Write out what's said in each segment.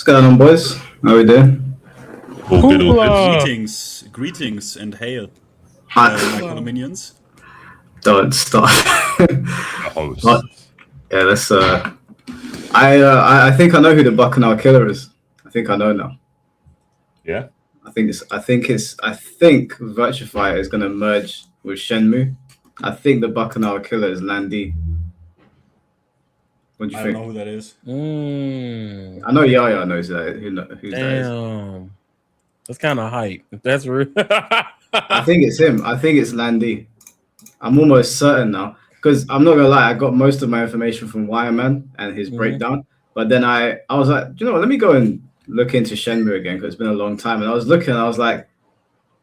What's going on, boys? How we doing? All good, all good. Greetings, and hail, Hi. my fellow minions. Don't stop. Host. Yeah, let's. I think I know who the Bacchanal killer is. I think I know now. Yeah. I think Virtufier is gonna merge with Shenmue. I think the Bacchanal killer is Landy. What do you I think? don't know who that is. I know Yaya knows that. Who that is? Damn. That's kind of hype. That's real. I think it's him. I think it's Landy. I'm almost certain now. Because I'm not gonna lie, I got most of my information from Wireman and his breakdown. But then I was like, you know what, let me go and look into Shenmue again because it's been a long time. And I was looking and I was like,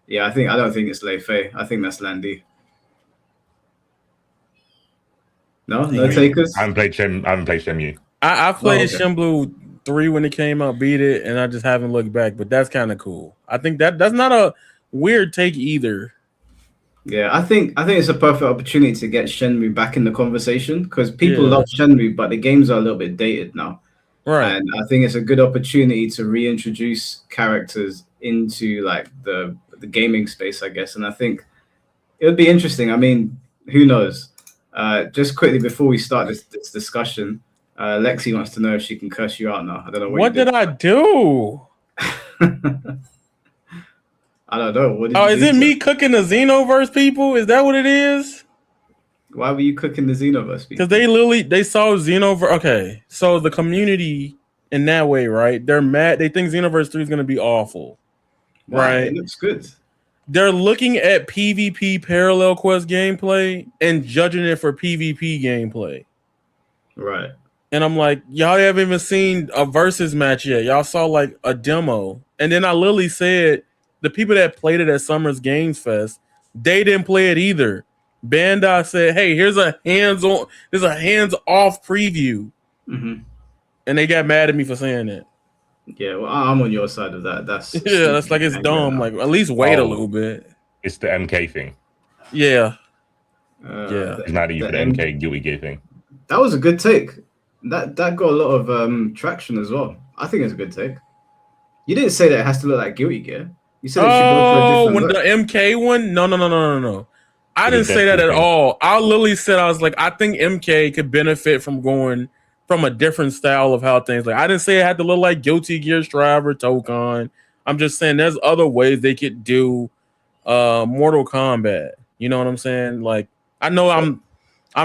yeah, I don't think it's Lei Fei. I think that's Landy. No takers? I haven't played Shenmue. I played Shenmue 3 when it came out, beat it, and I just haven't looked back. But that's kind of cool. I think that's not a weird take either. Yeah, I think it's a perfect opportunity to get Shenmue back in the conversation because people love Shenmue, but the games are a little bit dated now. Right. And I think it's a good opportunity to reintroduce characters into like the gaming space, I guess. And I think it would be interesting. I mean, who knows? Just quickly before we start this discussion, Lexi wants to know if she can curse you out now. I don't know what did I do. I don't know. Is it me cooking the Xenoverse people? Is that what it is? Why were you cooking the Xenoverse people? Because they saw Xenoverse. Okay, so the community in that way, right? They're mad. They think Xenoverse 3 is going to be awful, right? It looks good. They're looking at PvP parallel quest gameplay and judging it for PvP gameplay. Right. And I'm like, y'all haven't even seen a versus match yet. Y'all saw like a demo. And then I literally said, the people that played it at Summer's Games Fest, they didn't play it either. Bandai said, hey, here's a hands-off preview. Mm-hmm. And they got mad at me for saying that. Yeah, well, I'm on your side of that. That's like it's dumb. Like, at least wait a little bit. It's the MK thing. Yeah. It's not even the MK Guilty Gear thing. That was a good take. That got a lot of traction as well. I think it's a good take. You didn't say that it has to look like Guilty Gear. You said it should go for a different the MK one? No. I didn't say that at all. I literally said, I was like, I think MK could benefit from going from a different style of how things like. I didn't say it had to look like Guilty Gear Strive or Tokon. I'm just saying there's other ways they could do Mortal Kombat. You know what I'm saying? Like, I know I'm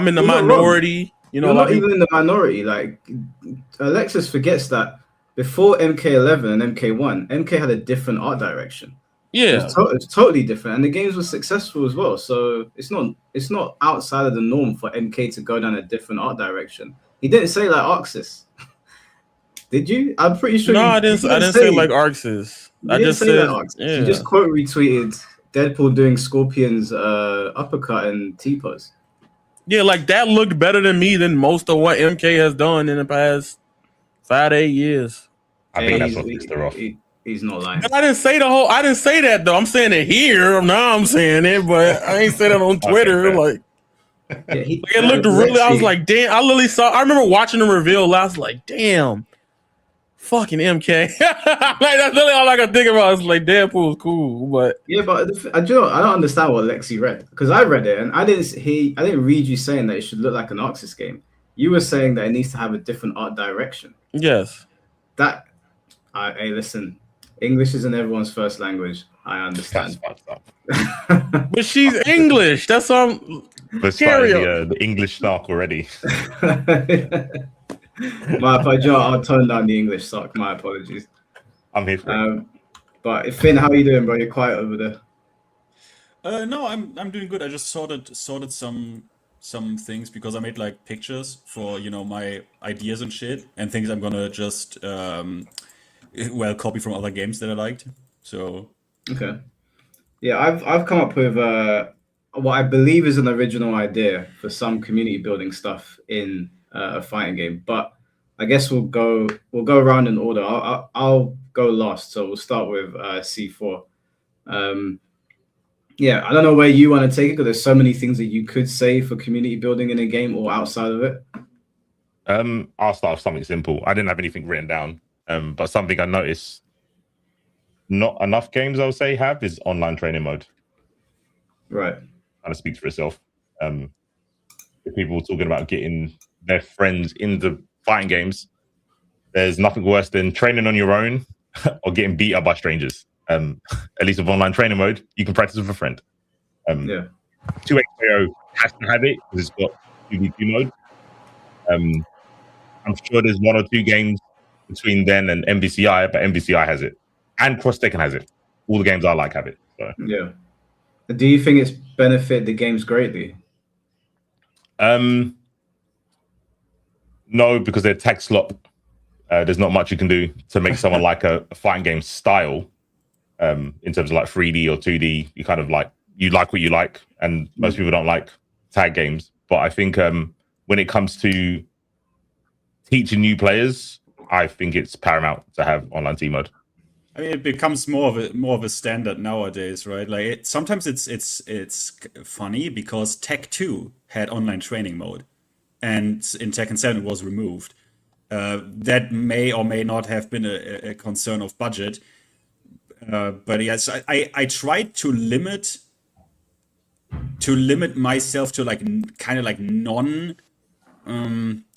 in the minority. You know, you're not even in the minority. Like, Alexis forgets that before MK11 and MK1, MK had a different art direction. Yeah, it's totally different, and the games were successful as well. So it's not outside of the norm for MK to go down a different art direction. He didn't say like Arxis. Did you? I'm pretty sure. No, I didn't say like Arxis. I just said Arxis. Yeah. You just quote retweeted Deadpool doing Scorpion's uppercut and T-pose. Yeah, like that looked better than most of what MK has done in the past 5 to 8 years. I think that's what pissed her off. He's not lying. But I didn't say that though. I'm saying it here. Now I'm saying it, but I ain't said it on Twitter. Okay, it looked really. I was like, damn. I remember watching the reveal. I was like, damn, fucking MK. Like that's really all I could think about. I was like, Deadpool's cool, but yeah, but I don't understand what Lexi read because I read it and I didn't read you saying that it should look like an Arxis game. You were saying that it needs to have a different art direction. Yes. Hey, listen. English isn't everyone's first language. I understand. But she's English. That's some. Let's try the English stock already. My apologies. I'll tone down the English stock. My apologies. I'm here for it. But Finn, how are you doing, bro? You're quiet over there. No, I'm doing good. I just sorted some things because I made like pictures for my ideas and shit and things I'm gonna just copy from other games that I liked. So okay, yeah, I've come up with what I believe is an original idea for some community building stuff in a fighting game. But I guess we'll go around in order. I'll go last, so we'll start with C4. Yeah, I don't know where you want to take it because there's so many things that you could say for community building in a game or outside of it. I'll start with something simple. I didn't have anything written down. But something I noticed not enough games, I would say, have is online training mode. Right. Kind of speaks for itself. If people talking about getting their friends into fighting games, there's nothing worse than training on your own or getting beat up by strangers. At least with online training mode, you can practice with a friend. 2XKO has to have it because it's got 2v2 mode. I'm sure there's 1 or 2 games between then and MVCI, but MVCI has it. And Cross Tekken has it. All the games I like have it. So. Yeah. Do you think it's benefit the games greatly? No, because they're tag slop. There's not much you can do to make someone like a fighting game style. In terms of like 3D or 2D, you kind of like what you like, and most people don't like tag games. But I think when it comes to teaching new players, I think it's paramount to have online team mode. I mean, it becomes more of a standard nowadays, right? Like sometimes it's funny because Tekken 2 had online training mode, and in Tekken 7 it was removed. That may or may not have been a concern of budget, but yes, I tried to limit myself to like kind of like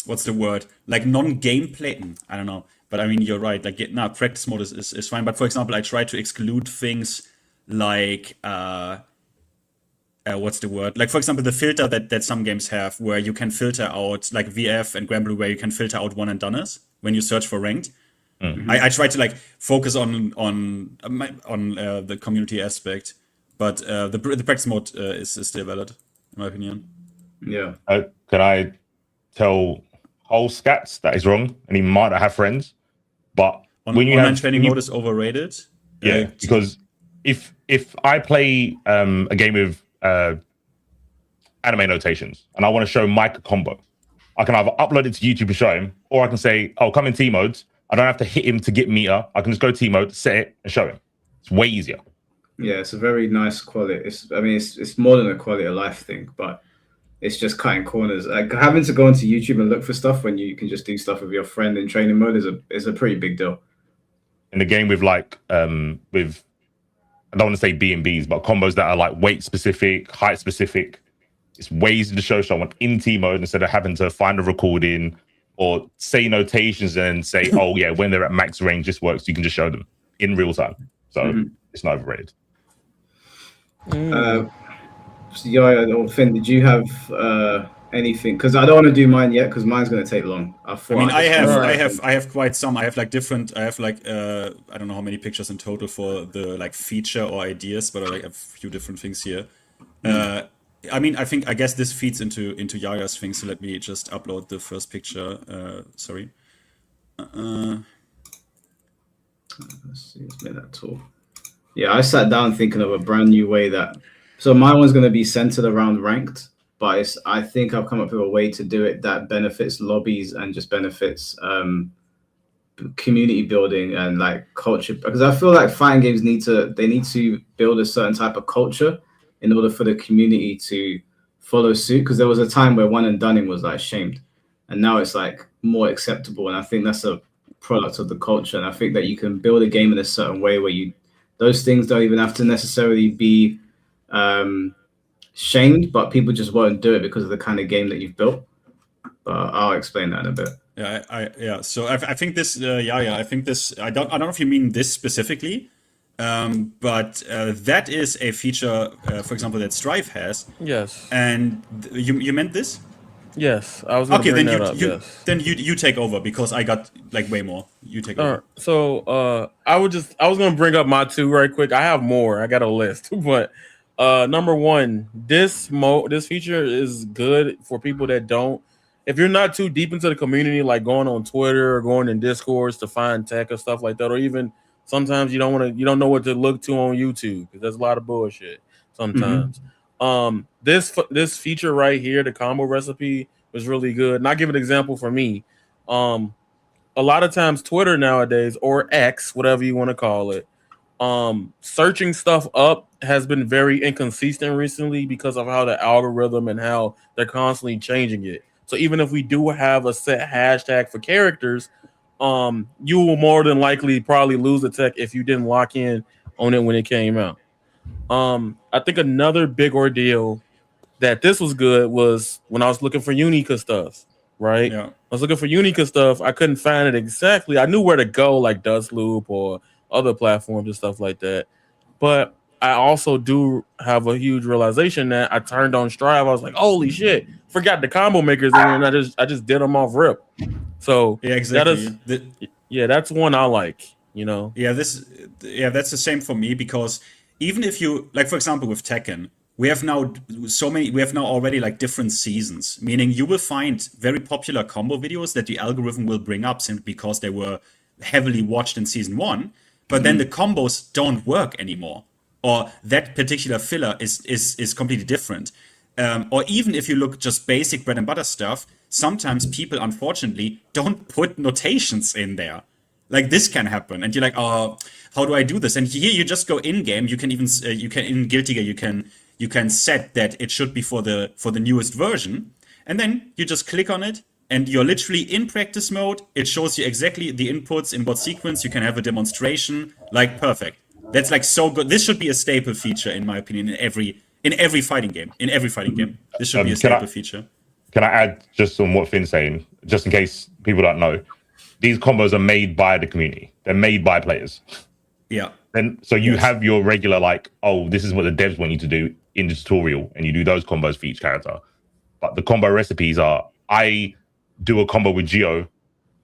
what's the word? Like non-gameplay. I don't know. But I mean, you're right. Like, practice mode is fine. But for example, I try to exclude things like, what's the word? Like, for example, the filter that some games have, where you can filter out, like VF and Granblue, where you can filter out one and doners when you search for ranked. Mm-hmm. I try to like focus on the community aspect, but the practice mode is still valid, in my opinion. Yeah. Can I tell whole scats that is wrong, and he might not have friends? But when you online training mode is overrated. Yeah, because if I play a game with anime notations and I want to show Mike a combo, I can either upload it to YouTube and show him, or I can say, "Oh, come in T modes." I don't have to hit him to get meter. I can just go T mode, set it, and show him. It's way easier. Yeah, it's a very nice quality. It's more than a quality of life thing, but it's just cutting corners. Like having to go onto YouTube and look for stuff when you can just do stuff with your friend in training mode is a pretty big deal. In the game with like I don't want to say B&Bs, but combos that are like weight specific, height specific, it's way easier to show someone in T mode instead of having to find a recording or say notations and say, oh yeah, when they're at max range, this works. You can just show them in real time. So it's not overrated. Yaya or Finn, did you have anything? Because I don't want to do mine yet because mine's going to take long. I have quite some. I have like different. I have like I don't know how many pictures in total for the like feature or ideas, but I like have a few different things here. I mean, I guess this feeds into Yaya's thing. So let me just upload the first picture. Sorry. Let's see. Let's make that tall. Yeah, I sat down thinking of a brand new way that. So my one's going to be centered around ranked, but I think I've come up with a way to do it that benefits lobbies and just benefits community building and like culture. Because I feel like fighting games need to build a certain type of culture in order for the community to follow suit. Because there was a time where one and doneing was like shamed, and now it's like more acceptable. And I think that's a product of the culture. And I think that you can build a game in a certain way where those things don't even have to necessarily be shamed, but people just won't do it because of the kind of game that you've built. But I'll explain that in a bit. Yeah. So I think this. I think this. I don't know if you mean this specifically, but that is a feature, for example, that Strive has. Yes. And you meant this? Yes, I was. Okay, then yes. Then you take over because I got like way more. You take over. So I was gonna bring up my two right quick. I have more. I got a list, but. Number one, this feature is good for people that don't. If you're not too deep into the community, like going on Twitter or going in Discords to find tech or stuff like that, or even sometimes you don't know what to look to on YouTube because there's a lot of bullshit sometimes. This feature right here, the combo recipe, was really good. And I'll give an example for me. A lot of times Twitter nowadays, or X, whatever you want to call it, searching stuff up has been very inconsistent recently because of how the algorithm and how they're constantly changing it. So even if we do have a set hashtag for characters, you will more than likely probably lose the tech if you didn't lock in on it when it came out. I think another big ordeal that this was good was when I was looking for Unica stuff, right? Yeah. I was looking for Unica stuff. I couldn't find it exactly. I knew where to go, like Dust Loop or other platforms and stuff like that. But I also do have a huge realization that I turned on Strive. I was like, holy shit, forgot the combo makers in here, and I just did them off rip. So yeah, exactly. That's one I like, you know. Yeah, that's the same for me, because even if you, like, for example, with Tekken, we have now already like different seasons, meaning you will find very popular combo videos that the algorithm will bring up simply because they were heavily watched in season 1, but then the combos don't work anymore, or that particular filler is completely different. Or even if you look just basic bread and butter stuff, sometimes people unfortunately don't put notations in there. Like, this can happen, and you're like, oh, how do I do this? And here you just go in game. You can even in Guilty Gear you can set that it should be for the newest version, and then you just click on it, and you're literally in practice mode. It shows you exactly the inputs in what sequence. You can have a demonstration. Like, perfect. That's like so good. This should be a staple feature, in my opinion, in every fighting game. In every fighting game, this should be a staple feature. Can I add just on what Finn's saying, just in case people don't know? These combos are made by the community. They're made by players. Yeah. And so you have your regular, like, oh, this is what the devs want you to do in the tutorial, and you do those combos for each character. But the combo recipes are, I do a combo with Geo,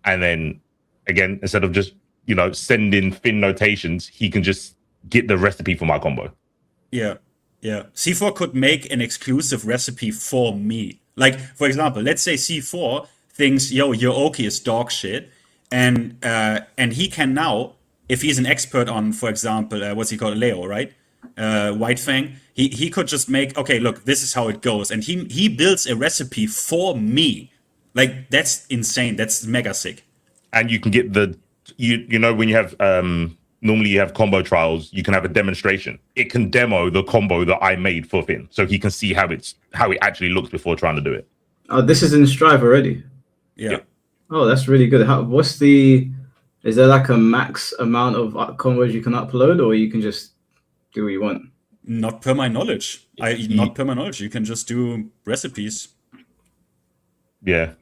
and then again, instead of just, you know, sending Finn notations, he can just get the recipe for my combo. Yeah. Yeah. C4 could make an exclusive recipe for me. Like, for example, let's say C4 thinks, yo, your Oki is dog shit, and he can now, if he's an expert on, for example, what's he called, Leo, right? White Fang. He could just make, okay, look, this is how it goes, and he builds a recipe for me. Like, that's insane. That's mega sick. And you can get the, you know, when you have normally you have combo trials, you can have a demonstration. It can demo the combo that I made for Finn, so he can see how it actually looks before trying to do it. Oh, this is in Strive already. Yeah. Oh, that's really good. Is there like a max amount of combos you can upload, or you can just do what you want? Not per my knowledge. Not per my knowledge. You can just do recipes. Yeah.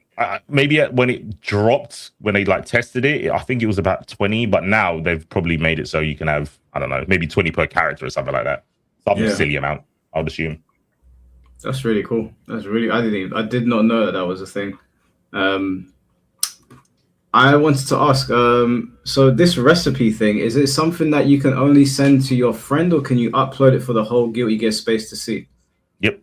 Maybe when it dropped, when they like tested it, I think it was about 20, but now they've probably made it so you can have, I don't know, maybe 20 per character or something like that. Some silly amount, I would assume. That's really cool. I did not know that was a thing. I wanted to ask, so this recipe thing, is it something that you can only send to your friend, or can you upload it for the whole Guilty Gear space to see? Yep.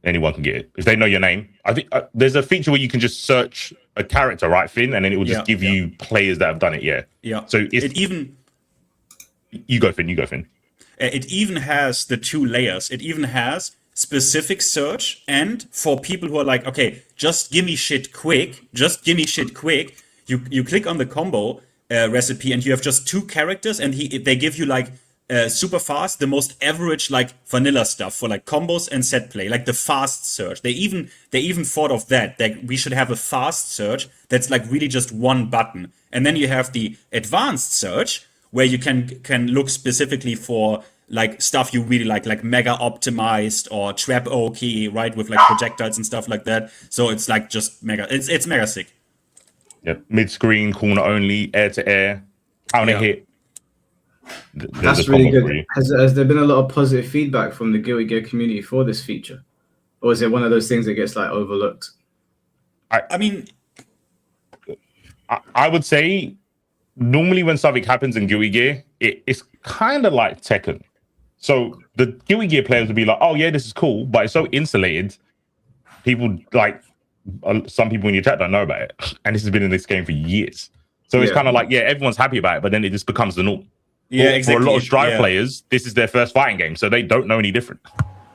Anyone can get it. If they know your name. I think there's a feature where you can just search a character, right, Finn? And then it will just give you players that have done it, Yeah. So it even... You go, Finn. It even has the 2 layers. It even has specific search, and for people who are like, okay, just give me shit quick. You click on the combo recipe, and you have just 2 characters, and they give you like super fast, the most average like vanilla stuff for like combos and set play, like the fast search. They even thought of that we should have a fast search that's like really just one button, and then you have the advanced search where you can look specifically for like stuff you really like mega optimized or trap Oki, right, with like projectiles and stuff like that. So it's like just mega. It's mega sick. Yep, mid-screen, corner only, air-to-air, counter hit. That's really good. Has there been a lot of positive feedback from the Guilty Gear community for this feature? Or is it one of those things that gets like overlooked? I mean, I would say normally when something happens in Guilty Gear, it's kind of like Tekken. So the Guilty Gear players would be like, oh yeah, this is cool, but it's so insulated. People like, some people in your chat don't know about it. And this has been in this game for years. So it's kind of like, yeah, everyone's happy about it, but then it just becomes the norm. Yeah, exactly. For a lot of Strive players, this is their first fighting game, so they don't know any different.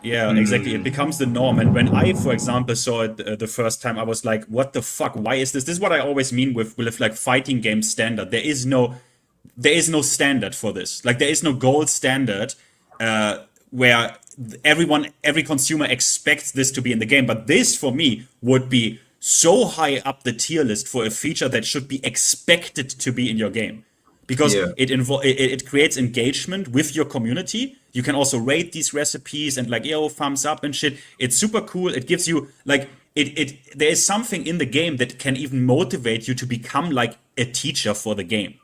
Yeah, exactly. It becomes the norm. And when I, for example, saw it the first time, I was like, what the fuck? Why is this? This is what I always mean with like fighting game standard. There is no standard for this. Like, there is no gold standard where every consumer expects this to be in the game. But this, for me, would be so high up the tier list for a feature that should be expected to be in your game. Because it creates engagement with your community. You can also rate these recipes and like, yo, thumbs up and shit. It's super cool. It gives you like there is something in the game that can even motivate you to become like a teacher for the game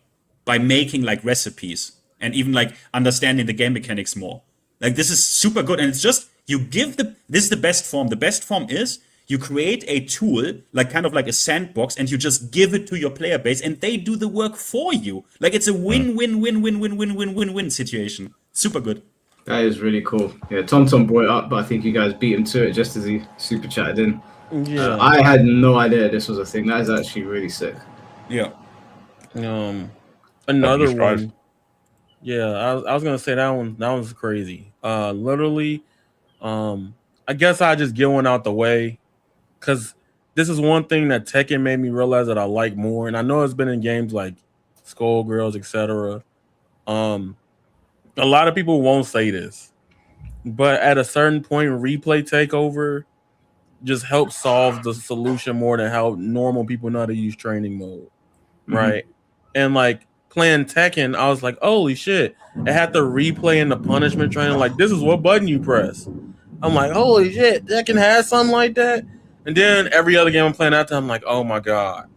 by making like recipes and even like understanding the game mechanics more. Like this is super good, and it's just this is the best form. The best form is you create a tool, like kind of like a sandbox, and you just give it to your player base, and they do the work for you. Like it's a win-win-win-win-win-win-win-win situation. Super good. That is really cool. Yeah, Tom brought it up, but I think you guys beat him to it just as he super chatted in. Yeah, I had no idea this was a thing. That is actually really sick. Yeah. Another one. Yeah, I was gonna say that one's crazy. Literally, I guess I just get one out the way. Because this is one thing that Tekken made me realize that I like more. And I know it's been in games like Skullgirls, etc. A lot of people won't say this. But at a certain point, replay takeover just helps solve the solution more than how normal people know how to use training mode. Right? And like playing Tekken, I was like, holy shit. It had the replay and the punishment training. Like, this is what button you press. I'm like, holy shit, Tekken has something like that? And then every other game I'm playing out there, I'm like, oh my God.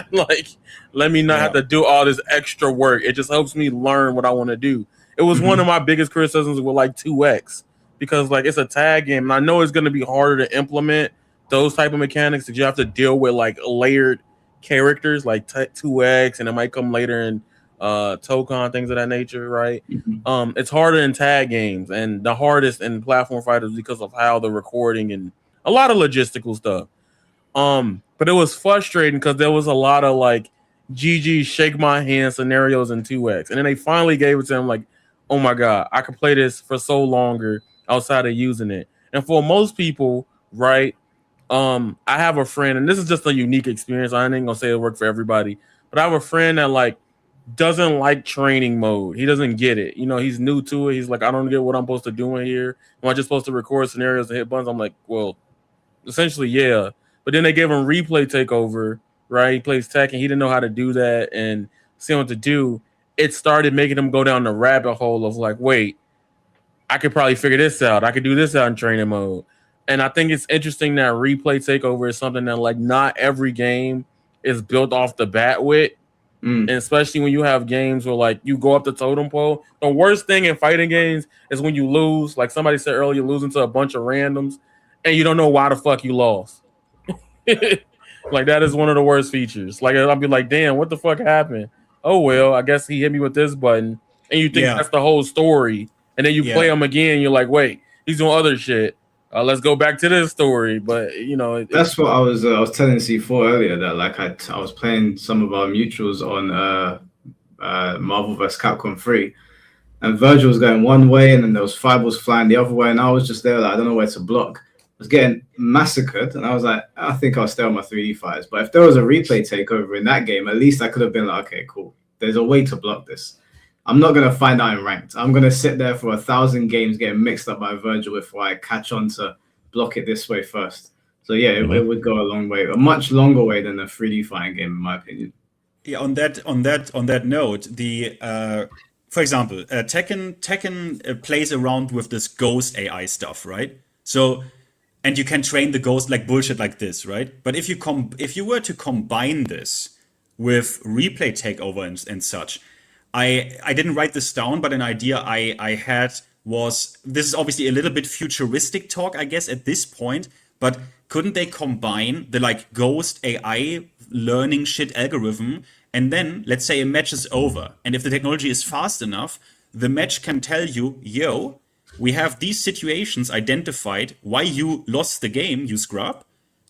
Like, let me not have to do all this extra work. It just helps me learn what I want to do. It was one of my biggest criticisms with like 2X, because like it's a tag game. And I know it's going to be harder to implement those type of mechanics that you have to deal with like layered characters like 2X, and it might come later in Tokon, things of that nature, right? It's harder in tag games and the hardest in platform fighters because of how the recording and a lot of logistical stuff. But it was frustrating because there was a lot of like GG shake my hand scenarios in 2X. And then they finally gave it to him like, oh my God, I could play this for so longer outside of using it. And for most people, right, I have a friend, and this is just a unique experience. I ain't gonna say it worked for everybody, but I have a friend that like doesn't like training mode. He doesn't get it. You know, he's new to it. He's like, I don't get what I'm supposed to do in here. Am I just supposed to record scenarios and hit buttons? I'm like, well, essentially, yeah. But then they gave him replay takeover, right? He plays Tekken. He didn't know how to do that and see what to do. It started making him go down the rabbit hole of like, wait, I could probably figure this out. I could do this out in training mode. And I think it's interesting that replay takeover is something that like not every game is built off the bat with. And especially when you have games where like you go up the totem pole. The worst thing in fighting games is when you lose. Like somebody said earlier, losing to a bunch of randoms and you don't know why the fuck you lost. Like that is one of the worst features. Like I'll be like, damn, what the fuck happened? Oh well, I guess he hit me with this button, and you think that's the whole story, and then you play him again, and you're like, wait, he's doing other shit. Let's go back to this story. But you know, that's what I was telling C4 earlier, that like I was playing some of our mutuals on Marvel vs. Capcom 3, and Virgil was going one way, and then there was Fireballs flying the other way, and I was just there like I don't know where to block. Was getting massacred, and I was like, I think I'll stay on my 3D fighters. But if there was a replay takeover in that game, at least I could have been like, okay, cool. There's a way to block this. I'm not gonna find out in ranked. I'm gonna sit there for 1,000 games getting mixed up by Virgil before I catch on to block it this way first. So yeah, it would go a long way, a much longer way than a 3D fighting game, in my opinion. Yeah. On that note, the for example, Tekken plays around with this ghost AI stuff, right? So. And you can train the ghost like bullshit like this, right? But if you were to combine this with replay takeover and such, I didn't write this down, but an idea I had was, this is obviously a little bit futuristic talk, I guess, at this point, but couldn't they combine the like ghost AI learning shit algorithm, and then let's say a match is over, and if the technology is fast enough, the match can tell you, yo, we have these situations identified why you lost the game, you scrub.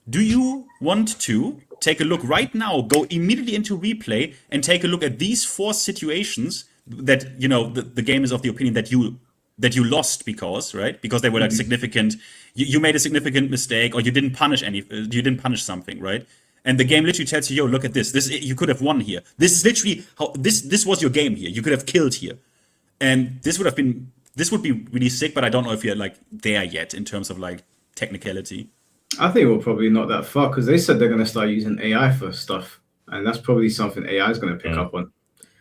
Do you want to take a look right now, go immediately into replay and take a look at these 4 situations that, you know, the game is of the opinion that you lost because, right? Because they were like significant, you made a significant mistake, or you didn't punish something, right? And the game literally tells you, yo, look at this. You could have won here. This is literally how this was your game here. You could have killed here. And this would be really sick, but I don't know if you're like there yet in terms of like technicality. I think we're probably not that far because they said they're going to start using AI for stuff, and that's probably something AI is going to pick up on.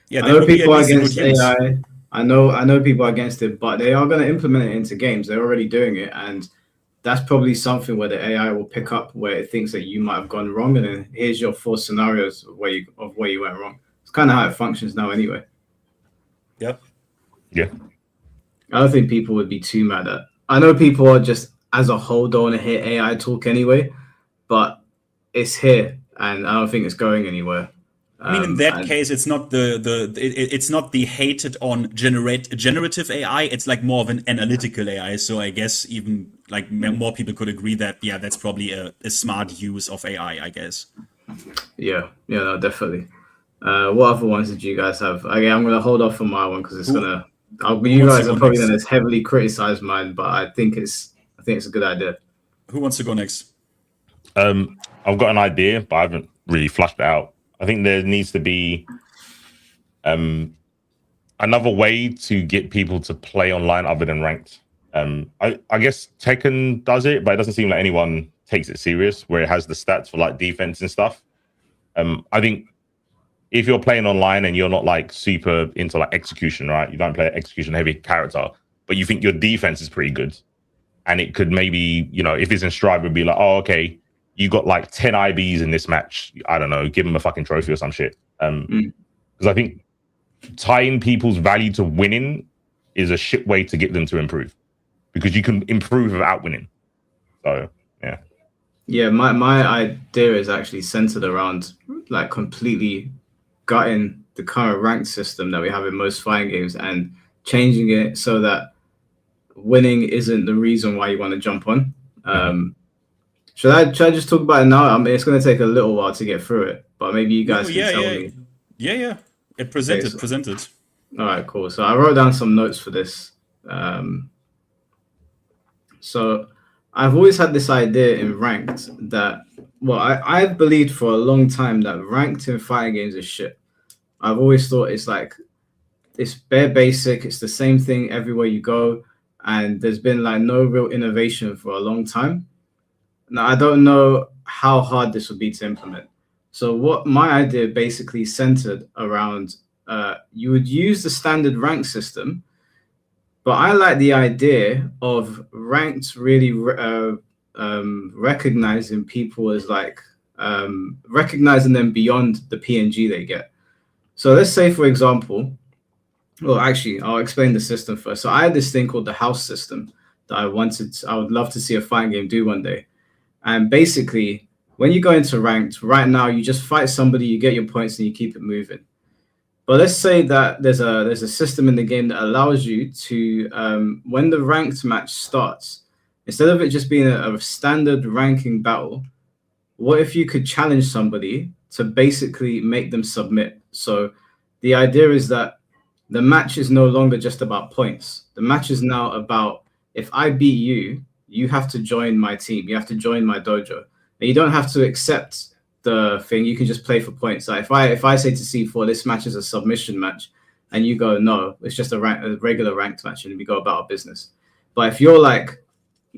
Yeah, I that know would be at people are least a good against use. AI. I know people are against it, but they are going to implement it into games. They're already doing it, and that's probably something where the AI will pick up where it thinks that you might have gone wrong, and then here's your 4 scenarios of where you went wrong. It's kind of how it functions now, anyway. Yep. Yeah. I don't think people would be too mad at. I know people are just as a whole don't want to hear AI talk anyway, but it's here, and I don't think it's going anywhere. I mean, in that case, it's not it's not the hated on generative AI. It's like more of an analytical AI. So I guess even like more people could agree that that's probably a smart use of AI. I guess. Yeah, no, definitely. What other ones did you guys have? Again, I'm gonna hold off on my one because it's gonna. You guys are probably gonna heavily criticize mine, but I think it's a good idea. Who wants to go next? I've got an idea, but I haven't really flushed it out. I think there needs to be another way to get people to play online other than ranked. I guess Tekken does it, but it doesn't seem like anyone takes it serious, where it has the stats for like defense and stuff. I think if you're playing online and you're not like super into like execution, right? You don't play an execution heavy character, but you think your defense is pretty good. And it could maybe, if it's in Strive, would be like, oh, okay, you got like 10 IBs in this match. I don't know, give them a fucking trophy or some shit. Because I think tying people's value to winning is a shit way to get them to improve, because you can improve without winning. So, yeah. Yeah, my idea is actually centered around like completely gutting the current ranked system that we have in most fighting games and changing it so that winning isn't the reason why you want to jump on. Should I just talk about it now? I mean, it's going to take a little while to get through it, but maybe you guys can tell me. Yeah. It presented. All right, cool. So I wrote down some notes for this. So I've always had this idea in ranked that, I've believed for a long time that ranked in fighting games is shit. I've always thought it's like, it's bare basic. It's the same thing everywhere you go. And there's been like no real innovation for a long time. Now, I don't know how hard this would be to implement. So what my idea basically centered around, you would use the standard rank system, but I like the idea of ranked really recognizing people as like, recognizing them beyond the PNG they get. So let's say, for example, well, actually, I'll explain the system first. So I had this thing called the house system that I would love to see a fighting game do one day. And basically, when you go into ranked, right now, you just fight somebody, you get your points, and you keep it moving. But let's say that there's a system in the game that allows you to, when the ranked match starts, instead of it just being a standard ranking battle, what if you could challenge somebody to basically make them submit? So the idea is that the match is no longer just about points. The match is now about, if I beat you, you have to join my team. You have to join my dojo. And you don't have to accept the thing. You can just play for points. Like if I say to C4, this match is a submission match, and you go, no, it's just a regular ranked match, and we go about our business. But if you're like,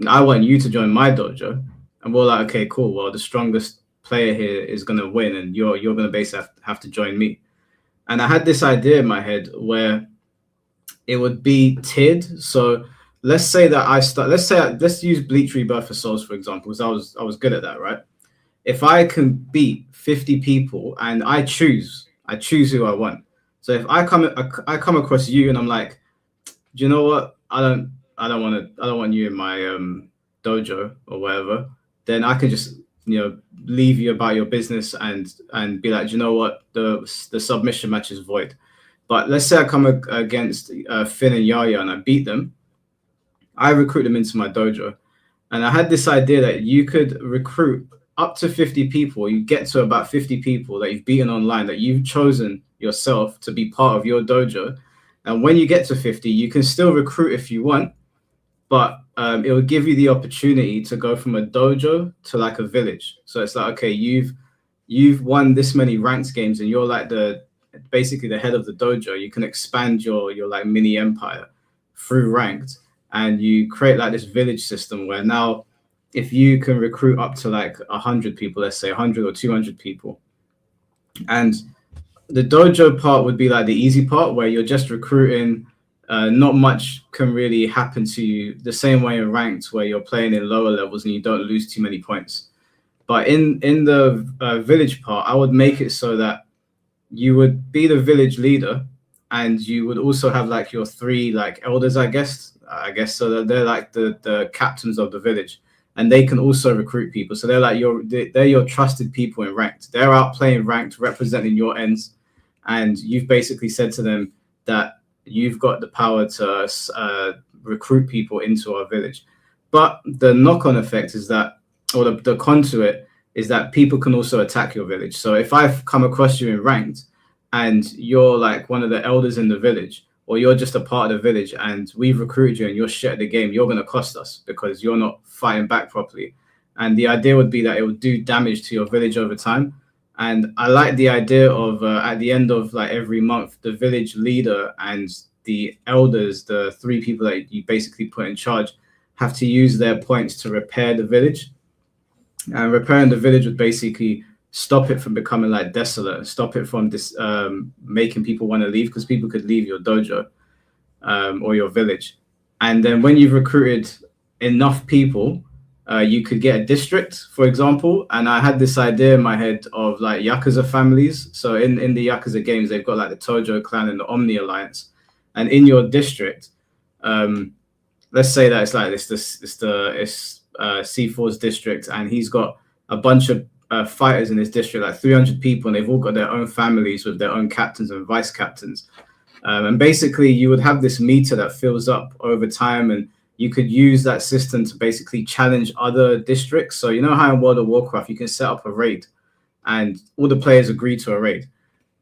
I want you to join my dojo, and we're like, okay, cool. Well, the strongest player here is going to win, and you're going to basically have to join me. And I had this idea in my head where it would be tiered. So let's say that let's use Bleach Rebirth for Souls, for example, because I was good at that, right? If I can beat 50 people and I choose who I want. So if I come across you and I'm like, do you know what? I don't want you in my dojo or whatever, then I can just leave you about your business and be like, do you know what, the submission match is void. But let's say I come against Finn and Yaya and I beat them, I recruit them into my dojo, and I had this idea that you could recruit up to 50 people. You get to about 50 people that you've beaten online, that you've chosen yourself to be part of your dojo, and when you get to 50, you can still recruit if you want, but it will give you the opportunity to go from a dojo to like a village. So it's like, okay, you've won this many ranked games and you're like basically the head of the dojo. You can expand your like mini empire through ranked, and you create like this village system where now if you can recruit up to like 100 people, let's say 100 or 200 people, and the dojo part would be like the easy part where you're just recruiting. Not much can really happen to you the same way in ranked where you're playing in lower levels and you don't lose too many points. But in the village part, I would make it so that you would be the village leader, and you would also have like your 3 like elders, I guess so that they're like the captains of the village, and they can also recruit people. So they're like they're your trusted people in ranked. They're out playing ranked, representing your ends, and you've basically said to them that you've got the power to recruit people into our village. But the knock-on effect is that, or the con to it, is that people can also attack your village. So if I've come across you in ranked and you're like one of the elders in the village, or you're just a part of the village and we've recruited you and you're shit at the game, you're going to cost us because you're not fighting back properly. And the idea would be that it would do damage to your village over time. And I like the idea of at the end of like every month, the village leader and the elders, the 3 people that you basically put in charge, have to use their points to repair the village. And repairing the village would basically stop it from becoming like desolate, stop it from this making people want to leave, because people could leave your dojo or your village. And then when you've recruited enough people, you could get a district, for example. And I had this idea in my head of like Yakuza families. So in the Yakuza games, they've got like the Tojo clan and the Omni Alliance. And in your district, let's say that it's like it's C4's district, and he's got a bunch of fighters in his district, like 300 people, and they've all got their own families with their own captains and vice captains. And basically, you would have this meter that fills up over time, and you could use that system to basically challenge other districts. So you know how in World of Warcraft you can set up a raid, and all the players agree to a raid.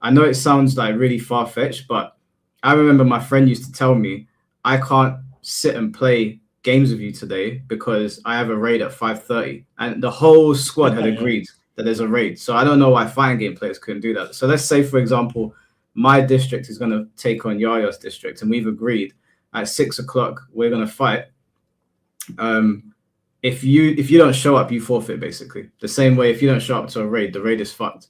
I know it sounds like really far-fetched, but I remember my friend used to tell me, I can't sit and play games with you today because I have a raid at 5:30, and the whole squad had agreed that there's a raid. So I don't know why fighting game players couldn't do that. So let's say, for example, my district is going to take on Yaya's district, and we've agreed at 6 o'clock we're going to fight. If you don't show up, you forfeit, basically. The same way, if you don't show up to a raid, the raid is fucked.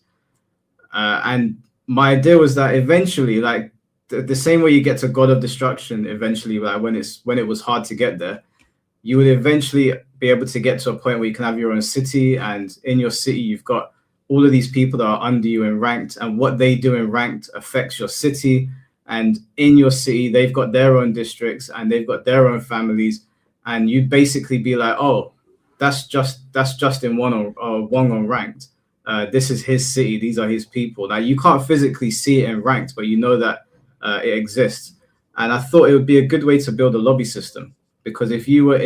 And my idea was that eventually, like the same way you get to God of Destruction, eventually, like when it was hard to get there, you would eventually be able to get to a point where you can have your own city, and in your city you've got all of these people that are under you in ranked, and what they do in ranked affects your city. And in your city, they've got their own districts and they've got their own families, and you'd basically be like, oh, that's Justin Wong or Wong on ranked. This is his city. These are his people. Now you can't physically see it in ranked, but you know that it exists. And I thought it would be a good way to build a lobby system, because if you were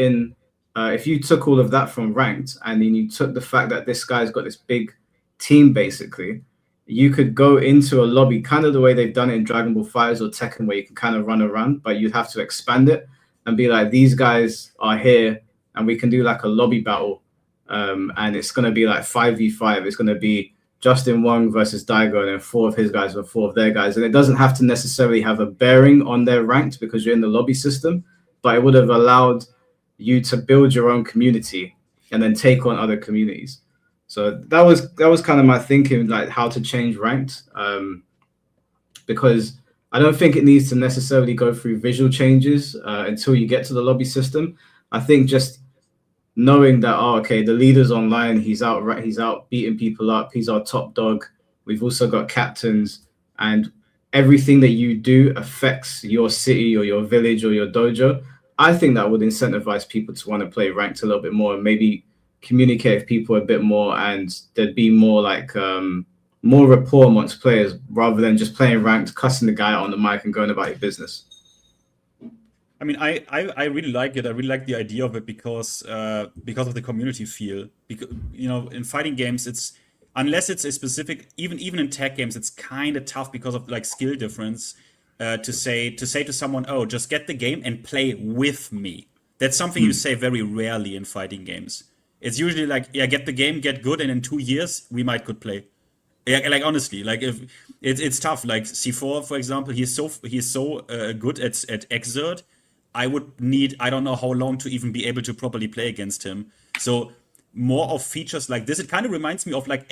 if you took all of that from ranked, and then you took the fact that this guy's got this big team, basically, you could go into a lobby kind of the way they've done it in Dragon Ball FighterZ or Tekken, where you can kind of run around, but you'd have to expand it and be like, these guys are here and we can do like a lobby battle. And it's going to be like 5v5. It's going to be Justin Wong versus Daigo, and then 4 of his guys and 4 of their guys. And it doesn't have to necessarily have a bearing on their ranked because you're in the lobby system, but it would have allowed you to build your own community and then take on other communities. So that was kind of my thinking, like how to change ranked, because I don't think it needs to necessarily go through visual changes until you get to the lobby system. I think just knowing that, oh, okay, the leader's online, he's out beating people up, he's our top dog. We've also got captains, and everything that you do affects your city or your village or your dojo. I think that would incentivize people to want to play ranked a little bit more, and maybe communicate with people a bit more, and there'd be more like more rapport amongst players rather than just playing ranked, cussing the guy out on the mic and going about your business. I mean, I really like it. I really like the idea of it because of the community feel. Because, you know, in fighting games, it's unless it's a specific, even in tech games, it's kind of tough because of like skill difference to say to someone, oh, just get the game and play with me. That's something you say very rarely in fighting games. It's usually like, yeah, get the game, get good, and in 2 years we might could play. Yeah, like honestly, like if it's tough. Like C4, for example, he's so good at Exert. I would need, I don't know how long to even be able to properly play against him. So more of features like this. It kind of reminds me of like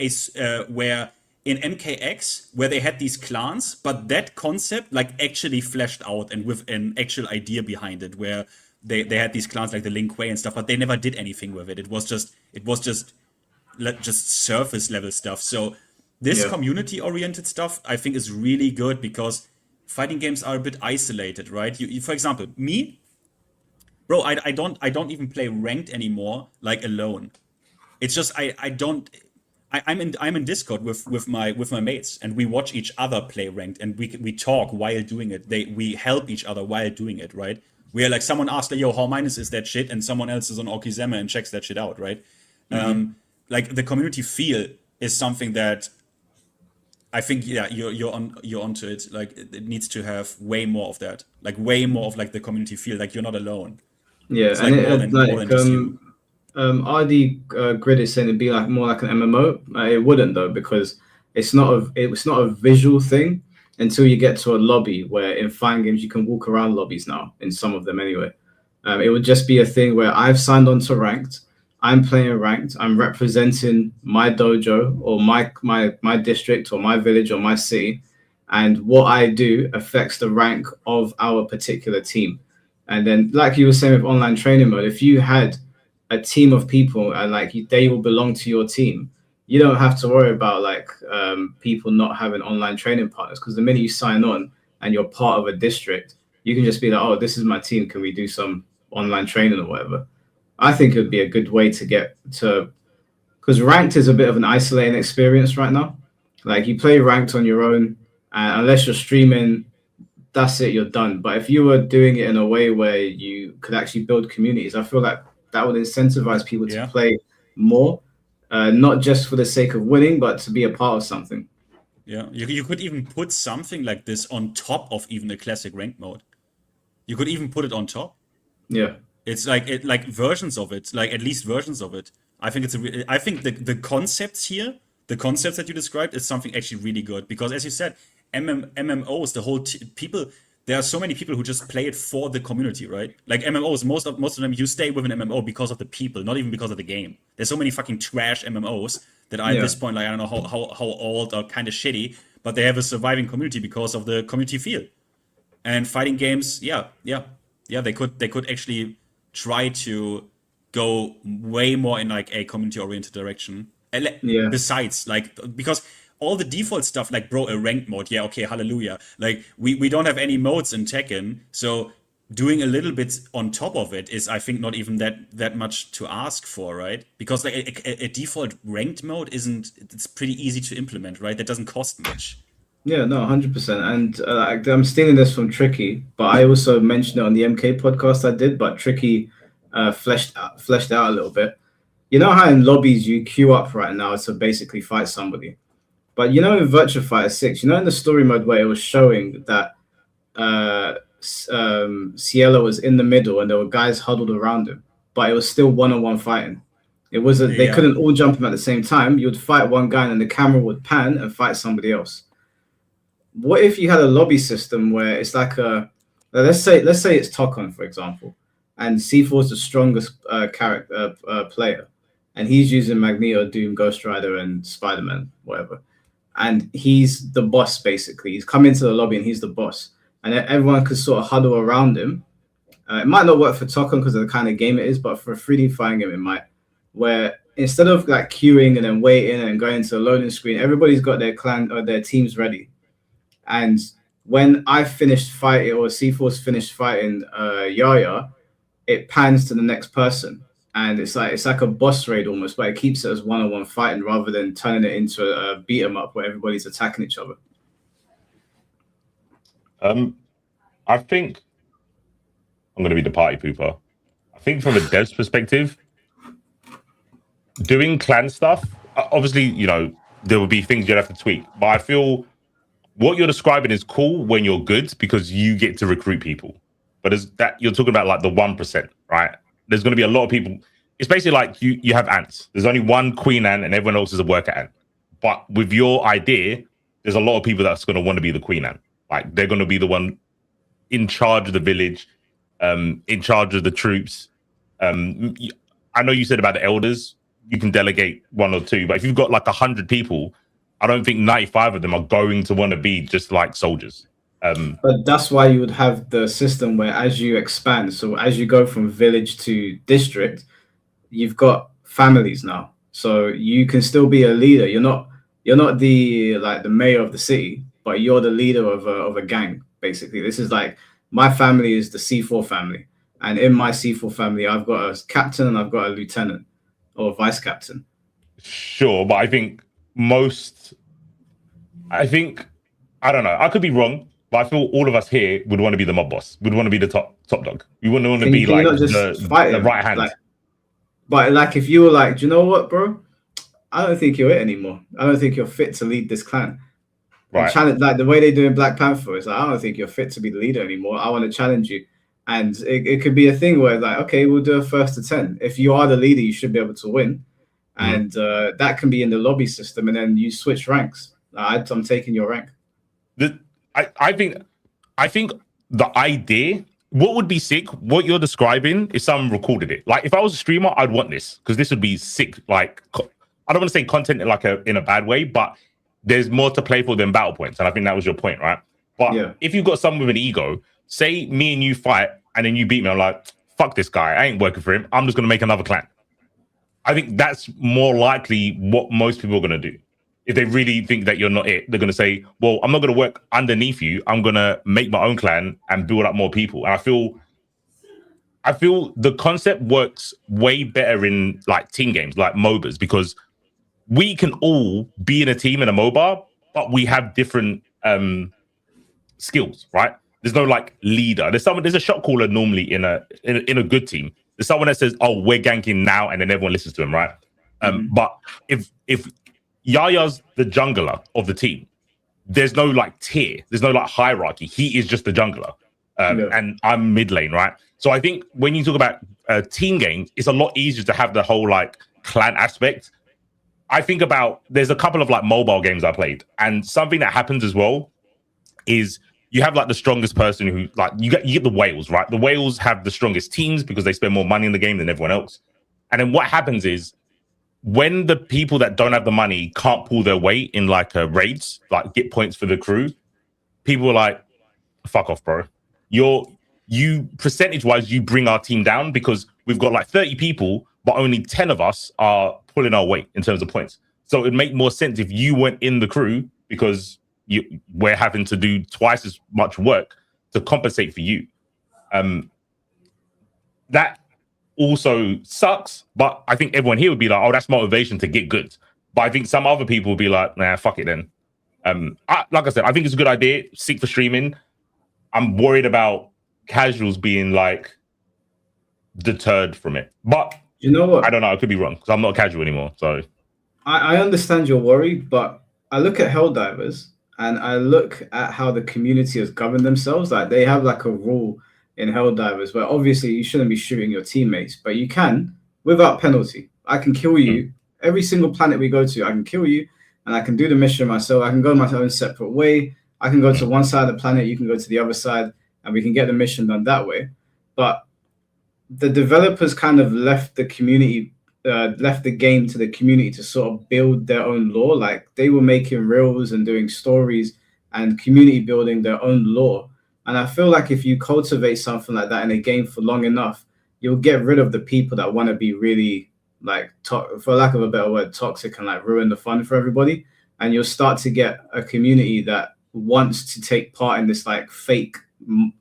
where in MKX where they had these clans, but that concept like actually fleshed out and with an actual idea behind it, where they had these clans like the Lin Kuei and stuff, but they never did anything with it. It was just surface level stuff. So this community oriented stuff I think is really good because fighting games are a bit isolated, right? You for example, me, bro, I don't even play ranked anymore like alone. It's just I'm in Discord with my mates and we watch each other play ranked and we talk while doing it. We help each other while doing it, right? We are like, someone asks like, yo, how minus is that shit, and someone else is on Okizeme and checks that shit out, right? Like the community feel is something that I think you're onto it. Like it needs to have way more of that, like way more of like the community feel, like you're not alone. Yeah, it's like more than just you. RD Grid is saying it'd be like more like an MMO. It wouldn't though, because it's not a visual thing until you get to a lobby where in fighting games you can walk around lobbies now, in some of them anyway. It would just be a thing where I've signed on to ranked. I'm playing ranked. I'm representing my dojo or my district or my village or my city, and what I do affects the rank of our particular team. And then, like you were saying with online training mode, if you had a team of people and like they will belong to your team, you don't have to worry about like people not having online training partners, because the minute you sign on and you're part of a district, you can just be like, oh, this is my team. Can we do some online training or whatever? I think it would be a good way to get to, because ranked is a bit of an isolating experience right now. Like you play ranked on your own, and unless you're streaming, that's it, you're done. But if you were doing it in a way where you could actually build communities, I feel like that would incentivize people to play more, not just for the sake of winning, but to be a part of something. Yeah, you could even put something like this on top of even the classic ranked mode. You could even put it on top. Yeah. It's like versions of it, like at least versions of it. I think I think the concepts here, the concepts that you described, is something actually really good, because as you said, MMOs, the whole people, there are so many people who just play it for the community, right? Like MMOs, most of them, you stay with an MMO because of the people, not even because of the game. There's so many fucking trash MMOs that are at this point, like I don't know how old or kind of shitty, but they have a surviving community because of the community feel. And fighting games, they could actually try to go way more in like a community-oriented direction. Besides, like, because all the default stuff, like, bro, a ranked mode, okay, hallelujah. Like, we don't have any modes in Tekken, so doing a little bit on top of it is, I think, not even that much to ask for, right? Because like a default ranked mode it's pretty easy to implement, right? That doesn't cost much. Yeah, no, 100%. And I'm stealing this from Tricky, but I also mentioned it on the MK podcast I did, but Tricky fleshed out a little bit. You know how in lobbies you queue up right now to basically fight somebody? But you know in Virtua Fighter 6, you know in the story mode where it was showing that Cielo was in the middle and there were guys huddled around him, but it was still one-on-one fighting. It was they couldn't all jump him at the same time. You would fight one guy and then the camera would pan and fight somebody else. What if you had a lobby system where it's like let's say it's Tokon, for example, and C4 is the strongest player, and he's using Magneto, Doom, Ghost Rider, and Spider-Man, whatever, and he's the boss basically. He's come into the lobby and he's the boss, and everyone could sort of huddle around him. It might not work for Tokon because of the kind of game it is, but for a 3D fighting game it might. Where instead of like queuing and then waiting and going into the loading screen, everybody's got their clan or their teams ready. And when I finished fighting, or C4's finished fighting Yaya, it pans to the next person, and it's like a boss raid almost, but it keeps it as one-on-one fighting rather than turning it into a beat 'em up where everybody's attacking each other. I think I'm going to be the party pooper. I think from a dev's perspective, doing clan stuff, obviously, you know, there will be things you'd have to tweak, but I feel what you're describing is cool when you're good because you get to recruit people. But as that you're talking about like the 1%, right? There's going to be a lot of people. It's basically like you have ants. There's only one queen ant and everyone else is a worker ant. But with your idea, there's a lot of people that's going to want to be the queen ant. Like they're going to be the one in charge of the village, in charge of the troops. I know you said about the elders, you can delegate 1 or 2, but if you've got like 100 people, I don't think 95 of them are going to want to be just like soldiers. But that's why you would have the system where as you expand, so as you go from village to district, you've got families now. So you can still be a leader. You're not the like the mayor of the city, but you're the leader of a gang, basically. This is like my family is the C4 family. And in my C4 family, I've got a captain and I've got a lieutenant or vice captain. Sure, but I don't know. I could be wrong, but I feel all of us here would want to be the mob boss. Would want to be the top dog. We wouldn't want to be like the right hand. But like, if you were like, do you know what, bro? I don't think you're it anymore. I don't think you're fit to lead this clan. Right. Challenge, like the way they do in Black Panther is like, I don't think you're fit to be the leader anymore. I want to challenge you. And it could be a thing where like, okay, we'll do a 1st to 10. If you are the leader, you should be able to win. And that can be in the lobby system, and then you switch ranks. I'm taking your rank. I think the idea, what would be sick, what you're describing is someone recorded it. Like if I was a streamer, I'd want this because this would be sick. Like I don't want to say content like in a bad way, but there's more to play for than battle points, and I think that was your point, right? But if you've got someone with an ego, say me and you fight, and then you beat me, I'm like, fuck this guy, I ain't working for him. I'm just gonna make another clan. I think that's more likely what most people are gonna do. If they really think that you're not it, they're gonna say, well, I'm not gonna work underneath you. I'm gonna make my own clan and build up more people. And I feel the concept works way better in like team games, like MOBAs, because we can all be in a team in a MOBA, but we have different skills, right? There's no like leader. There's a shot caller normally in a good team. There's someone that says, "Oh, we're ganking now," and then everyone listens to him, right? But if Yaya's the jungler of the team, there's no like tier, there's no like hierarchy. He is just the jungler, and I'm mid lane, right? So I think when you talk about team games, it's a lot easier to have the whole like clan aspect. I think about there's a couple of like mobile games I played, and something that happens as well is you have like the strongest person who like you get the whales, right? The whales have the strongest teams because they spend more money in the game than everyone else. And then what happens is when the people that don't have the money can't pull their weight in like raids, like get points for the crew, people are like, fuck off, bro. You percentage wise, you bring our team down because we've got like 30 people, but only 10 of us are pulling our weight in terms of points. So it'd make more sense if you weren't in the crew because we're having to do twice as much work to compensate for you. That also sucks, but I think everyone here would be like, oh, that's motivation to get good. But I think some other people would be like, nah, fuck it then. Like I said, I think it's a good idea. Seek for streaming. I'm worried about casuals being like deterred from it. But you know what? I don't know. I could be wrong because I'm not casual anymore. So I understand your worry, but I look at Helldivers and I look at how the community has governed themselves. Like they have like a rule in Helldivers where obviously you shouldn't be shooting your teammates, but you can without penalty. I can kill you. Every single planet we go to, I can kill you and I can do the mission myself. I can go my own separate way. I can go to one side of the planet, you can go to the other side, and we can get the mission done that way. But the developers kind of left the community, left the game to the community to sort of build their own lore. Like they were making reels and doing stories and community building their own lore. And I feel like if you cultivate something like that in a game for long enough, you'll get rid of the people that want to be really like, for lack of a better word, toxic and like ruin the fun for everybody. And you'll start to get a community that wants to take part in this like fake,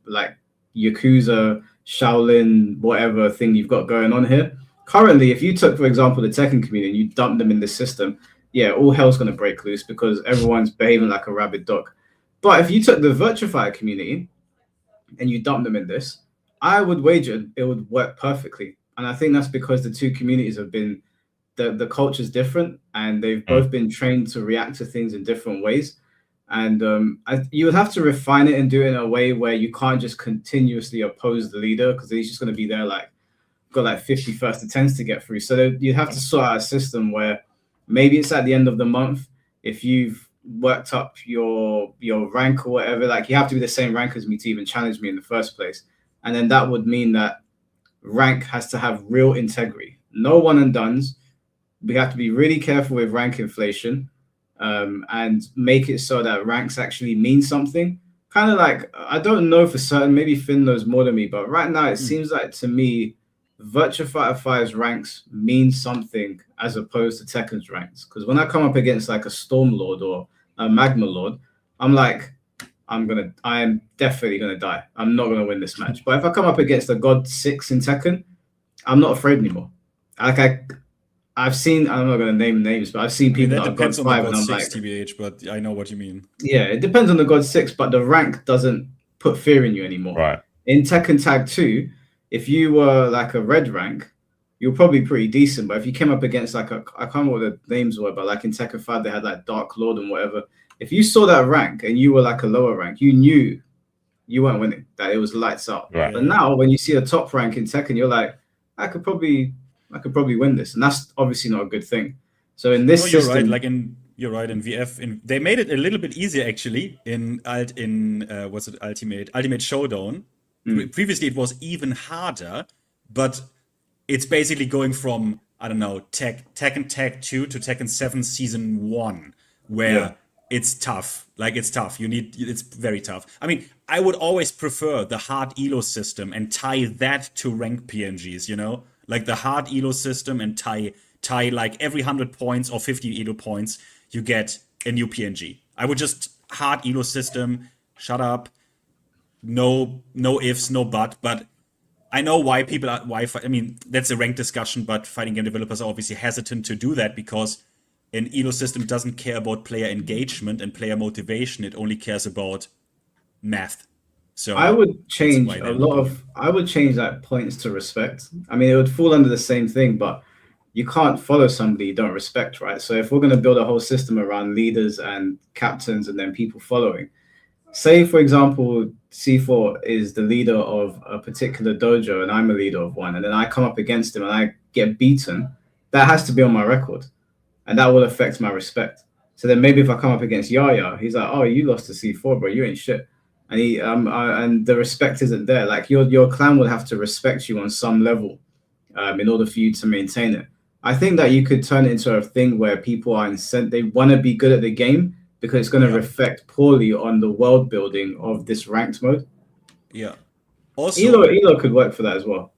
like Yakuza, Shaolin, whatever thing you've got going on here. Currently, if you took, for example, the Tekken community and you dumped them in this system, yeah, all hell's going to break loose because everyone's behaving like a rabid dog. But if you took the Virtufier community and you dumped them in this, I would wager it would work perfectly. And I think that's because the two communities have been, the culture's different and they've both been trained to react to things in different ways. And you would have to refine it and do it in a way where you can't just continuously oppose the leader because he's just going to be there like, got like 50 first attempts to get through. So you have to sort out a system where maybe it's at the end of the month. If you've worked up your rank or whatever, like you have to be the same rank as me to even challenge me in the first place. And then that would mean that rank has to have real integrity. no one and dones. We have to be really careful with rank inflation, and make it so that ranks actually mean something. Kind of like, I don't know for certain, maybe Finn knows more than me, but right now it seems like to me, Virtua Fighter 5's ranks mean something as opposed to Tekken's ranks. Because when I come up against like a Storm Lord or a Magma Lord, I'm like, I am definitely gonna die. I'm not gonna win this match. But if I come up against a God 6 in Tekken, I'm not afraid anymore. Like I've seen, I'm not going to name names, but I've seen people that are God 5 and I'm like, TBH, but I know what you mean. Yeah, it depends on the God 6, but the rank doesn't put fear in you anymore. Right. In Tekken Tag 2, if you were like a red rank, you're probably pretty decent. But if you came up against like I can't remember what the names were, but like in Tekken 5, they had like Dark Lord and whatever. If you saw that rank and you were like a lower rank, you knew you weren't winning, that it was lights out. Right. But now when you see a top rank in Tekken, you're like, I could probably win this, and that's obviously not a good thing. So in this system, you're right. You're right. In VF, they made it a little bit easier actually. Ultimate Showdown. Previously, it was even harder, but it's basically going from Tekken Tag 2 to Tekken 7 Season 1, where it's tough. Like it's tough. It's very tough. I mean, I would always prefer the hard elo system and tie that to ranked PNGs. You know. Like the hard elo system and tie like every 100 points or 50 elo points, you get a new PNG. I would just hard elo system, shut up, no ifs, no but I know why I mean, that's a ranked discussion, but fighting game developers are obviously hesitant to do that because an elo system doesn't care about player engagement and player motivation. It only cares about math. So I would change that points to respect. I mean, it would fall under the same thing, but you can't follow somebody you don't respect, right? So if we're going to build a whole system around leaders and captains and then people following, say, for example, C4 is the leader of a particular dojo and I'm a leader of one, and then I come up against him and I get beaten, that has to be on my record, and that will affect my respect. So then maybe if I come up against Yaya, he's like, oh, you lost to C4, bro, you ain't shit. And and the respect isn't there. Like your clan would have to respect you on some level, in order for you to maintain it. I think that you could turn it into a thing where people are they want to be good at the game because it's going to reflect poorly on the world building of this ranked mode. Yeah. Also, Elo could work for that as well.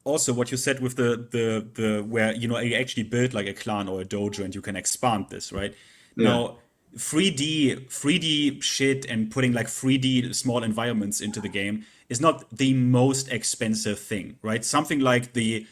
Also, what you said with the where you actually build like a clan or a dojo and you can expand this, right? Yeah. Now, 3D shit and putting like 3D small environments into the game is not the most expensive thing, right? Something like the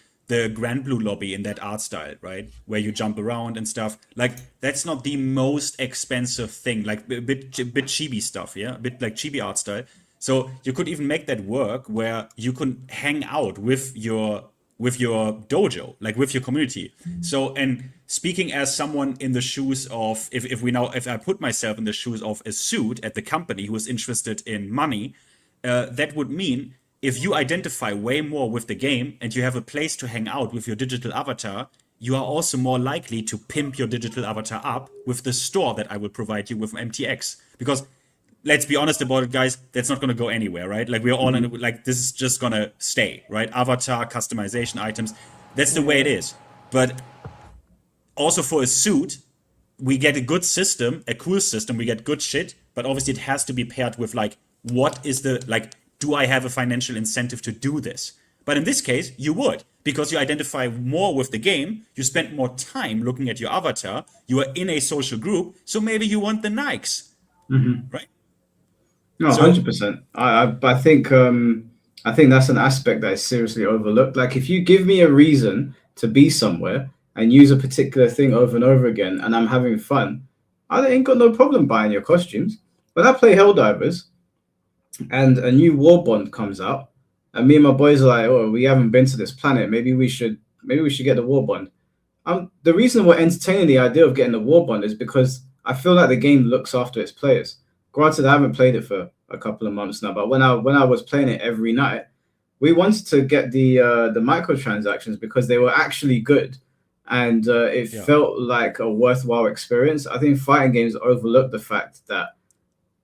Grand Blue lobby in that art style, right? Where you jump around and stuff. Like, that's not the most expensive thing, like a bit chibi stuff, yeah? A bit like chibi art style. So you could even make that work where you could hang out with your dojo, like with your community. So, and speaking as someone in the shoes of, if I put myself in the shoes of a suit at the company who is interested in money, that would mean if you identify way more with the game and you have a place to hang out with your digital avatar, you are also more likely to pimp your digital avatar up with the store that I will provide you with MTX. Because let's be honest about it, guys, that's not going to go anywhere, right? Like, we're all in, like, this is just going to stay, right? Avatar, customization items, that's the way it is. But also for a suit, we get a good system, a cool system, we get good shit, but obviously it has to be paired with, like, what is the, like, do I have a financial incentive to do this? But in this case, you would, because you identify more with the game, you spend more time looking at your avatar, you are in a social group, so maybe you want the Nikes, right? No, 100%. I think that's an aspect that is seriously overlooked. Like, if you give me a reason to be somewhere and use a particular thing over and over again, and I'm having fun, I ain't got no problem buying your costumes. When I play Helldivers and a new war bond comes out, and me and my boys are like, oh, we haven't been to this planet, maybe we should get the war bond. The reason we're entertaining the idea of getting the war bond is because I feel like the game looks after its players. Granted, I haven't played it for a couple of months now, but when I was playing it every night, we wanted to get the microtransactions because they were actually good, and it felt like a worthwhile experience. I think fighting games overlook the fact that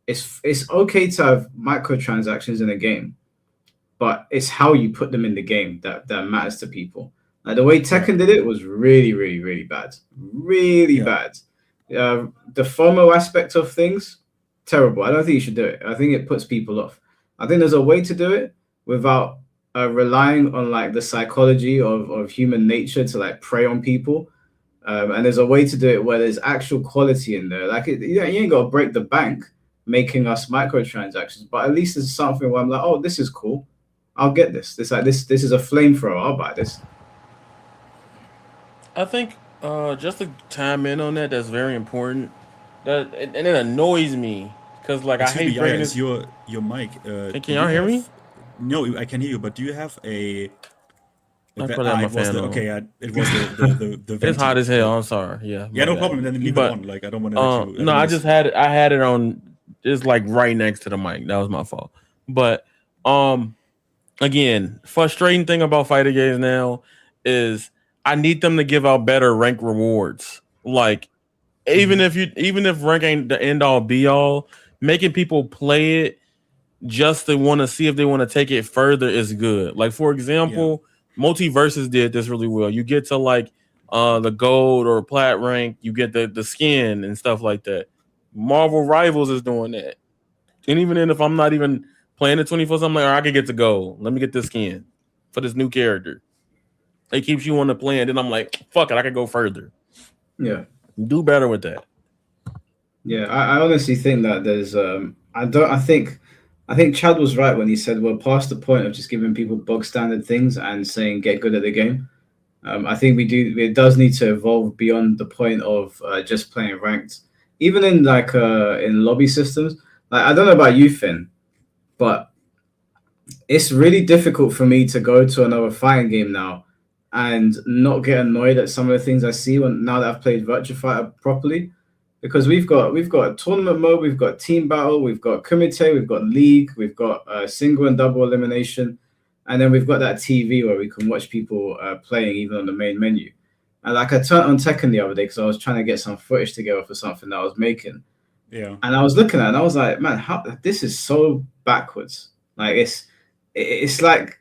it's okay to have microtransactions in a game, but it's how you put them in the game that matters to people. Like the way Tekken did it was really, really, really bad. Really bad. The FOMO aspect of things, terrible. I don't think you should do it. I think it puts people off. I think there's a way to do it without relying on like the psychology of human nature to like prey on people. And there's a way to do it where there's actual quality in there. Like you ain't got to break the bank making us microtransactions, but at least there's something where I'm like, oh, this is cool. I'll get this. This is a flamethrower. I'll buy this. I think just to chime in on that, that's very important. And it annoys me because like I hate breaking this. Your mic. Can y'all hear me? No, I can hear you. But do you have a? I put my fan on. Okay, it was the It's hot as hell. I'm sorry. Yeah. Yeah, no problem. Then leave it on. Like I don't want to. No, I just had it. I had it on. It's like right next to the mic. That was my fault. But again, frustrating thing about fighting games now is I need them to give out better rank rewards. Like even if rank ain't the end all be all, making people play it just to want to see if they want to take it further is good. Like for example, Multiverses did this really well. You get to like the gold or plat rank, you get the skin and stuff like that. Marvel Rivals is doing that. And even if I'm not even playing the 24, I'm like, I could get to gold. Let me get this skin for this new character. It keeps you on the plan. Then I'm like, fuck it, I could go further. Yeah. Do better with that. Yeah, I honestly think that there's I think Chad was right when he said we're past the point of just giving people bog standard things and saying get good at the game. I think it does need to evolve beyond the point of just playing ranked. Even in like in lobby systems, like I don't know about you, Finn, but it's really difficult for me to go to another fighting game now and not get annoyed at some of the things I see now that I've played Virtua Fighter properly, because we've got a tournament mode, we've got team battle, we've got kumite, we've got league, we've got single and double elimination, and then we've got that TV where we can watch people playing even on the main menu. And like I turned on Tekken the other day because I was trying to get some footage together for something that I was making. Yeah. And I was looking at it and I was like, man, this is so backwards. Like it's like,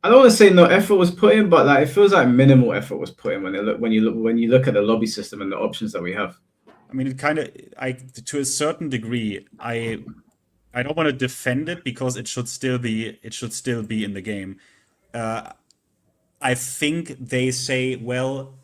I don't want to say no effort was put in, but like it feels like minimal effort was put in when you look at the lobby system and the options that we have. I mean, it kind of, to a certain degree, I don't want to defend it because it should still be in the game. I think they say, well,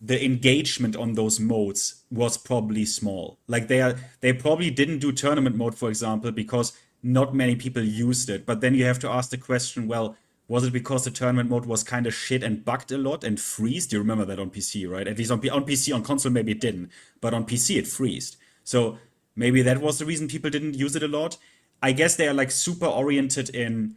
the engagement on those modes was probably small. Like they probably didn't do tournament mode, for example, because not many people used it. But then you have to ask the question, well, was it because the tournament mode was kind of shit and bugged a lot and freezed? You remember that on PC, right? At least on PC, on console maybe it didn't, but on PC it freezed. So maybe that was the reason people didn't use it a lot. I guess they are like super oriented in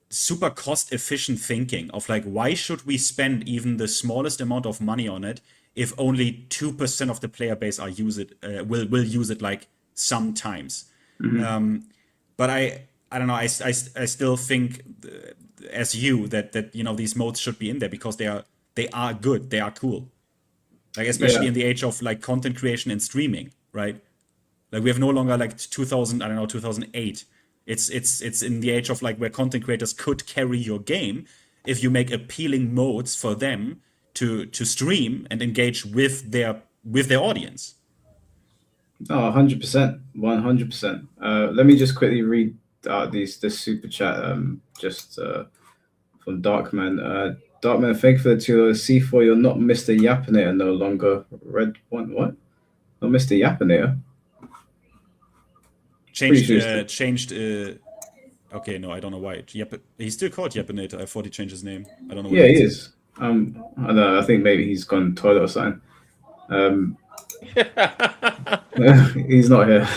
super cost efficient thinking of like, why should we spend even the smallest amount of money on it if only 2% of the player base will use it like sometimes. Mm-hmm. But I don't know. I still think as you that you know these modes should be in there because they are good. They are cool. Like especially in the age of like content creation and streaming, right? Like we have no longer like 2008. It's in the age of like where content creators could carry your game if you make appealing modes for them to stream and engage with their audience. Oh, 100%, 100%. Let me just quickly read this super chat from Darkman. Darkman, thank you for the $2. C4, you're not Mr. Yapinator no longer. Red one, what? Not Mr. Yapinator. Changed. Okay, no, I don't know why. He's still called Yapinator. I thought he changed his name. I don't know. Yeah, he is. I don't know. I think maybe he's gone to the toilet or something. He's not here.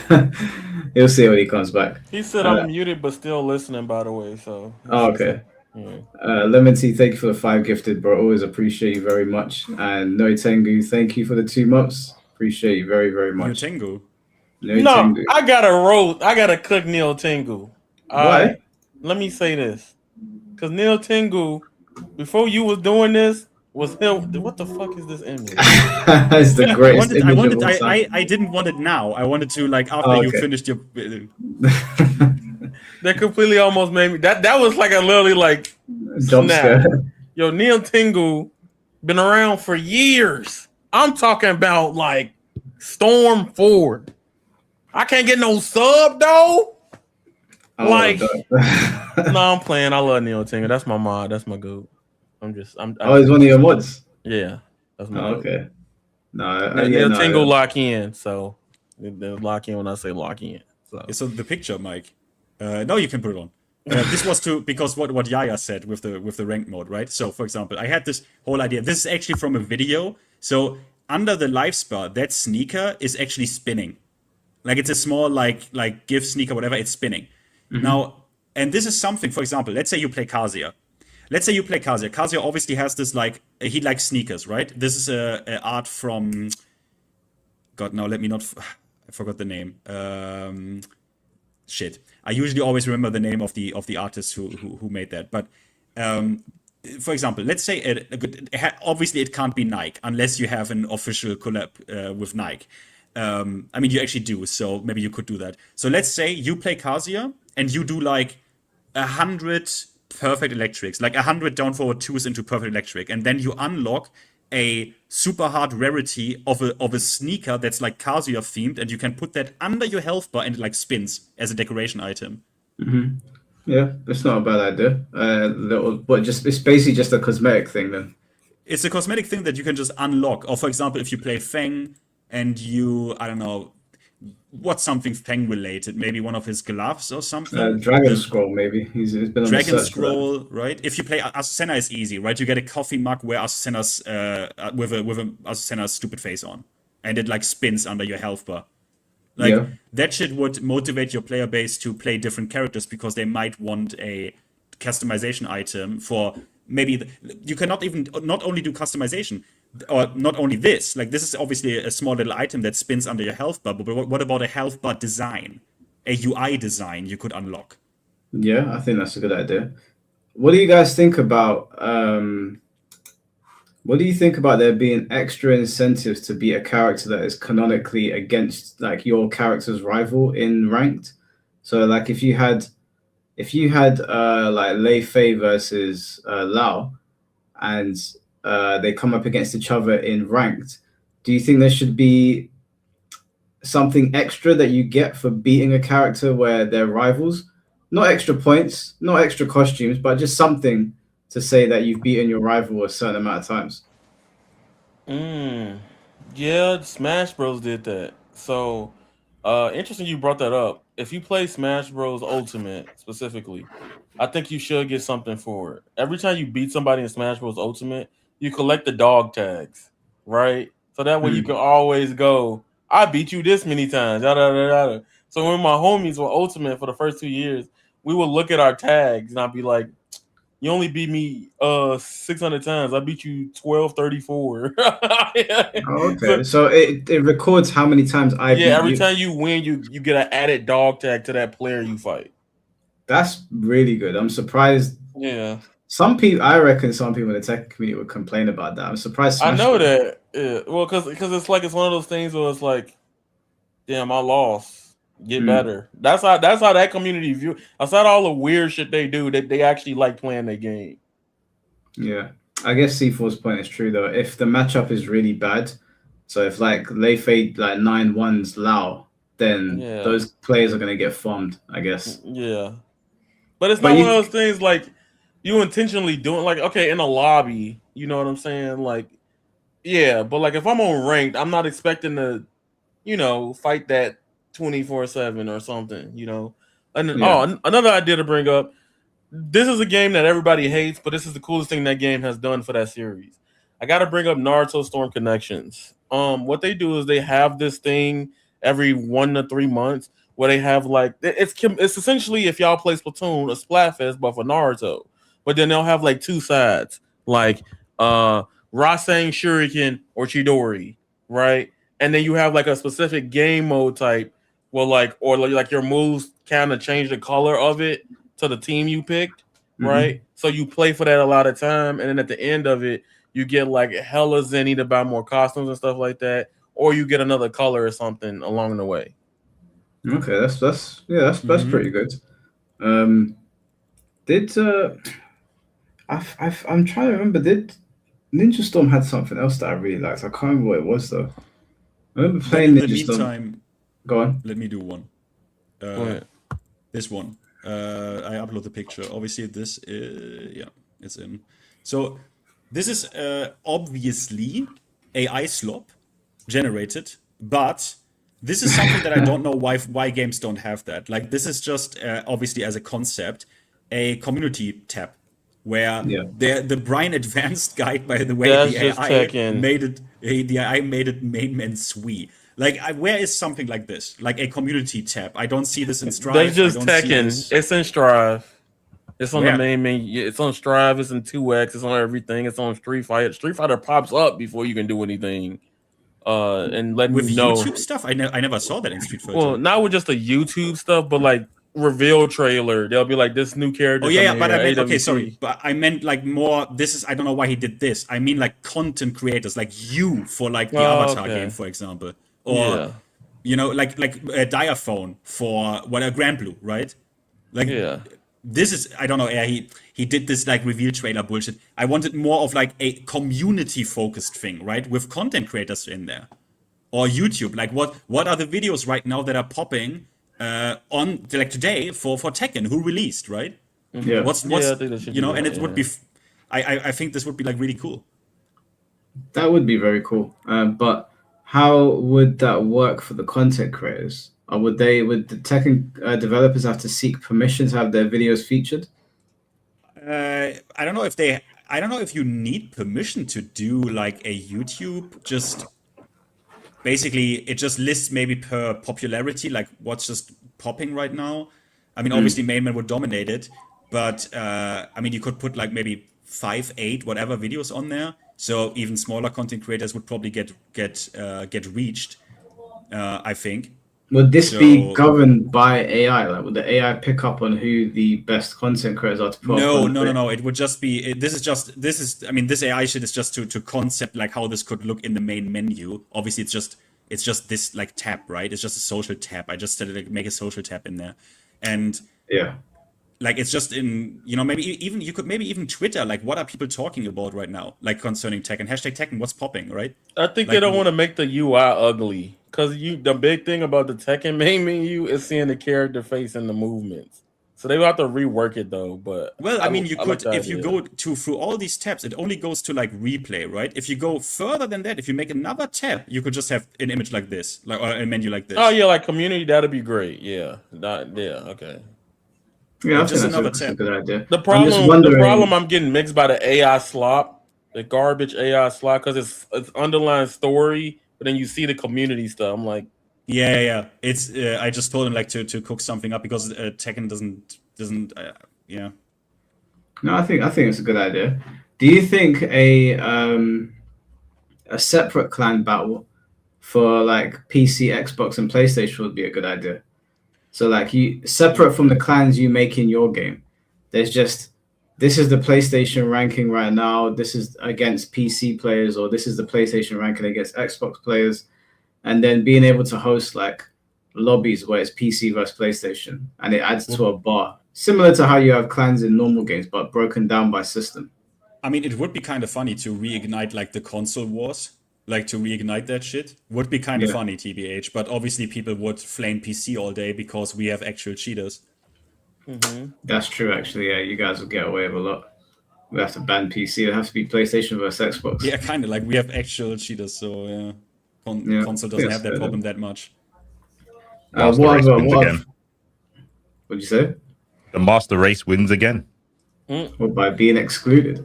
He'll see when he comes back. He said I'm muted, but still listening. By the way, so. Oh, okay. Lemon Tea, thank you for the 5 gifted, bro. Always appreciate you very much. And No Tengu, thank you for the 2 months. Appreciate you very, very much. No Tengu. No, I gotta cook Neil Tengu. Why? Let me say this, because Neil Tengu, before you was doing this, was him. What the fuck is this image? It's the greatest image of all time. I didn't want it now. I wanted to like after you finished your. That completely almost made me. That was like a literally like jump scare. Yo, Neil Tingle been around for years. I'm talking about like Storm 4. I can't get no sub though. Like, no, I'm playing. I love Neil Tingle. That's my mod. That's my goat. He's one of your mods. Yeah, that's my goat. Okay. No, Neil Tingle lock in. So lock in when I say lock in. So the picture, Mike. No, you can put it on. This was because what Yaya said with the ranked mode, right? So, for example, I had this whole idea. This is actually from a video. So under the life spell, that sneaker is actually spinning. Like it's a small like gift sneaker, whatever. It's spinning. Now, and this is something. For example, let's say you play Kazuya. Kazuya obviously has this like he likes sneakers, right? This is a art from. God, now let me not. I forgot the name. Shit. I usually always remember the name of the artist who made that. But for example, let's say obviously it can't be Nike unless you have an official collab with Nike. I mean, you actually do, so maybe you could do that. So let's say you play Kazuya and you do like 100 perfect electrics, like 100 down forward twos into perfect electric, and then you unlock a super hard rarity of a sneaker that's like Kazuya themed, and you can put that under your health bar and it like spins as a decoration item. Yeah, that's not a bad idea. But it's basically just a cosmetic thing then. It's a cosmetic thing that you can just unlock. Or for example, if you play Feng and you, I don't know, what's something Feng related? Maybe one of his gloves or something. Dragon Scroll, maybe. He's been on Dragon Scroll, right? If you play Azucena, is easy, right? You get a coffee mug where Azucena's with a Azucena's stupid face on, and it like spins under your health bar. Like that shit would motivate your player base to play different characters because they might want a customization item for maybe you cannot even not only do customization. Or not only this, like this is obviously a small little item that spins under your health bar, but what about a health bar design? A UI design you could unlock? Yeah, I think that's a good idea. What do you guys think about there being extra incentives to be a character that is canonically against like your character's rival in ranked? So like if you had like Lei Fei versus Lao and they come up against each other in ranked, do you think there should be something extra that you get for beating a character where they're rivals? Not extra points, not extra costumes, but just something to say that you've beaten your rival a certain amount of times. Yeah, Smash Bros did that. So interesting you brought that up. If you play Smash Bros Ultimate specifically, I think you should get something for it. Every time you beat somebody in Smash Bros Ultimate, you collect the dog tags, right? So that way you can always go, I beat you this many times. So when my homies were Ultimate for the first 2 years, we would look at our tags and I'd be like, you only beat me 600 times. I beat you 1234. Okay. So it records how many times I beat you. Yeah, every time you win, you get an added dog tag to that player you fight. That's really good. I'm surprised. Yeah. I reckon some people in the tech community would complain about that. I'm surprised. I know that. Yeah. Well, because it's like it's one of those things where it's like, damn, I lost. Get better. That's how that community view. Aside all the weird shit they do, they actually like playing their game. Yeah, I guess C4's point is true though. If the matchup is really bad, so if like Lei Fei like 9-1s Lao, then those players are gonna get farmed, I guess. Yeah, but it's not one of those things like you intentionally doing like okay in a lobby. You know what I'm saying? Like, yeah, but like if I'm on ranked, I'm not expecting to, fight that 24/7 or something, And another idea to bring up. This is a game that everybody hates, but this is the coolest thing that game has done for that series. I got to bring up Naruto Storm Connections. What they do is they have this thing every 1 to 3 months where they have like it's essentially if y'all play Splatoon, a Splatfest, but for Naruto. But then they'll have like two sides, like Rasengan Shuriken or Chidori, right? And then you have like a specific game mode type. Well, like your moves kind of change the color of it to the team you picked, right? So you play for that a lot of time, and then at the end of it, you get like hella zenny to buy more costumes and stuff like that, or you get another color or something along the way. Okay, that's pretty good. I'm trying to remember. Did Ninja Storm had something else that I really liked? I can't remember what it was though. I remember playing Then in the Ninja Storm. meantime, Go on. let me do one. This one. I upload the picture. Obviously, this is, yeah, it's in. So this is obviously AI slop generated, but this is something that I don't know why games don't have that. Like this is just obviously as a concept, a community tab where the Brian Advanced guide, by the way, That's the just AI Tekken. made it. The AI made it main man sui. Like, where is something like this? Like a community tab. I don't see this in Strive. That's just I don't see Tekken. this. It's in Strive. It's on Where? the main menu. It's on Strive. It's in 2X. It's on everything. It's on Street Fighter. Street Fighter pops up before you can do anything. And letting With you know. YouTube stuff, I never saw that in Street Fighter. Well, not with just the YouTube stuff, but like reveal trailer. They'll be like this new character. Oh yeah, but I meant AWC. okay, sorry, but I meant like more. This is I don't know why he did this. I mean like content creators, like you for like the Avatar game, for example, or you know, like a Diaphone for a Grand Blue, right? Like this is I don't know. He did this like reveal trailer bullshit. I wanted more of like a community focused thing, right, with content creators in there, or YouTube. Like what are the videos right now that are popping on like today for Tekken who released, right? Yeah. What's I think that should you know, be and that, it would be. I think this would be like really cool. That would be very cool. But how would that work for the content creators? Or would the Tekken developers have to seek permission to have their videos featured? I don't know if you need permission to do like a YouTube. Just basically, it just lists maybe per popularity, like what's just popping right now. I mean, obviously, main man would dominate it, but I mean, you could put like maybe 5, 8, whatever videos on there. So even smaller content creators would probably get reached. I think. Would this be governed by AI? Like, would the AI pick up on who the best content creators are to put? No. It would just be. This is. I mean, this AI shit is just to concept like how this could look in the main menu. Obviously, it's just this like tab, right? It's just a social tab. I just said like make a social tab in there, and like it's just in maybe even you could maybe even Twitter, like what are people talking about right now, like concerning Tekken, #Tekken, what's popping, right? I think they don't want to make the UI ugly because the big thing about the Tekken main menu is seeing the character face and the movements. So they will have to rework it though. But well, I mean, you could if you go through all these tabs, it only goes to like replay, right? If you go further than that, if you make another tab, you could just have an image like this, like or a menu like this. Oh yeah, like community, that'd be great. Yeah, okay. Yeah, just another that's a good idea. The problem I'm getting mixed by the AI slop, the garbage AI slop, because it's underlying story, but then you see the community stuff. I'm like, yeah. It's I just told him like to cook something up because Tekken doesn't yeah. No, I think it's a good idea. Do you think a separate clan battle for like PC, Xbox, and PlayStation would be a good idea? So like you separate from the clans you make in your game, there's just this is the PlayStation ranking right now, this is against PC players, or this is the PlayStation ranking against Xbox players, and then being able to host like lobbies where it's PC versus PlayStation, and it adds to a bar, similar to how you have clans in normal games, but broken down by system. I mean, it would be kind of funny to reignite like the console wars. Like to reignite that shit would be kind of funny, TBH. But obviously, people would flame PC all day because we have actual cheaters. Mm-hmm. That's true, actually. Yeah, you guys will get away with a lot. We have to ban PC. It has to be PlayStation versus Xbox. Yeah, kind of like we have actual cheaters, so console doesn't have that problem that much. What'd you say? The Master Race wins again. Well, by being excluded.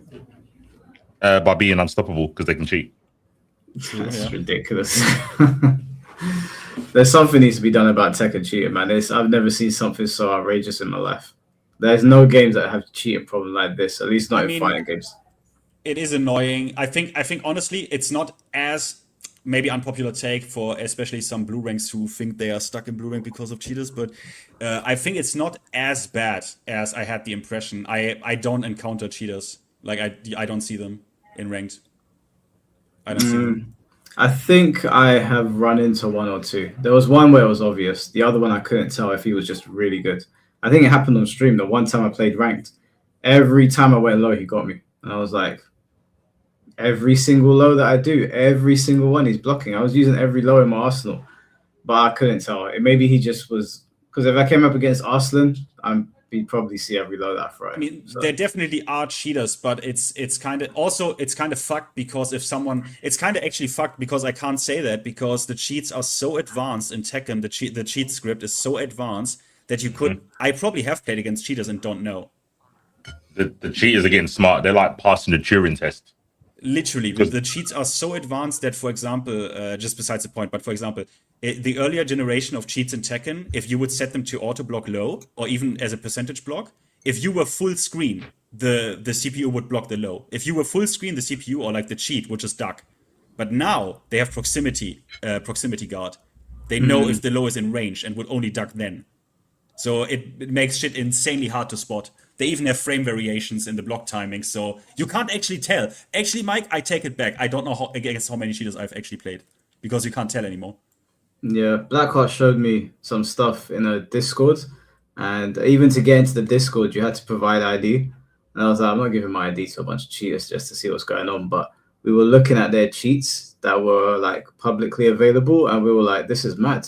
By being unstoppable because they can cheat. That's ridiculous. There's something needs to be done about Tekken cheating, man. I've never seen something so outrageous in my life. There's no games that have cheating problem like this, at least not in fighting games. It is annoying. I think honestly, it's not as maybe unpopular take for especially some blue ranks who think they are stuck in blue rank because of cheaters, but I think it's not as bad as I had the impression. I don't encounter cheaters. Like I don't see them in ranked. I don't see them. I think I have run into one or two. There was one where it was obvious. The other one I couldn't tell if he was just really good. I think it happened on stream. The one time I played ranked, every time I went low, he got me. And I was like, every single low that I do, every single one he's blocking. I was using every low in my arsenal, but I couldn't tell. Maybe he just was, because if I came up against Arslan, he'd probably see every low that I throw. I mean, there definitely are cheaters, but it's kind of fucked because if someone, it's kind of actually fucked because I can't say that because the cheats are so advanced in Tekken. The cheat script is so advanced that you could. I probably have played against cheaters and don't know. The cheaters are getting smart. They're like passing the Turing test. Literally, the cheats are so advanced that, for example, just besides the point, but for example, the earlier generation of cheats in Tekken, if you would set them to auto block low or even as a percentage block, if you were full screen, the CPU would block the low. If you were full screen, the CPU or like the cheat would just duck. But now they have proximity guard. They know if the low is in range and would only duck then. So it makes shit insanely hard to spot. They even have frame variations in the block timing, so you can't actually tell. Actually, Mike, I take it back. I don't know against how many cheaters I've actually played because you can't tell anymore. Yeah, Blackheart showed me some stuff in a Discord, and even to get into the Discord, you had to provide ID. And I was like, I'm not giving my ID to a bunch of cheaters just to see what's going on. But we were looking at their cheats that were like publicly available, and we were like, this is mad.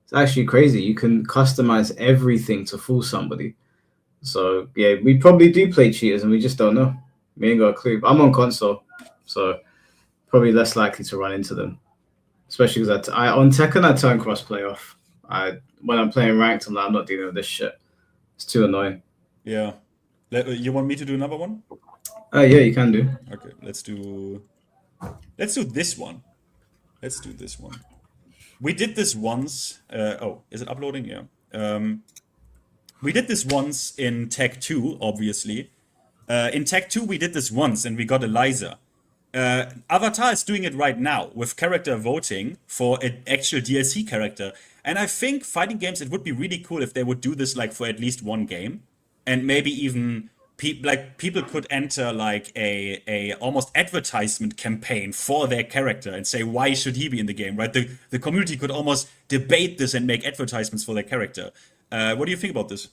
It's actually crazy. You can customize everything to fool somebody. So yeah, we probably do play cheaters, and we just don't know. We ain't got a clue. I'm on console, so probably less likely to run into them. Especially because I on Tekken I turn crossplay off. When I'm playing ranked, I'm like, I'm not dealing with this shit. It's too annoying. Yeah. You want me to do another one? Yeah, you can do. Okay, let's do this one. Let's do this one. We did this once. Is it uploading? Yeah. We did this once in Tech 2, obviously. In Tech 2, we did this once and we got Eliza. Avatar is doing it right now with character voting for an actual DLC character. And I think fighting games, it would be really cool if they would do this like for at least one game. And maybe even people could enter like a almost advertisement campaign for their character and say, why should he be in the game, right? The community could almost debate this and make advertisements for their character. What do you think about this?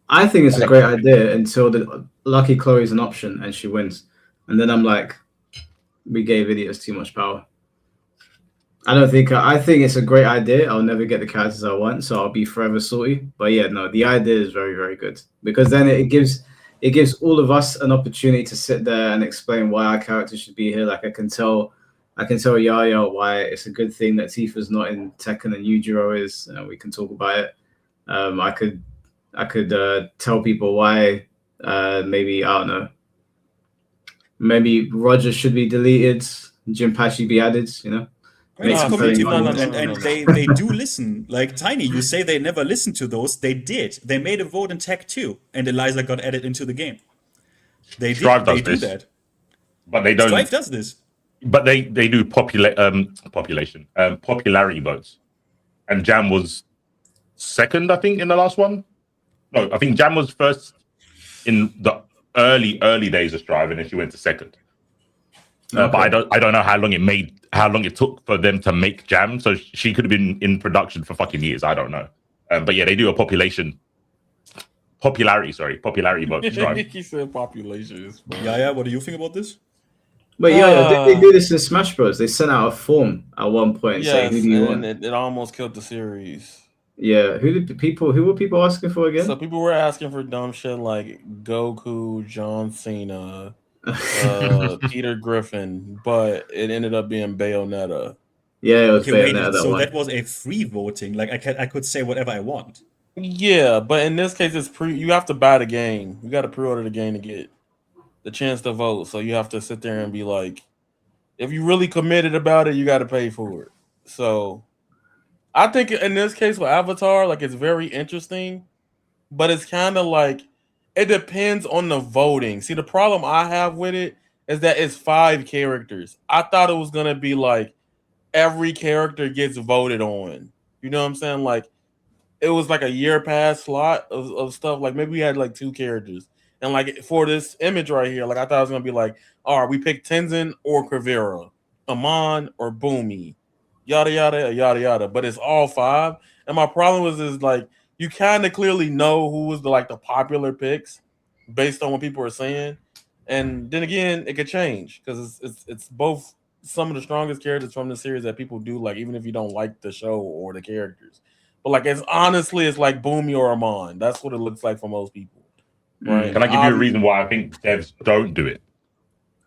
I think it's a great idea until the Lucky Chloe's an option and she wins. And then I'm like, we gave idiots too much power. I think it's a great idea. I'll never get the characters I want, so I'll be forever salty. But yeah, no, the idea is very, very good because then it gives all of us an opportunity to sit there and explain why our character should be here. Like I can tell Yaya why it's a good thing that Tifa's not in Tekken and Yujiro is, and we can talk about it. I could tell people why maybe, I don't know, maybe Roger should be deleted, Jinpachi be added, you know? It's community and they do listen. Like Tiny, you say they never listened to those. They did. They made a vote in Tech 2 and Eliza got added into the game. They do that. But they don't. Strife does this. But they do popularity votes. And Jam was second, I think, in the last one. No, I think Jam was first in the early days of Strive, and then she went to second. But I don't know how long it took for them to make Jam. So she could have been in production for fucking years. I don't know. But yeah, they do a popularity vote. He said population. Yeah. What do you think about this? But yeah, they do this in Smash Bros. They sent out a form at one point saying, "Who do you want?" It almost killed the series. Yeah, who were people asking for again? So people were asking for dumb shit like Goku, John Cena, Peter Griffin, but it ended up being Bayonetta. Yeah, it was Bayonetta. So that was a free voting. Like I could say whatever I want. Yeah, but in this case, you have to buy the game. You got to pre-order the game to get the chance to vote. So you have to sit there and be like, if you really committed about it, you got to pay for it. So I think in this case with Avatar, like it's very interesting, but it's kind of like it depends on the voting. See, the problem I have with it is that it's 5 characters. I thought it was gonna be like every character gets voted on. You know what I'm saying? Like it was like a year pass slot of stuff. Like maybe we had like 2 characters. And like for this image right here, like I thought it was gonna be like, all right, we picked Tenzin or Kravira, Amon or Boomy, yada yada yada yada. But it's all 5. And my problem is like you kind of clearly know who was the popular picks. based on what people are saying. And then again, it could change because it's both some of the strongest characters from the series that people do like, even if you don't like the show or the characters. But like, it's like Boomy or Amon. That's what it looks like for most people, right? Can I give you a reason why I think devs don't do it?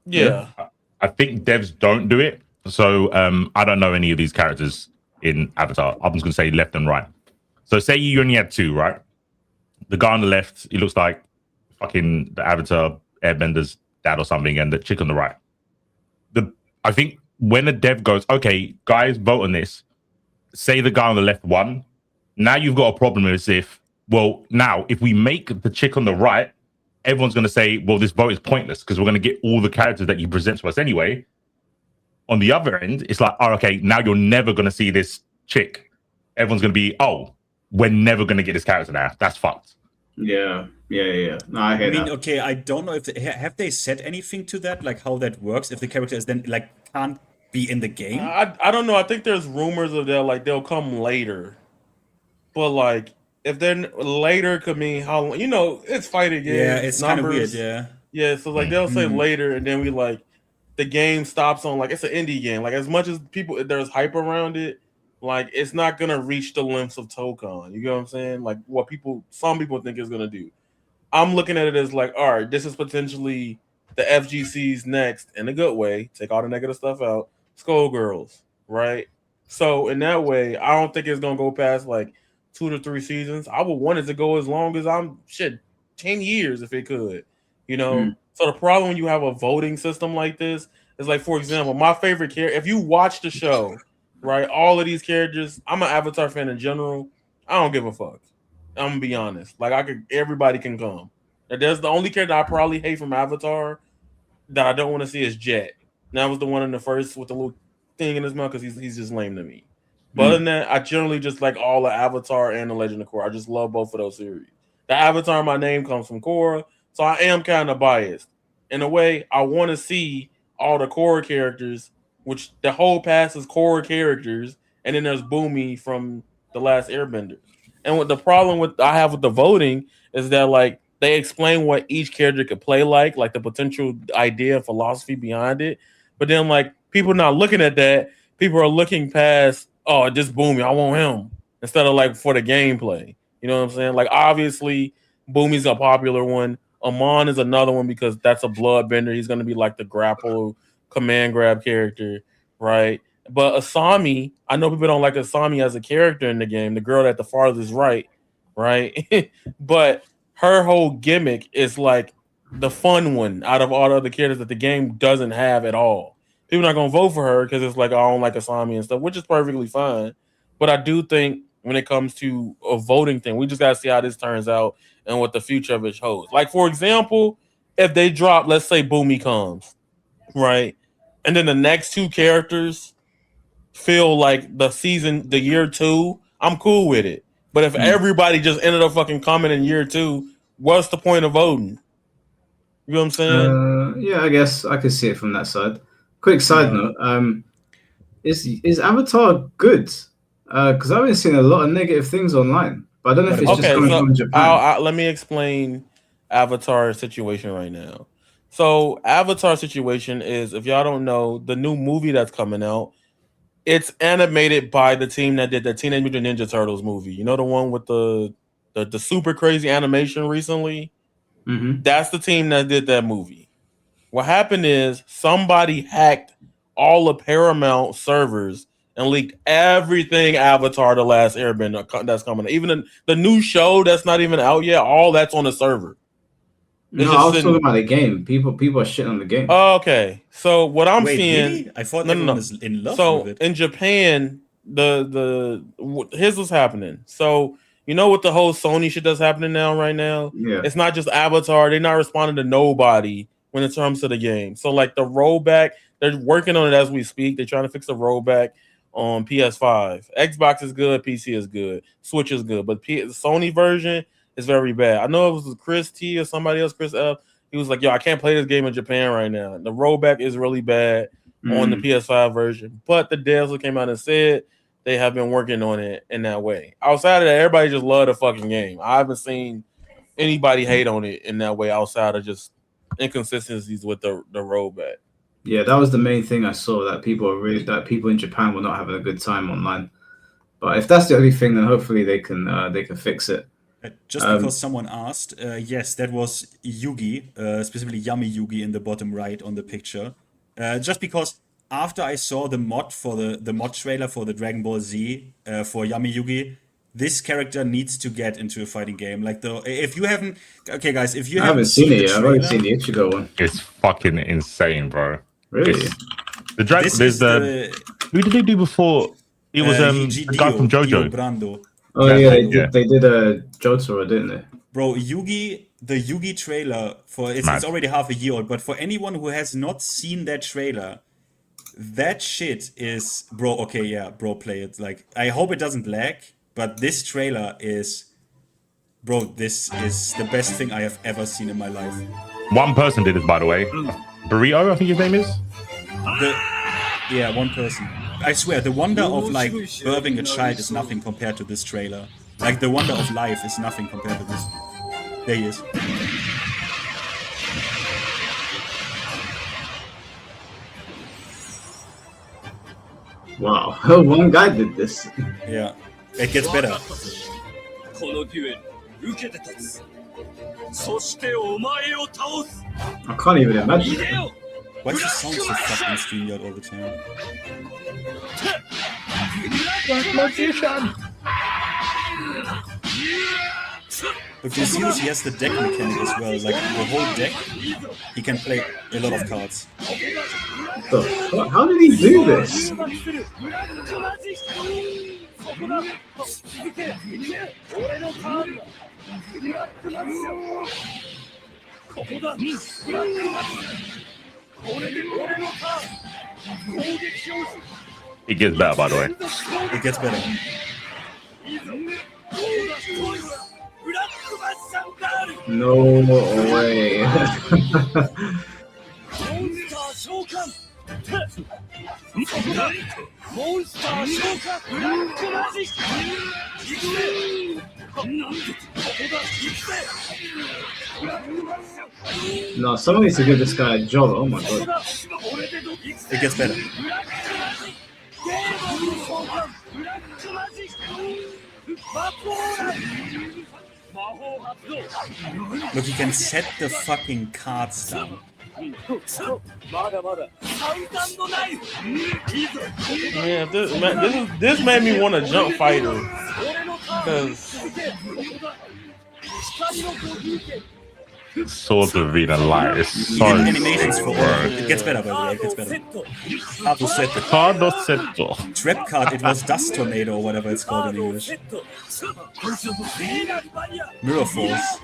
Yeah. I think devs don't do it. So I don't know any of these characters in Avatar. I'm just gonna say left and right. So say you only had two, right? The guy on the left, he looks like fucking the Avatar Airbender's dad or something, and the chick on the right. I think when a dev goes, okay, guys, vote on this. Say the guy on the left won. Now you've got a problem as if, well, now if we make the chick on the right, everyone's going to say, well, this vote is pointless because we're going to get all the characters that you present to us anyway. On the other end, it's like, oh, okay, now you're never going to see this chick. Everyone's going to be, oh, we're never going to get this character now. That's fucked. Yeah. No, I hear that. Okay, I don't know if have they said anything to that, like how that works. If the character is then like can't be in the game. I don't know. I think there's rumors of that, like they'll come later, but like if then later could mean how, it's fighting games. Yeah, it's kind of weird. Yeah. So like they'll say later, and then we like the game stops on like it's an indie game. Like as much as there's hype around it. Like, it's not going to reach the lengths of Tokon. You get what I'm saying? Like, what some people think it's going to do. I'm looking at it as like, all right, this is potentially the FGC's next, in a good way, take all the negative stuff out, Skullgirls, right? So, in that way, I don't think it's going to go past, like, 2 to 3 seasons. I would want it to go as long as 10 years if it could, So, the problem when you have a voting system like this is, like, for example, my favorite character, if you watch the show, right, all of these characters, I'm an Avatar fan in general. I don't give a fuck. I'm gonna be honest. Like everybody can come. There's the only character I probably hate from Avatar that I don't want to see is Jet. And that was the one in the first with the little thing in his mouth because he's just lame to me. But other than that, I generally just like all the Avatar and the Legend of Korra. I just love both of those series. The Avatar, my name comes from Korra, so I am kind of biased. In a way, I want to see all the Korra characters, which the whole past is Korra characters, and then there's Boomy from The Last Airbender. And what the problem I have with the voting is that like they explain what each character could play like the potential idea and philosophy behind it. But then like people not looking at that, people are looking past, oh, just Boomy, I want him, instead of like for the gameplay. You know what I'm saying? Like obviously Boomy's a popular one. Amon is another one because that's a bloodbender. He's gonna be like the grapple command grab character, right? But Asami, I know people don't like Asami as a character in the game, the girl at the farthest right? But her whole gimmick is like the fun one out of all the other characters that the game doesn't have at all. People are not gonna vote for her because it's like, oh, I don't like Asami and stuff, which is perfectly fine. But I do think when it comes to a voting thing, we just gotta see how this turns out and what the future of it holds. Like, for example, if they drop, let's say Boomy comes, right? And then the next two characters feel like the year 2, I'm cool with it. But if everybody just ended up fucking coming in year 2, what's the point of voting? You know what I'm saying? Yeah, I guess I could see it from that side. Quick side note, is Avatar good? Because I've been seeing a lot of negative things online. But I don't know if it's just coming from Japan. Let me explain Avatar's situation right now. So Avatar situation is, if y'all don't know, the new movie that's coming out, it's animated by the team that did the Teenage Mutant Ninja Turtles movie. You know, the one with the super crazy animation recently? Mm-hmm. That's the team that did that movie. What happened is somebody hacked all the Paramount servers and leaked everything Avatar: The Last Airbender that's coming out. Even the new show that's not even out yet, all that's on the server. No, I was talking about the game. People are shitting on the game. Oh, okay. So what I'm seeing, really? I thought everyone is in love with it. In Japan, here's what's happening. So you know what the whole Sony shit that's happening right now? Yeah. It's not just Avatar. They're not responding to nobody when it comes to the game. So like the rollback, they're working on it as we speak. They're trying to fix the rollback on PS5. Xbox is good. PC is good. Switch is good. But the Sony version is very bad. I know it was Chris T or somebody else, Chris F. He was like, yo, I can't play this game in Japan right now. The rollback is really bad on the PS5 version. But the devs came out and said they have been working on it in that way. Outside of that, everybody just loved the fucking game. I haven't seen anybody hate on it in that way outside of just inconsistencies with the rollback. Yeah, that was the main thing I saw, that people in Japan were not having a good time online. But if that's the only thing, then hopefully they can fix it. Just because someone asked, yes, that was Yugi, specifically Yummy Yugi in the bottom right on the picture. Just because after I saw the mod for the mod trailer for the Dragon Ball Z for Yummy Yugi, this character needs to get into a fighting game. Like if you haven't, okay, guys, if you haven't seen it the yet, I've only seen the Ichigo one. It's fucking insane, bro. Really? The Dragon. There's who did they do before? It was the guy from JoJo. Brando. Oh yeah, they did a Jotaro, didn't they? Bro, the Yugi trailer it's already half a year old, but for anyone who has not seen that trailer, that shit is, bro. Okay, yeah, bro, play it. Like, I hope it doesn't lag, but this trailer is, bro, this is the best thing I have ever seen in my life. One person did this, by the way. Burrito, I think his name is. Yeah, one person. I swear, the wonder of like birthing a child is nothing compared to this trailer. Like, the wonder of life is nothing compared to this. There he is. Wow, one guy did this. Yeah, it gets better. I can't even imagine. Why does it sound so fucking StreamYard all the time? Look, you see this? He has the deck mechanic as well. Like, the whole deck, he can play a lot of cards. How did he do this? It gets better, by the way. It gets better. No way. No, someone needs to give this guy a job. Oh my god. It gets better. Look, you can set the fucking cards down. Yeah, this made me want to jump fighter. Swords of Vina Light is so animations for all. It gets better, by the way. It gets better. Cardo Seto. Cardo Seto. Trap card, it was Dust Tornado or whatever it's called in English. Mirror Force.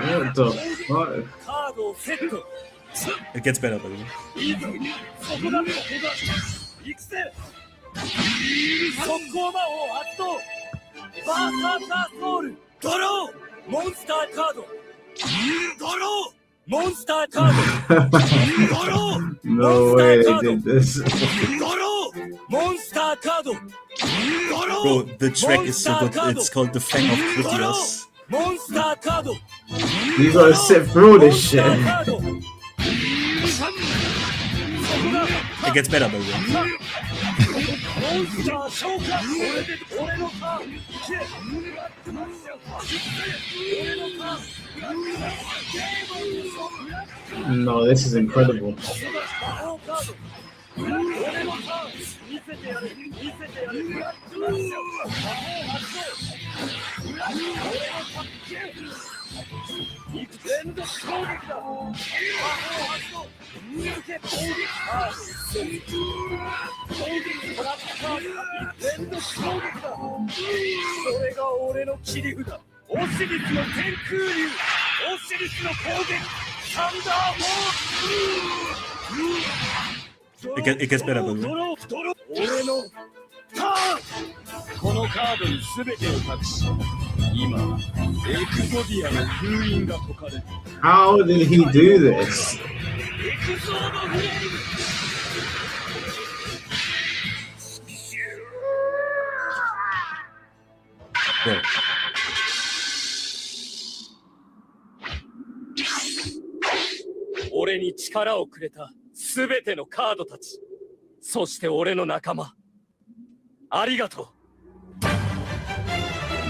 What the fuck? It gets better, by the way. No way they did this. Bro, the track is so good. It's called The Fang of Critias. You gotta sit through this shit. It gets better, by the way. No, this is incredible. It gets better, by the way. How did he do this? Bro.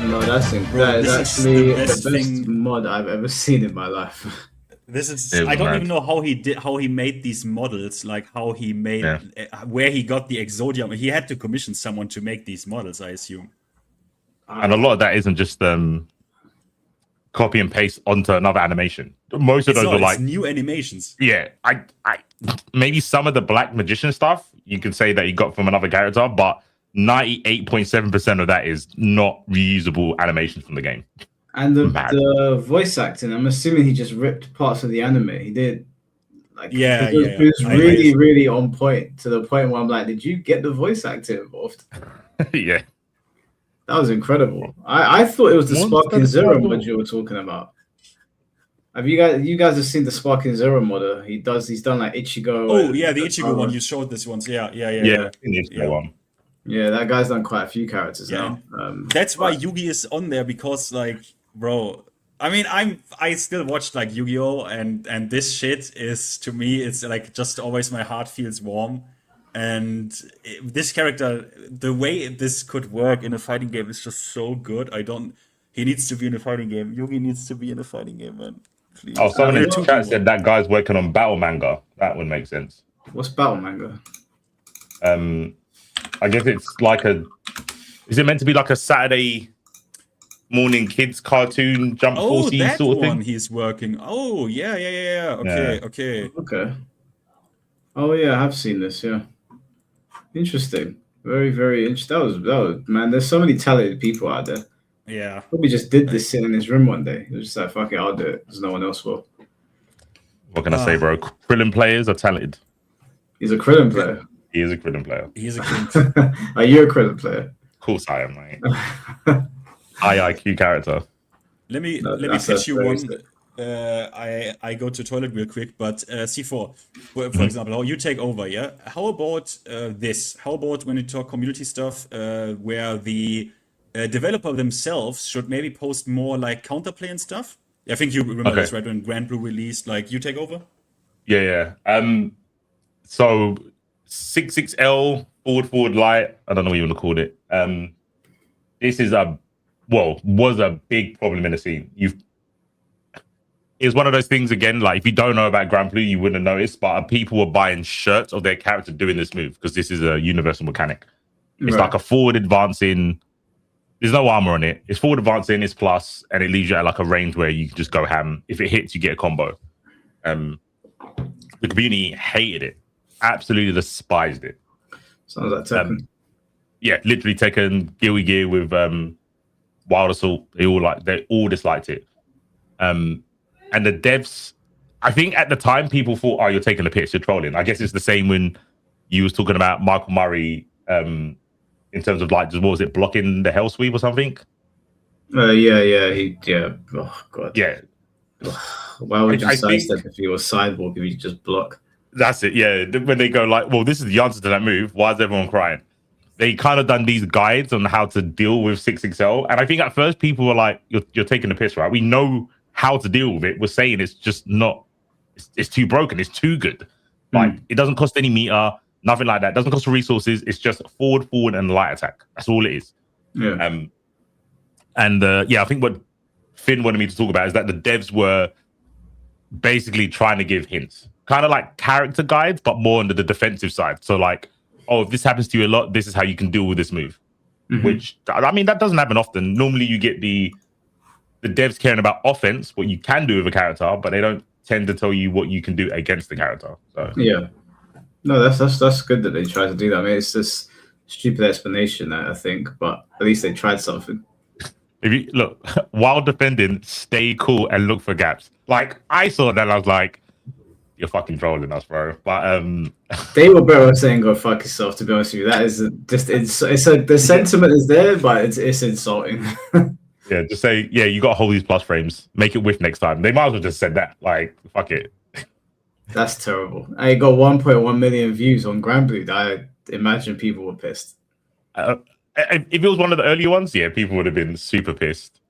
No, that's Bro, this is actually the the best best thing. mod I've ever seen in my life. This is It was I don't mad. even know how he made these models, like how he made where he got the Exodium. He had to commission someone to make these models, I assume. And a lot of that isn't just copy and paste onto another animation. Most of those are like new animations. Yeah, I maybe some of the Black Magician stuff you can say that he got from another character, but 98.7% of that is not reusable animations from the game. And the voice acting, I'm assuming he just ripped parts of the anime. He did. Like, it was really, really on point, to the point where I'm like, did you get the voice acting involved? Yeah. That was incredible. I thought it was the Sparking Zero mod you were talking about. Have you guys have seen the Sparking Zero mod? He's done like Ichigo. Oh yeah, the Ichigo one. You showed this once. Yeah. One. Yeah, that guy's done quite a few characters now. That's why Yugi is on there, because like, bro, I mean, I still watch like Yu-Gi-Oh, and this shit is, to me, it's like just always my heart feels warm. And this character, the way this could work in a fighting game is just so good. He needs to be in a fighting game. Yugi needs to be in a fighting game, man. Please. Oh, someone in the chat said that guy's working on battle manga. That would make sense. What's battle manga? I guess it's like is it meant to be like a Saturday morning kids cartoon Jump Force sort of thing? He's working. Oh, yeah. Okay. Oh yeah, I have seen this, yeah. Interesting. Very, very interesting. That was man, there's so many talented people out there. Yeah. Probably just did this sitting in his room one day. It was just like, fuck it, I'll do it. There's no one else for. What can I say, bro? Krillin players are talented. He's a Krillin player. He is a Krillin player. Are you a Krillin player? Of course I am, mate. High IQ character. Let me pitch you one. I go to toilet real quick, but C4, for example, how you take over, yeah? How about this? How about when you talk community stuff, where the developer themselves should maybe post more like counterplay and stuff? I think you remember this, right? When Grand Blue released, like, you take over? Yeah. So 66L forward light, I don't know what you want to call it. This is was a big problem in the scene. It's one of those things, again, like, if you don't know about Grand Blue, you wouldn't notice, but people were buying shirts of their character doing this move because this is a universal mechanic. It's like a forward advancing. There's no armor on it. It's forward advancing, it's plus, and it leaves you at like a range where you can just go ham. If it hits, you get a combo. The community hated it. Absolutely despised it. Sounds like Tekken. Yeah, literally Tekken, Guilty Gear with Wild Assault. They all disliked it. And the devs, I think at the time, people thought, oh, you're taking the piss, you're trolling. I guess it's the same when you was talking about Michael Murray in terms of, like, what was it, blocking the Hell Sweep or something? Yeah. Oh, God. Yeah. Why would you sidestep if you were sidewalk if you just block? That's it, yeah. When they go like, well, this is the answer to that move, why is everyone crying? They kind of done these guides on how to deal with 6XL. And I think at first people were like, you're taking the piss, right? We know how to deal with it. We're saying it's just not, it's too broken. It's too good. Like, it doesn't cost any meter, nothing like that. It doesn't cost resources. It's just forward, and light attack. That's all it is. Yeah. I think what Finn wanted me to talk about is that the devs were basically trying to give hints, kind of like character guides, but more on the defensive side. So like, oh, if this happens to you a lot, this is how you can deal with this move. Which, I mean, that doesn't happen often. Normally you get the devs caring about offense, what you can do with a character, but they don't tend to tell you what you can do against the character. So yeah, no, that's good that they try to do that. I mean, it's this stupid explanation, I think, but at least they tried something. If you look, while defending, stay cool and look for gaps. Like, I saw that, I was like, you're fucking trolling us, bro. But they were better off saying go fuck yourself, to be honest with you. That is just the sentiment is there, but it's insulting. Yeah, just say, yeah, you got to hold these plus frames. Make it whiff next time. They might as well just said that. Like, fuck it. That's terrible. I got 1.1 million views on Grand Blue. I imagine people were pissed. If it was one of the earlier ones, yeah, people would have been super pissed.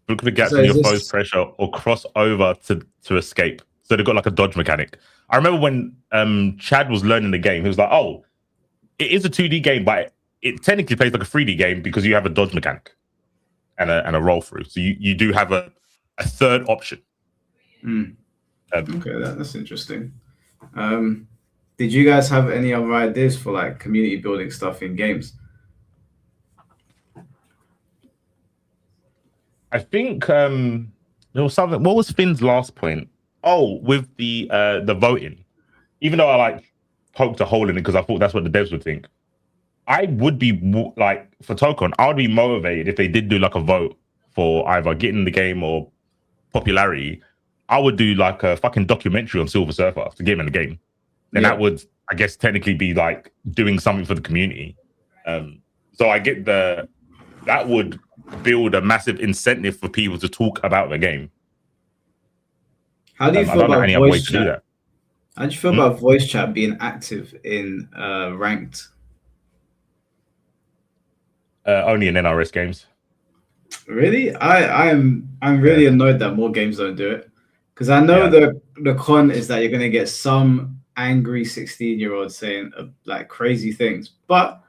Look at the gaps So in is your foe's this- pressure or cross over to escape. So they've got like a dodge mechanic. I remember when Chad was learning the game, he was like, "Oh, it is a 2D game, but it technically plays like a 3D game because you have a dodge mechanic and a roll through. So you do have a third option." Okay, that's interesting. Did you guys have any other ideas for like community building stuff in games? I think there was something. What was Finn's last point? Oh, with the voting. Even though I like poked a hole in it because I thought that's what the devs would think. I would be like for Tokon, I would be motivated if they did do like a vote for either getting the game or popularity. I would do like a fucking documentary on Silver Surfer to get him in the game. Then that would, I guess, technically be like doing something for the community. So I get that would build a massive incentive for people to talk about the game. How do you I feel don't know about any other way voice to do chat? that. How do you feel about voice chat being active in ranked? Only in NRS games. Really? I'm really annoyed that more games don't do it. Because I know the con is that you're gonna get some angry 16-year-old saying like crazy things. But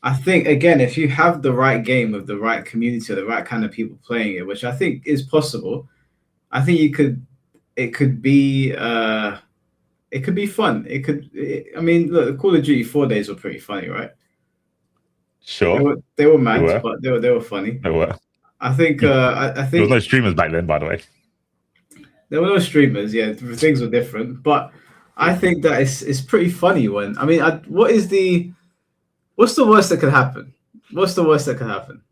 I think again, if you have the right game with the right community or the right kind of people playing it, which I think is possible, I think it could be fun. I mean, look, the Call of Duty 4 days were pretty funny, right? Sure. They were mad, but they were funny. They were. I think I think there was no streamers back then, by the way. There were no streamers, yeah. Things were different, but I think that it's pretty funny when what's the worst that could happen? What's the worst that could happen?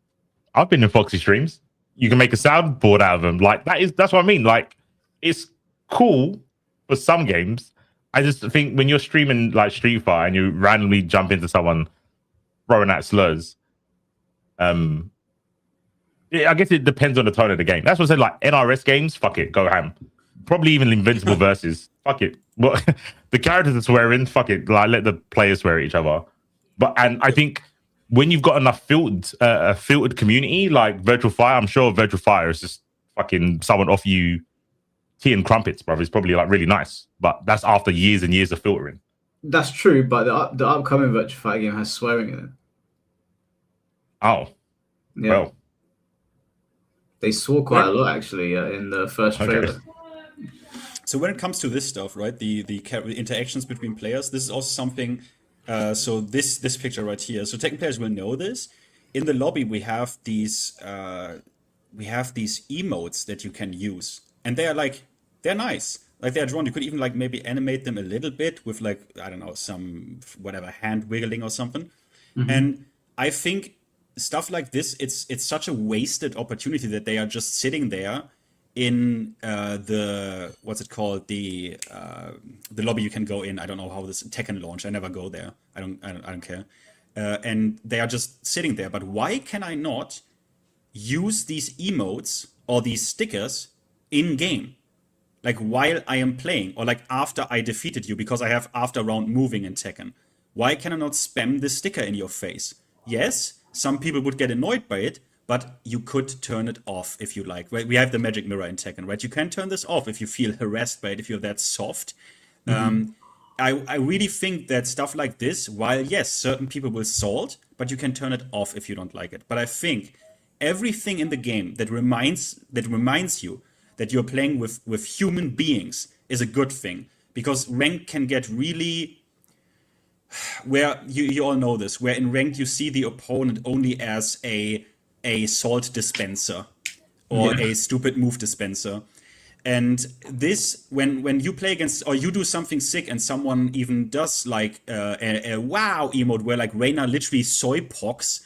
I've been in Foxy streams. You can make a soundboard out of them. Like that's what I mean. Like it's cool for some games. I just think when you're streaming like Street Fighter and you randomly jump into someone throwing out slurs, I guess it depends on the tone of the game. That's what I said. Like NRS games, fuck it, go ham. Probably even Invincible versus, fuck it. Well, the characters are swearing, fuck it. Like let the players swear at each other. And I think when you've got enough filtered community like Virtual Fire, I'm sure Virtual Fire is just fucking someone offer you tea and crumpets, brother. It's probably like really nice, but that's after years and years of filtering. That's true, but the upcoming Virtual Fire game has swearing in it. Oh, yeah. Well. They swore quite a lot actually in the first trailer. So when it comes to this stuff, right, the interactions between players, this is also something. So this picture right here. So Tekken players will know this. In the lobby, we have these emotes that you can use, and they're nice. Like they're drawn. You could even like maybe animate them a little bit with like I don't know some whatever hand wiggling or something. And I think stuff like this, it's such a wasted opportunity that they are just sitting there in the what's it called the lobby you can go in. I don't know how this Tekken launch. I never go there. I don't care. And they are just sitting there. But why can I not use these emotes or these stickers in game? Like while I am playing or like after I defeated you, because I have after round moving in Tekken. Why can I not spam this sticker in your face? Yes, some people would get annoyed by it, but you could turn it off if you like. Right? We have the magic mirror in Tekken, right? You can turn this off if you feel harassed by it, if you're that soft. I really think that stuff like this, while yes, certain people will salt, but you can turn it off if you don't like it. But I think everything in the game that reminds you that you're playing with human beings is a good thing, because rank can get really where you all know this, where in ranked you see the opponent only as a salt dispenser or a stupid move dispenser. And this, when you play against, or you do something sick and someone even does like a wow emote where like Reina literally soy pox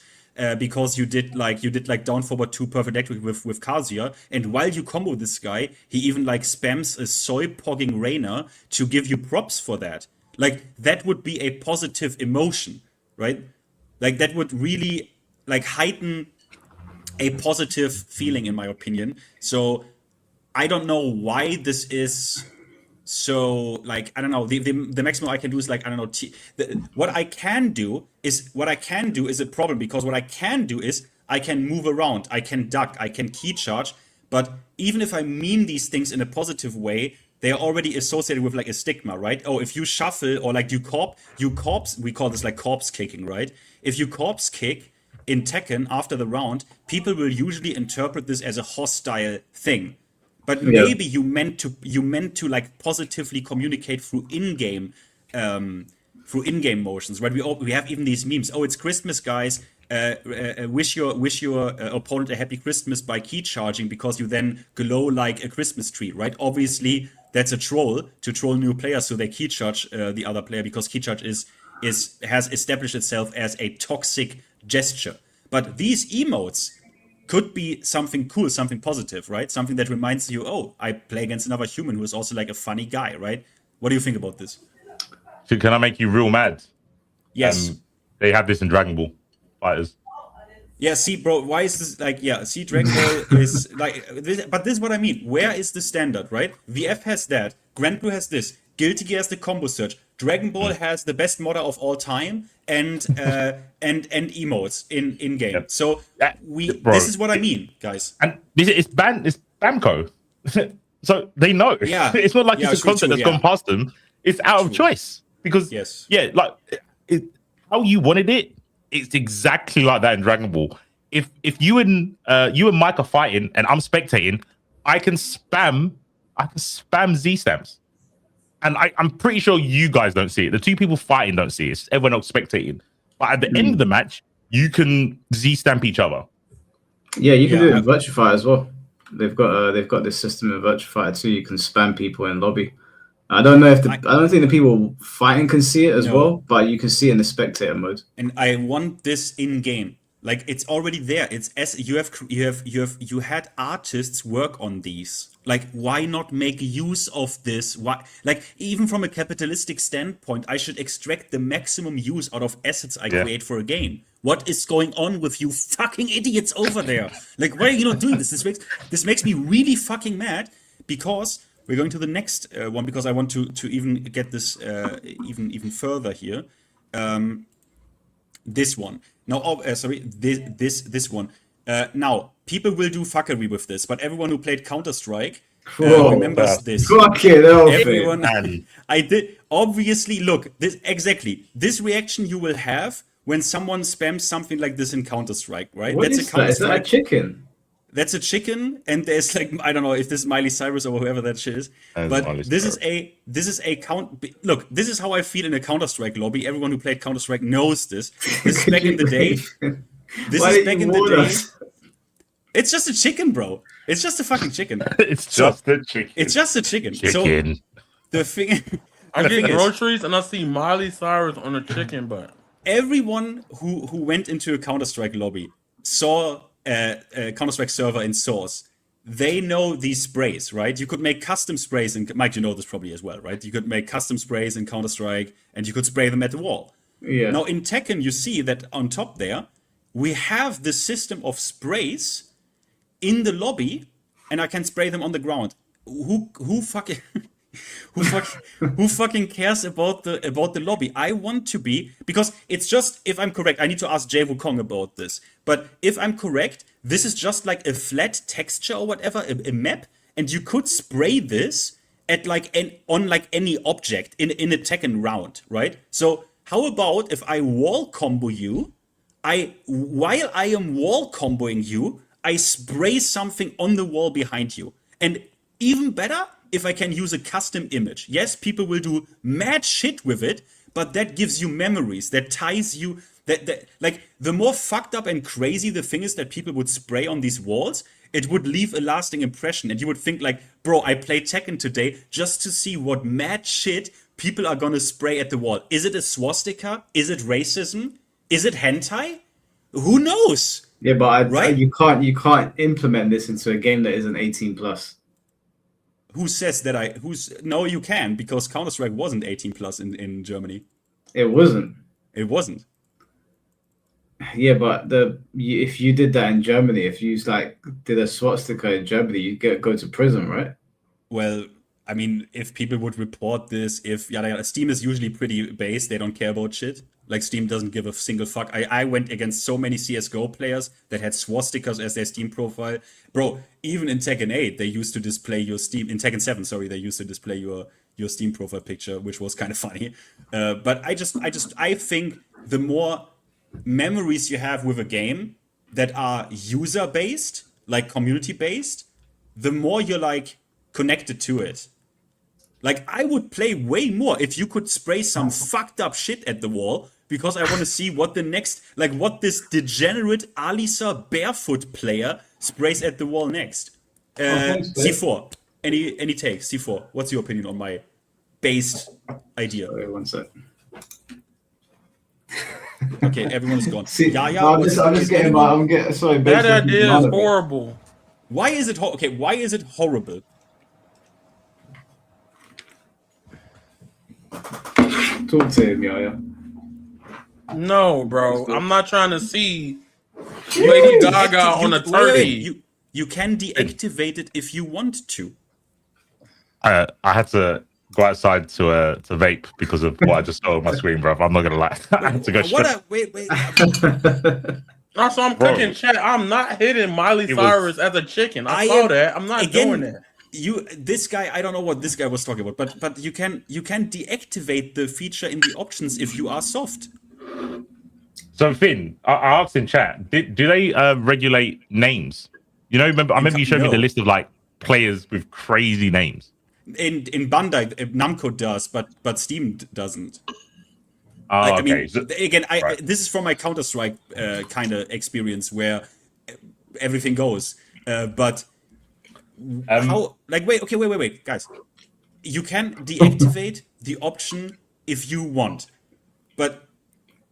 because you did like down forward 2 perfect electric with Kazuya, and while you combo this guy, he even like spams a soy pogging Reina to give you props for that. Like that would be a positive emotion, right? Like that would really like heighten a positive feeling, in my opinion. So I don't know why this is So like I don't know, the maximum I can do is like I don't know. What I can do is a problem, because what I can do is I can move around, I can duck, I can key charge. But even if I mean these things in a positive way, they are already associated with like a stigma, right? Oh, if you shuffle or like you corpse, we call this like corpse kicking, right? If you corpse kick in Tekken after the round, people will usually interpret this as a hostile thing. But maybe you meant to like positively communicate through in-game motions, right? We have even these memes. Oh, it's Christmas, guys. Wish your opponent a happy Christmas by key charging, because you then glow like a Christmas tree, right? Obviously, that's a troll to troll new players, so they key charge the other player, because key charge has established itself as a toxic gesture. But these emotes could be something cool, something positive, right? Something that reminds you, oh, I play against another human who is also like a funny guy, right? What do you think about this? So can I make you real mad? Yes. They have this in Dragon Ball FighterZ. Yeah, see, bro, why is this like, yeah, see, Dragon Ball is like, but this is what I mean. Where is the standard, right? VF has that, Grand Blue has this, Guilty Gear has the combo search, Dragon Ball has the best modder of all time, and emotes in game. Yep. So this is what I mean, guys. And it's Bamco, so they know. Yeah, it's not like it's a concept that's gone past them. It's out of choice, because like how you wanted it. It's exactly like that in Dragon Ball. If you and Mike are fighting and I'm spectating, I can spam Z stamps, and I'm pretty sure you guys don't see it. The two people fighting don't see it. It's everyone else spectating. But at the end of the match, you can Z stamp each other. Yeah, you can do it in Virtua Fighter as well. They've got this system in Virtua Fighter too. You can spam people in lobby. I don't know if I don't think the people fighting can see it as well, but you can see it in the spectator mode. And I want this in game. Like, it's already there. It's you had artists work on these. Like, why not make use of this? Why, like, even from a capitalistic standpoint, I should extract the maximum use out of assets I create for a game. What is going on with you fucking idiots over there? Like, why are you not doing this? This makes me really fucking mad, because we're going to the next one, because I want to even get this even further here. This one. Now, this one. Now, people will do fuckery with this, but everyone who played Counter-Strike remembers this. Everyone, I did. Obviously, look, this reaction you will have when someone spams something like this in Counter-Strike, right? What is that? Is that a chicken? That's a chicken, and there's like, I don't know if this is Miley Cyrus or whoever that shit is, but this is a count. Look, this is how I feel in a Counter-Strike lobby. Everyone who played Counter-Strike knows this. This is back in the day. This is back in the day. It's just a chicken, bro. It's just a fucking chicken. It's just a chicken. It's just a chicken. So the thing, I get groceries and I see Miley Cyrus on a chicken butt. Everyone who went into a Counter-Strike lobby saw a Counter-Strike server in Source. They know these sprays, right? You could make custom sprays, and Mike, you know this probably as well, right? You could make custom sprays in Counter-Strike, and you could spray them at the wall. Yeah. Now in Tekken, you see that on top there, we have the system of sprays in the lobby, and I can spray them on the ground. Who fucking who fucking cares about the lobby? I want to be, because it's just, if I'm correct, I need to ask Jay Wukong about this. But if I'm correct, this is just like a flat texture or whatever, a map, and you could spray this at on any object in a Tekken round, right? So how about if I wall combo you? While I am wall comboing you, I spray something on the wall behind you. And even better, if I can use a custom image. Yes, people will do mad shit with it, but that gives you memories, that ties you, that like, the more fucked up and crazy the thing is that people would spray on these walls, it would leave a lasting impression. And you would think like, bro, I played Tekken today just to see what mad shit people are gonna spray at the wall. Is it a swastika? Is it racism? Is it hentai? Who knows? Yeah, but you can't implement this into a game that isn't 18 plus. Who says that no, you can, because Counter-Strike wasn't 18 plus in Germany. It wasn't. It wasn't. Yeah, but if you did that in Germany, if you did a swastika in Germany, you'd go to prison, right? Well, I mean, if people would report this, if Steam is usually pretty base, they don't care about shit. Like Steam doesn't give a single fuck. I went against so many CS:GO players that had swastikas as their Steam profile. Bro, even in Tekken 8, they used to display your Steam. In Tekken 7, sorry, they used to display your Steam profile picture, which was kind of funny. But I think the more memories you have with a game that are user based, like community based, the more you're like connected to it. Like, I would play way more if you could spray some fucked up shit at the wall, because I want to see what the next, like, what this degenerate Alisa barefoot player sprays at the wall next. C4. Any takes? C4. What's your opinion on my based idea? Sorry, one sec. Okay, everyone's gone. I'm just getting sorry. That idea is horrible. Why is it why is it horrible? Talk to him, Yaya. No, bro. I'm not trying to see Lady Gaga on a turkey. You can deactivate it if you want to. I had to go outside to vape because of what I just saw on my screen, bro. I'm not gonna lie. I had to go straight. Wait. Also, I'm clicking chat. I'm not hitting Miley Cyrus as a chicken. I saw that. I'm not doing that. This guy, I don't know what this guy was talking about, but you can deactivate the feature in the options if you are soft. So Finn, I asked in chat, do they regulate names? You know, I remember you showed me the list of like players with crazy names. In Bandai, Namco does, but Steam doesn't. Oh, like, okay. I mean, again, this is from my Counter-Strike kind of experience where everything goes. But how? Like, wait, guys. You can deactivate the option if you want, but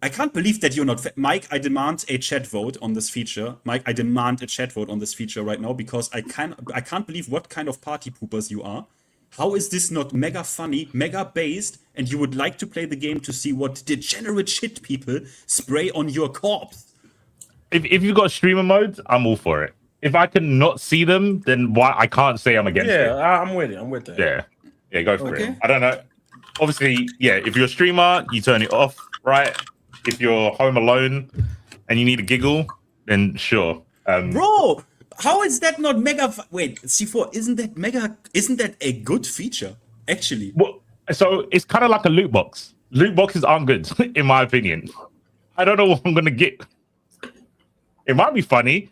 I can't believe that you're not. Mike, I demand a chat vote on this feature. Mike, I demand a chat vote on this feature right now, because I can't believe what kind of party poopers you are. How is this not mega funny, mega based, and you would like to play the game to see what degenerate shit people spray on your corpse? If you've got streamer modes, I'm all for it. If I can not see them, then why I can't say I'm against it. Yeah, I'm with it. I'm with that. Yeah, go for it. I don't know. Obviously, yeah, if you're a streamer, you turn it off, right? If you're home alone and you need a giggle, then sure. Bro, how is that not mega? Wait, C4, isn't that a good feature, actually? Well, so it's kind of like a loot box. Loot boxes aren't good, in my opinion. I don't know what I'm going to get. It might be funny.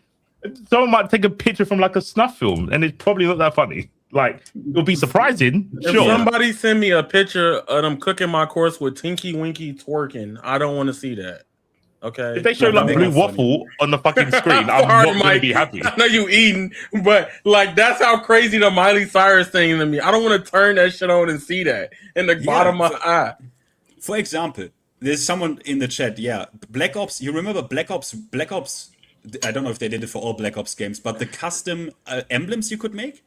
Someone might take a picture from like a snuff film, and it's probably not that funny. Like, it'll be surprising. If somebody send me a picture of them cooking my course with Tinky Winky twerking, I don't want to see that. Okay. If they show like blue waffle on the fucking screen, I'm not going to be happy. I know you eating, but like that's how crazy the Miley Cyrus thing to me. I don't want to turn that shit on and see that in the bottom of my eye. For example, there's someone in the chat. Yeah, Black Ops. You remember Black Ops? I don't know if they did it for all Black Ops games, but the custom emblems you could make.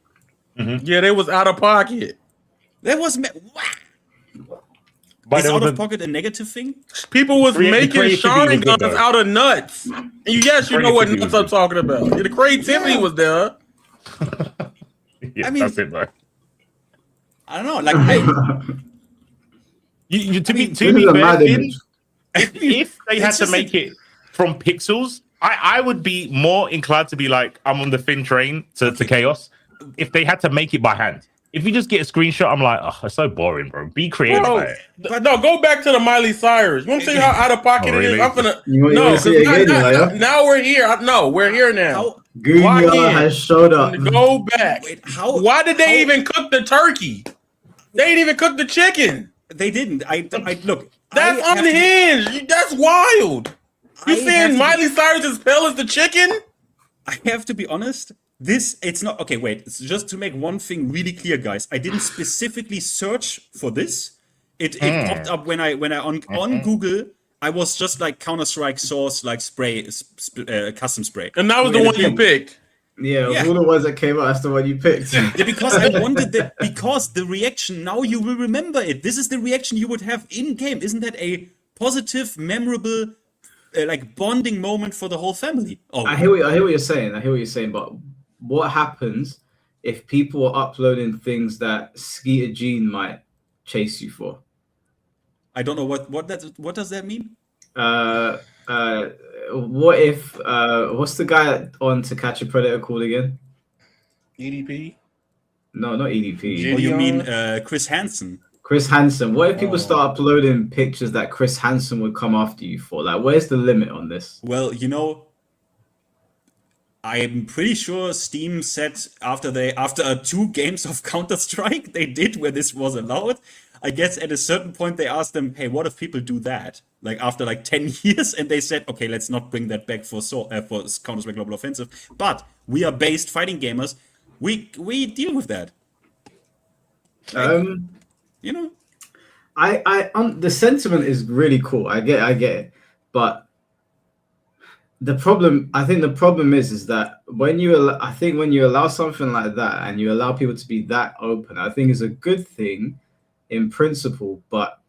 Mm-hmm. Yeah, they was out of pocket. That was Is out of pocket a negative thing? People was making Sharing guns out of nuts. And you know what nuts I'm talking about. The creativity was there. I mean, that's it, bro. I don't know. Like, to be fair, if they had to make it from pixels, I would be more inclined to be like, I'm on the Finn train to chaos. If they had to make it by hand. If you just get a screenshot, I'm like, oh, it's so boring, bro. Be creative. Bro, no, go back to the Miley Cyrus. You want to see how out of pocket it is? I'm gonna now we're here. No, we're here now. Gunya has showed up. Go back. Wait, why did they even cook the turkey? They didn't even cook the chicken. They didn't. I look. That's unhinged. That's wild. You saying Miley Cyrus is pale as the chicken? I have to be honest. It's not okay. Wait, it's just to make one thing really clear, guys. I didn't specifically search for this. It popped up when I on Google. I was just like Counter-Strike source, like spray, custom spray, and that was the one you picked. Yeah, all the ones that came out, that's the one you picked. Yeah, because I wanted that. Because the reaction now you will remember it. This is the reaction you would have in game. Isn't that a positive, memorable, like bonding moment for the whole family? I hear what you're saying. But what happens if people are uploading things that Skeeter Gene might chase you for. I don't know what does that mean? What if what's the guy on To Catch a Predator called again? EDP? No, not EDP. Oh, you mean Gideon? Chris Hansen? Chris Hansen. What if people Oh. start uploading pictures that Chris Hansen would come after you for? Like, where's the limit on this? Well, I'm pretty sure Steam said after 2 games of Counter-Strike they did where this was allowed. I guess at a certain point they asked them, "Hey, what if people do that?" Like after 10 years, and they said, "Okay, let's not bring that back for Counter-Strike Global Offensive, but we are based fighting gamers. We deal with that." The sentiment is really cool. I get it, but the problem is that when you allow something like that and you allow people to be that open, I think is a good thing in principle. But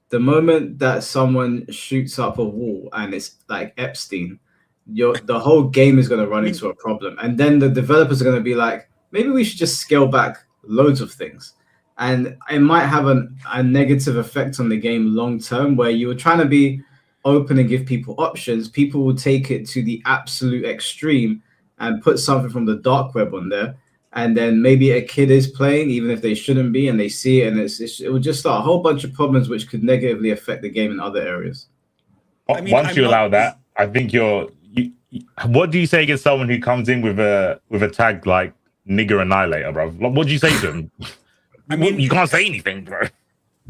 the moment that someone shoots up a wall and it's like Epstein, the whole game is going to run into a problem, and then the developers are going to be like, maybe we should just scale back loads of things. And it might have a negative effect on the game long term, where you were trying to be open and give people options. People will take it to the absolute extreme and put something from the dark web on there. And then maybe a kid is playing, even if they shouldn't be, and they see it, and it will just start a whole bunch of problems which could negatively affect the game in other areas. Once you allow that, I think what do you say against someone who comes in with a tag like nigger annihilator, bro? What do you say to them? You can't say anything, bro.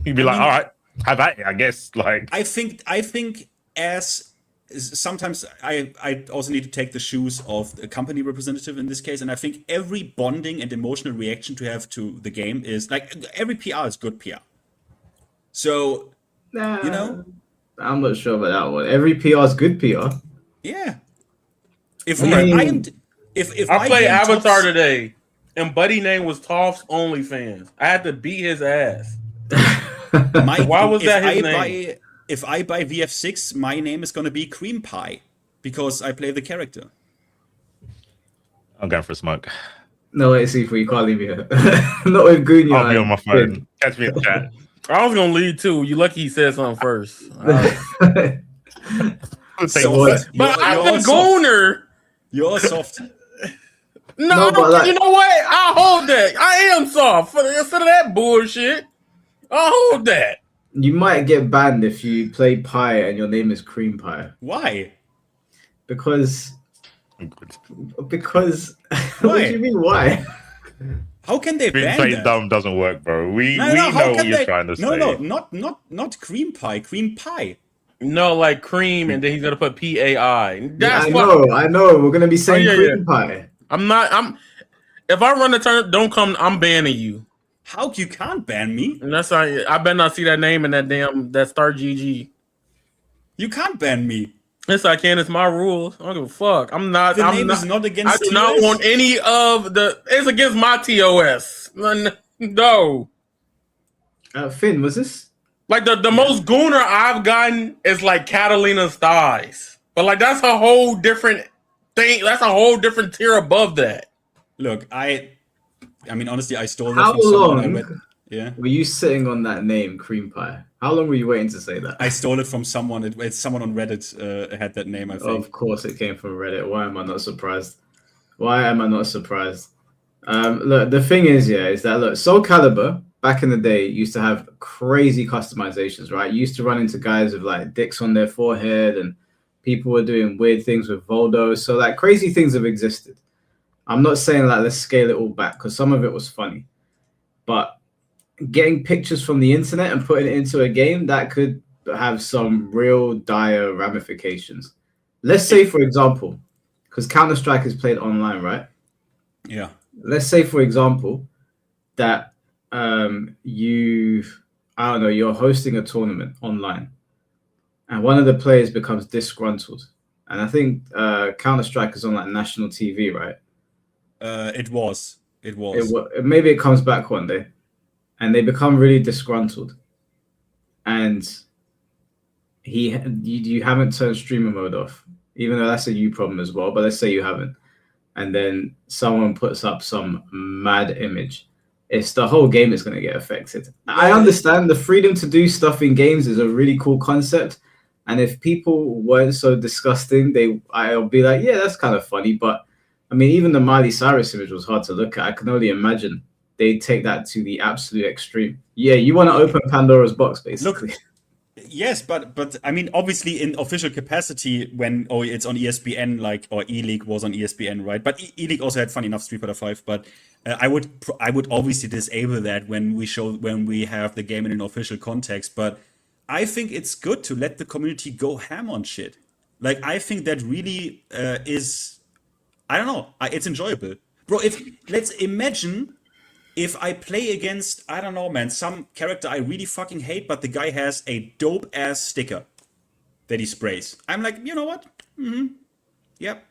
You'd be all right, have at it, I guess. Like, I think as sometimes I also need to take the shoes of a company representative in this case, and I think every bonding and emotional reaction to have to the game is every PR is good PR. So I'm not sure about that one. Every PR is good PR. Yeah. I played Avatar today, and buddy name was Toph's OnlyFans. I had to beat his ass. Why was that his name? If I buy VF6, my name is going to be Cream Pie because I play the character. I'm going for a smoke. No, wait, see, you can't leave here. Not with Gunya. I'll be on my phone. Catch me in chat. I was going to leave too. You lucky he said something first. But I'm the gooner. You're soft. No, you know what? I'll hold that. I am soft. Instead of that bullshit, I'll hold that. You might get banned if you play Pie and your name is Cream Pie. Why? Because Why? What do you mean, why? How can they ban Play that? dumb doesn't work, bro. We know what you're trying to say. Not Cream Pie. Cream Pie. No, like cream, and then he's gonna put PAI. That's I know. We're gonna be saying Cream Pie. If I run the turn, don't come. I'm banning you. How you can't ban me? And that's I better not see that name in that Star GG. You can't ban me. Yes, I can. It's my rules. I don't give a fuck. The name is not against. I do not want any of the. It's against my TOS. No. Finn, was this? Like the most gooner I've gotten is like Catalina's thighs, but like that's a whole different thing. That's a whole different tier above that. Look, I mean, honestly, I stole that How from someone. long were you sitting on that name, Cream Pie? How long were you waiting to say that? I stole it from someone. It's someone on Reddit had that name, I think. Of course it came from Reddit. Why am I not surprised? Look, the thing is that Soul Calibur, back in the day, used to have crazy customizations, right? You used to run into guys with like dicks on their forehead, and people were doing weird things with Voldo. So like crazy things have existed. I'm not saying like let's scale it all back, because some of it was funny, but getting pictures from the internet and putting it into a game, that could have some real dire ramifications. Let's say, for example, because Counter-Strike is played online, right? Yeah. Let's say, for example, that you're hosting a tournament online, and one of the players becomes disgruntled. And I think Counter-Strike is on like national TV, right? It was. Maybe it comes back one day, and they become really disgruntled, and you haven't turned streamer mode off, even though that's a you problem as well. But let's say you haven't, and then someone puts up some mad image, it's the whole game is going to get affected. I understand the freedom to do stuff in games is a really cool concept, and if people weren't so disgusting, I'll be like, yeah, that's kind of funny. But I mean, even the Miley Cyrus image was hard to look at. I can only imagine they take that to the absolute extreme. Yeah, you want to open Pandora's box, basically. Look, yes, but I mean, obviously, in official capacity, when it's on ESPN, like, or E-League was on ESPN, right? But E-League also had, funny enough, Street Fighter 5. But I would obviously disable that when we have the game in an official context. But I think it's good to let the community go ham on shit. Like, I think that really is, I don't know, it's enjoyable, bro. Let's imagine. If I play against, I don't know, man, some character I really fucking hate, but the guy has a dope ass sticker that he sprays. I'm like, you know what? Yep.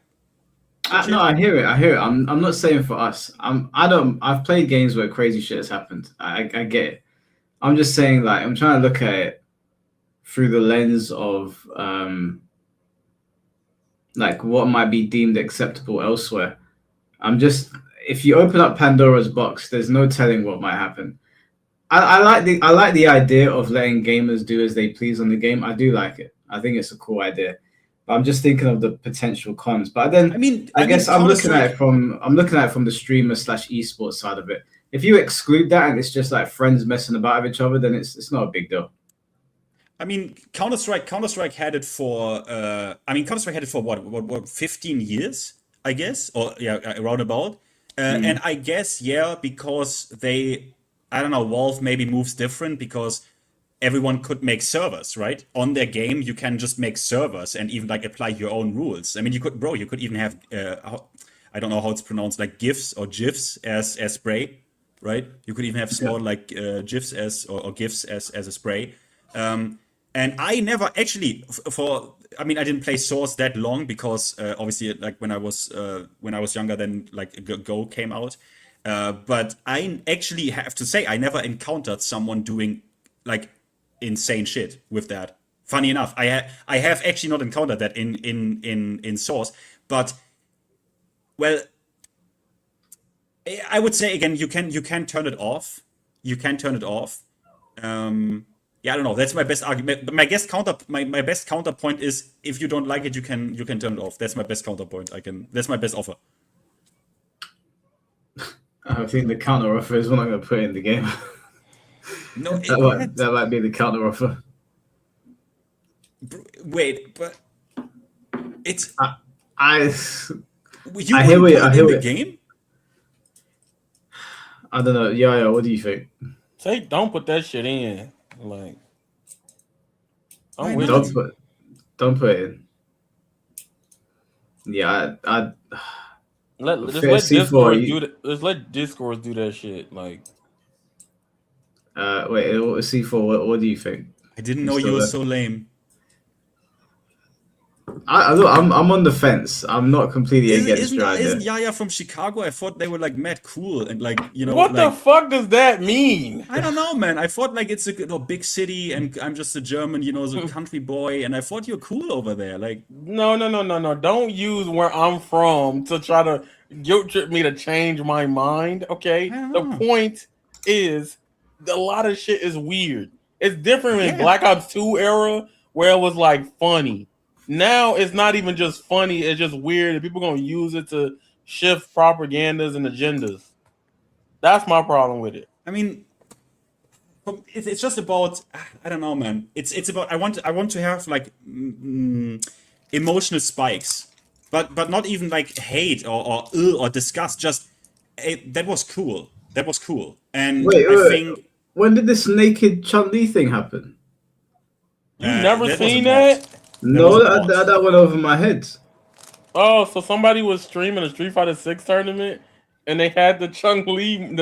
No, I hear it. I'm not saying for us. I've played games where crazy shit has happened. I get it. I'm just saying, like, I'm trying to look at it through the lens of like what might be deemed acceptable elsewhere. If you open up Pandora's box, there's no telling what might happen. I like the idea of letting gamers do as they please on the game. I do like it. I think it's a cool idea. But I'm just thinking of the potential cons. But then I guess I'm looking at it from the streamer / esports side of it. If you exclude that and it's just like friends messing about with each other, then it's not a big deal. I mean, Counter-Strike had it for what 15 years, I guess, or yeah, around about. And I guess, because Valve maybe moves different because everyone could make servers, right? On their game, you can just make servers and even like apply your own rules. I mean, you could even have, I don't know how it's pronounced, like GIFs or GIFs as spray, right? You could even have small like GIFs or GIFs as a spray. And I never actually I didn't play Source that long because obviously, like when I was younger, then like Go came out. But I actually have to say I never encountered someone doing like insane shit with that. Funny enough, I have actually not encountered that in Source. But well, I would say again, you can turn it off. You can turn it off. Yeah, I don't know. That's my best argument. My best counterpoint is if you don't like it, you can turn it off. That's my best counterpoint. That's my best offer. I think the counter offer is what I'm going to put in the game. No, that might be the counter offer. Wait, but it's I hear the game. I don't know. Yeah. What do you think? Say, don't put that shit in. Like, don't put it in. Yeah, let's let Discord do that. Let's let Discord do that shit. Like, wait, C4. What do you think? I didn't know you were so lame. I'm on the fence. I'm not completely against your idea. Isn't Yaya from Chicago? I thought they were like mad cool and like, you know. What the fuck does that mean? I don't know, man. I thought like it's a big city and I'm just a German, a country boy, and I thought you're cool over there. Like, no. Don't use where I'm from to try to guilt trip me to change my mind. Okay. The point is, a lot of shit is weird. It's different in Black Ops 2 era where it was like funny. Now it's not even just funny, it's just weird, and people gonna use it to shift propagandas and agendas. That's my problem with it. I mean, it's just about, I don't know, man. It's about I want to have like emotional spikes, but not even like hate or disgust. Just that was cool. That was cool. And I think, when did this naked Chun-Li thing happen? You never seen that? No, that went over my head. Oh, so somebody was streaming a Street Fighter 6 tournament, and they had the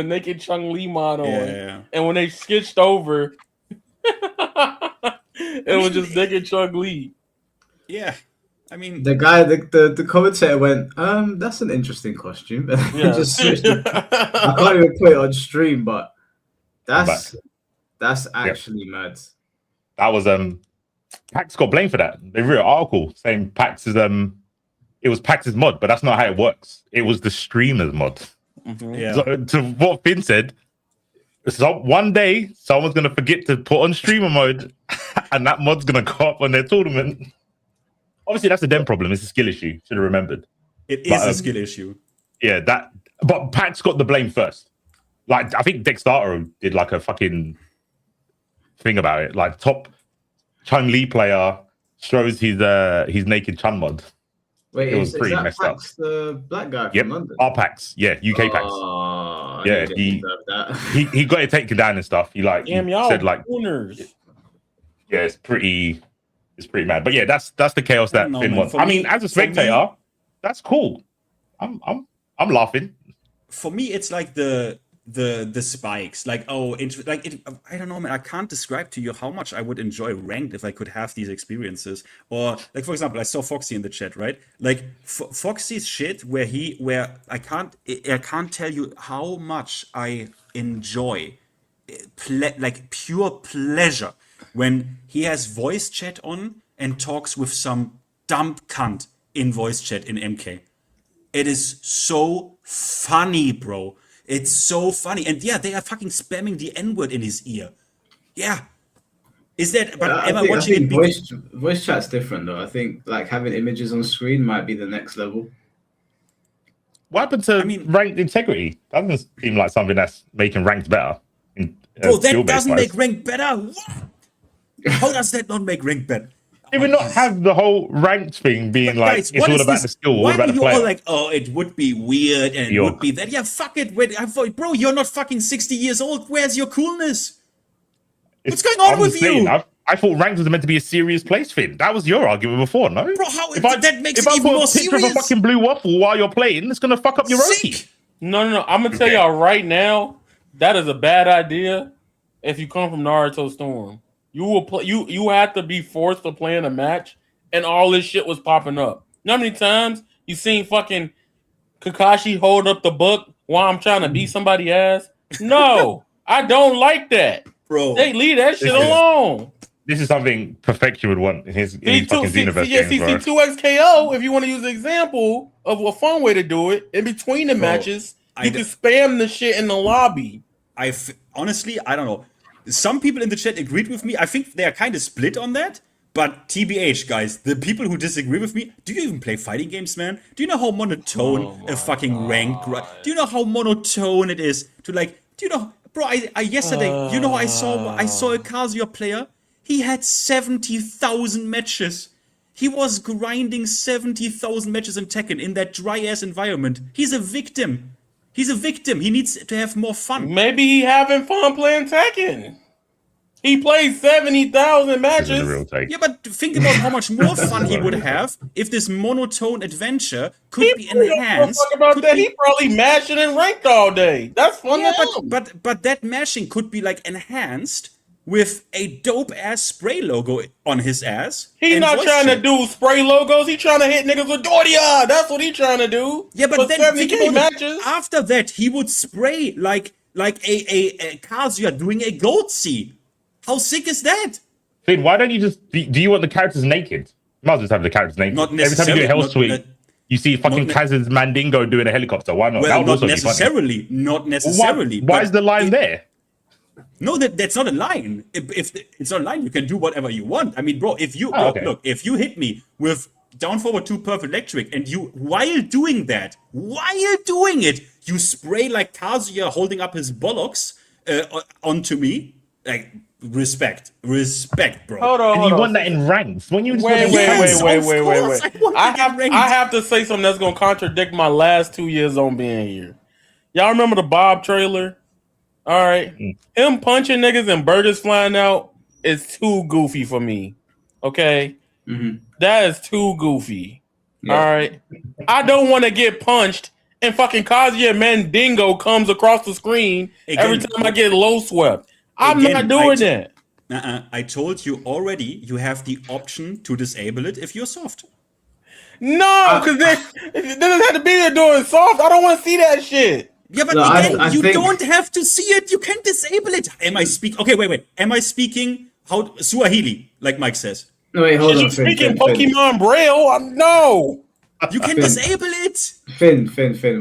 naked Chun-Li mod on. Yeah. And when they switched over, it was just naked Chun-Li. Yeah. I mean, the guy, the commentator went, that's an interesting costume. Yeah. Just switched it. I can't even put it on stream, but that's actually mad. That was PAX got blamed for that. They wrote an article saying PAX is it was Pax's mod, but that's not how it works. It was the streamer's mod. Yeah. So, to what Finn said, so one day someone's gonna forget to put on streamer mode, and that mod's gonna go up on their tournament. Obviously, that's a dem problem. It's a skill issue. Should have remembered. It is a skill issue. Yeah, but Pax got the blame first. Like, I think Dextaro did like a fucking thing about it. Like, top Chung Li player shows his naked Chun mod. Wait, it was pretty messed Pax, up. the black guy from London? Our Pax, yeah, UK Pax. Yeah, he got it taken down and stuff. He like Damn, he y'all said like owners. Yeah, it's pretty mad. But yeah, that's the chaos that Finn wants. I mean, as a spectator, that's cool. I'm laughing. For me, it's like the spikes. Like, I don't know, man. I can't describe to you how much I would enjoy ranked if I could have these experiences. Or like, for example, I saw Foxy in the chat, right? Like Foxy's shit where I can't tell you how much I enjoy like pure pleasure when he has voice chat on and talks with some dumb cunt in voice chat in MK. It is so funny, bro. It's so funny. And yeah, they are fucking spamming the N-word in his ear. Yeah. Is that, but am I watching it? Voice chat's different though. I think like having images on screen might be the next level. What happened to ranked integrity? That doesn't seem like something that's making ranked better. Bro, that doesn't make ranked better? What? How does that not make ranked better? Did we not have the whole ranked thing being like, guys, it's all about the skill, all about the player? Why are you all like, oh, it would be weird and it would be that? Yeah, fuck it. Bro, you're not fucking 60 years old. Where's your coolness? What's going on with you? I thought ranked was meant to be a serious place, Finn. That was your argument before, no? Bro, that makes it even more serious. If I put a picture of a fucking blue waffle while you're playing, it's going to fuck up your Roki. No. I'm going to tell y'all right now, that is a bad idea if you come from Naruto Storm. You will play. You have to be forced to play in a match, and all this shit was popping up. You know how many times you seen fucking Kakashi hold up the book while I'm trying to beat somebody's ass? No, I don't like that, bro. They leave that shit alone. This is something Perfection would want in his fucking Xenoverse games, bro. C2XKO, if you want to use an example of a fun way to do it, in between the matches, you can spam the shit in the lobby. Honestly, I don't know. Some people in the chat agreed with me. I think they are kind of split on that. But TBH, guys, the people who disagree with me, do you even play fighting games, man? Do you know how monotone a fucking rank? Do you know how monotone it is to like? Do you know, bro? I yesterday, you know, I saw a Kazuya player. He had 70,000 matches. He was grinding 70,000 matches in Tekken in that dry ass environment. He's a victim. He's a victim. He needs to have more fun. Maybe he having fun playing Tekken. He played 70,000 matches. Yeah, but think about how much more fun he would have if this monotone adventure could be enhanced. He probably mashing and ranked all day. That's fun. Yeah, but that mashing could be like enhanced with a dope ass spray logo on his ass. He's not trying to do spray logos. He's trying to hit niggas with Doria. That's what he's trying to do. Yeah, but then think about matches. After that, he would spray like a Kazuya doing a Goatse. How sick is that? Finn, why don't you just do you want the characters naked? You might as well have the characters naked. Not necessarily. Every time you do a Hell Sweep, you see fucking Kaz's Mandingo doing a helicopter. Why not? Well, not necessarily. Not necessarily. Why is the line there? No, that's not a line. If it's not a line, you can do whatever you want. I mean, bro, if you look, if you hit me with down forward 2 perfect electric, and you while doing it, you spray like Kazuya holding up his bollocks onto me, like respect, bro. Hold on, you want that in ranks when you wait. I have to say something that's gonna contradict my last 2 years on being here. Y'all remember the Bob trailer? All right, him punching niggas and burgers flying out is too goofy for me. Okay, that is too goofy. Yeah. All right, I don't want to get punched and fucking Kazuya Mandingo comes across the screen every time I get low swept. I'm not doing that. I told you already. You have the option to disable it if you're soft. No, because it doesn't have to be there doing soft. I don't want to see that shit. Yeah, but again, you don't have to see it. You can disable it. Am I speaking? Okay, wait. Am I speaking Swahili, like Mike says? No, wait, hold on. Speaking Pokemon Braille? No. You can disable it. Finn,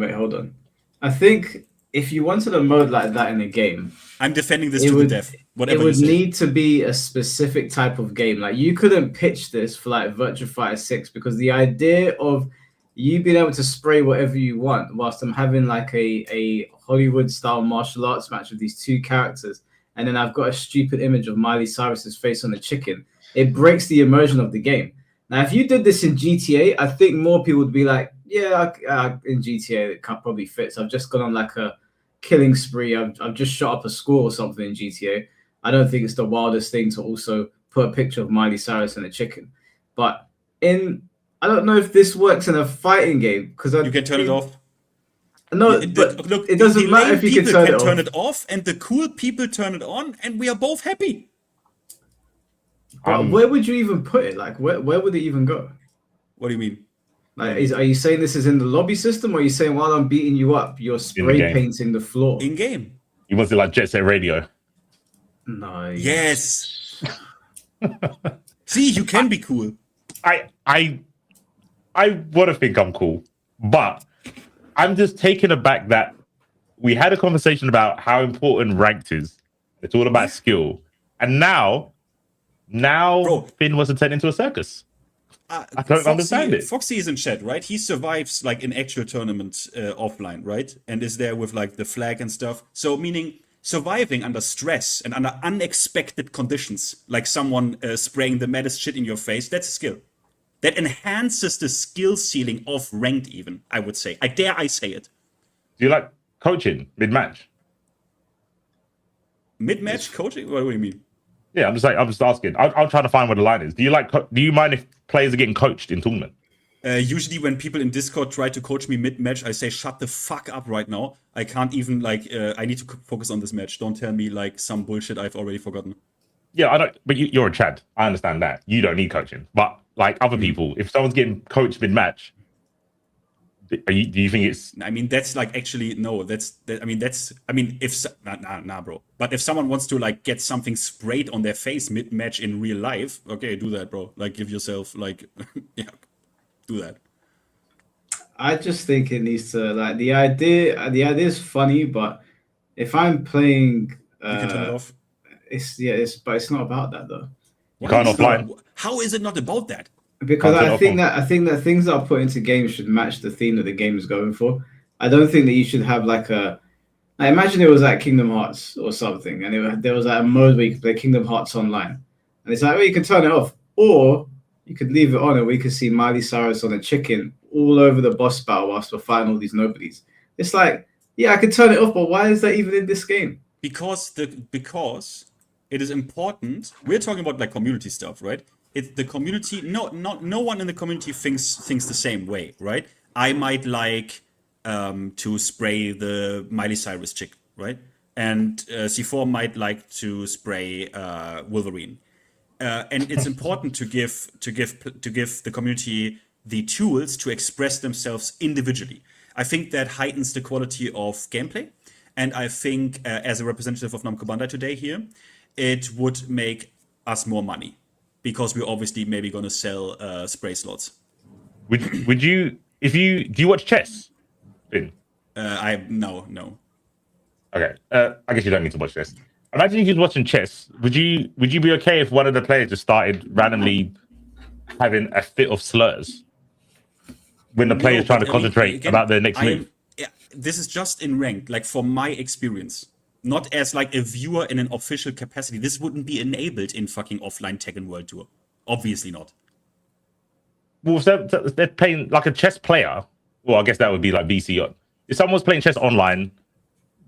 wait, hold on. I think if you wanted a mode like that in a game, I'm defending this to the death. Whatever it would you say. need to be a specific type of game. Like you couldn't pitch this for like Virtua Fighter 6 because the idea of you being able to spray whatever you want whilst I'm having like a Hollywood style martial arts match with these two characters, and then I've got a stupid image of Miley Cyrus's face on a chicken. It breaks the immersion of the game. Now, if you did this in GTA, I think more people would be like, yeah, in GTA, it probably fits. I've just gone on like a killing spree. I've just shot up a score or something in GTA. I don't think it's the wildest thing to also put a picture of Miley Cyrus and a chicken. But I don't know if this works in a fighting game because you can turn it off. No, but look, it doesn't matter if you can turn it off, and the cool people turn it on, and we are both happy. But where would you even put it? Like, where would it even go? What do you mean? Like, are you saying this is in the lobby system, or are you saying while I'm beating you up, you're spray painting the floor? In game. You want to like Jet Set Radio? Nice. Yes. See, you can be cool. I want to think I'm cool, but I'm just taken aback that we had a conversation about how important ranked is. It's all about skill, and now Bro, Finn wasn't turned into a circus. I don't understand it. Foxy is in chat, right? He survives like in actual tournament offline, right? And is there with like the flag and stuff. So meaning surviving under stress and under unexpected conditions, like someone spraying the maddest shit in your face, that's a skill. That enhances the skill ceiling of ranked even, I would say. I dare I say it. Do you like coaching mid-match? Mid-match coaching? What do you mean? Yeah, I'm just asking. I'm trying to find where the line is. Do you mind if players are getting coached in tournament? Usually when people in Discord try to coach me mid-match, I say, shut the fuck up right now. I can't even, I need to focus on this match. Don't tell me, some bullshit I've already forgotten. Yeah, I don't, but you're a Chad. I understand that. You don't need coaching. But, other people, if someone's getting coached mid-match, do you think it's... I mean, that's, actually, no. Nah, bro. But if someone wants to, get something sprayed on their face mid-match in real life, okay, do that, bro. Give yourself, yeah. Do that. I just think it needs to the idea is funny, but if I'm playing you can turn it off. But it's not about that though. You can't offline. How is it not about that? Because I think that things that are put into games should match the theme that the game is going for. I don't think that you should have I imagine it was like Kingdom Hearts or something, and there was a mode where you could play Kingdom Hearts online, and it's you can turn it off, or you could leave it on and we could see Miley Cyrus on a chicken all over the boss battle whilst we're fighting all these nobodies. It's I could turn it off, but why is that even in this game? Because it is important. We're talking about community stuff, right? It's the community. No one in the community thinks the same way, right? I might to spray the Miley Cyrus chick, right? And C4 might like to spray Wolverine. And it's important to give the community the tools to express themselves individually. I think that heightens the quality of gameplay, and I think as a representative of Namco Bandai today here, it would make us more money because we're obviously maybe going to sell spray slots. Would you do you watch chess? Finn? No. Okay, I guess you don't need to watch chess. Imagine if you was watching chess. Would you be okay if one of the players just started randomly having a fit of slurs when the player's trying to concentrate about their next move? This is just in ranked, from my experience, not as a viewer in an official capacity. This wouldn't be enabled in fucking offline Tekken World Tour. Obviously not. Well, if they're playing a chess player. Well, I guess that would be VC on. If someone's playing chess online,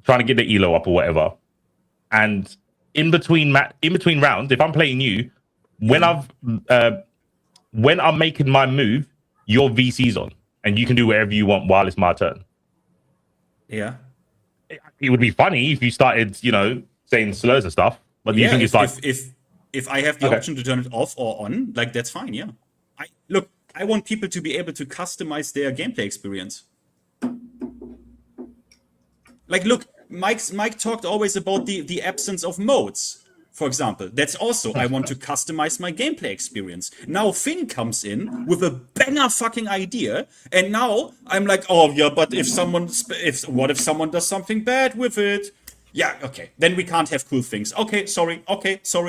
trying to get the elo up or whatever. And in between rounds, if I'm playing you, when I'm making my move, your VC's on, and you can do whatever you want while it's my turn. Yeah, it would be funny if you started, saying slurs and stuff. But you think it's if I have the option to turn it off or on, that's fine. Yeah, I want people to be able to customize their gameplay experience. Look. Mike talked always about the absence of modes. For example, that's also, I want to customize my gameplay experience. Now Finn comes in with a banger fucking idea, and now I'm like, oh yeah, but what if someone does something bad with it? Yeah, okay, then we can't have cool things. Okay, sorry. Just so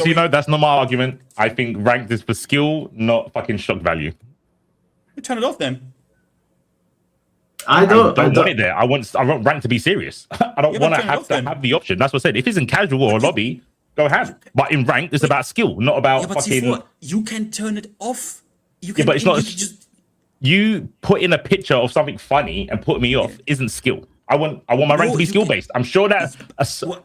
you know, that's not my argument. I think ranked is for skill, not fucking shock value. You turn it off then. I don't want it there. I want ranked to be serious. I don't want to have the option. That's what I said. If it's in casual or lobby, go ahead. But in ranked, it's about skill, not about fucking. C4, you can turn it off. You can. Yeah, but it's not. You put in a picture of something funny and put me off isn't skill. I want my rank to be skill based. I'm sure that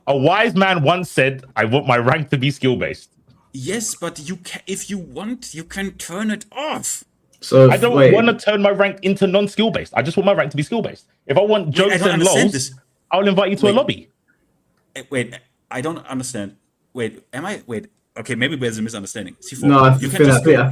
a wise man once said, "I want my rank to be skill based." Yes, but you can, if you want, you can turn it off. So I don't want to turn my rank into non-skill based. I just want my rank to be skill based. If I want jokes and lols, I'll invite you to a lobby. Wait, I don't understand. Wait, okay, maybe there's a misunderstanding. C4, no,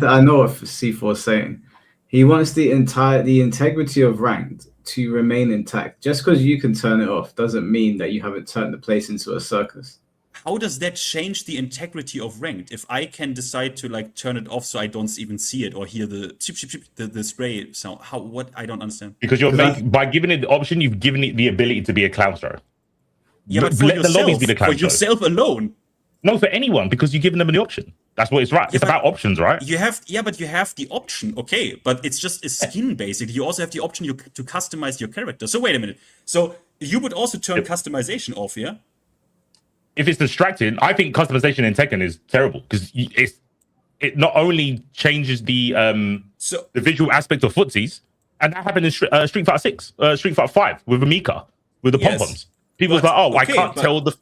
I know what C4 is saying. He wants the integrity of ranked to remain intact. Just because you can turn it off doesn't mean that you haven't turned the place into a circus. How does that change the integrity of ranked? If I can decide to like turn it off so I don't even see it or hear the chip, the spray sound, what? I don't understand. Because by giving it the option, you've given it the ability to be a clown throw. Yeah, but for yourself, the lobbies be the clown for yourself alone. No, for anyone, because you've given them the option. That's what it's right. Yeah, it's about options, right? But you have the option, okay. But it's just a skin basically. You also have the option to customize your character. So wait a minute. So you would also turn customization off, yeah? If it's distracting, I think customization in Tekken is terrible because it not only changes the visual aspect of footsies, and that happened in Street Fighter 6, Street Fighter 5 with Amika, with the pom-poms. People was like, oh, I can't tell the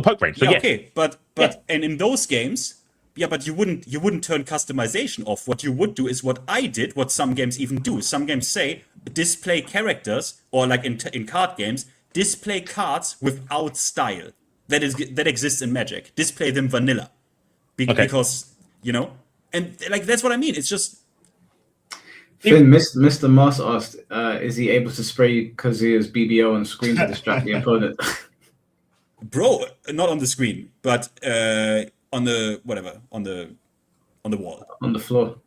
poke range. So okay, but and in those games, but you wouldn't turn customization off. What you would do is what I did, what some games even do. Some games say display characters, or like in card games, display cards without style. That exists in Magic. Display them vanilla, because and like that's what I mean. It's just. Finn, Mr. Moss asked, "Is he able to spray Kazuya's BBO on screen to distract the opponent?" Bro, not on the screen, but on the wall, on the floor,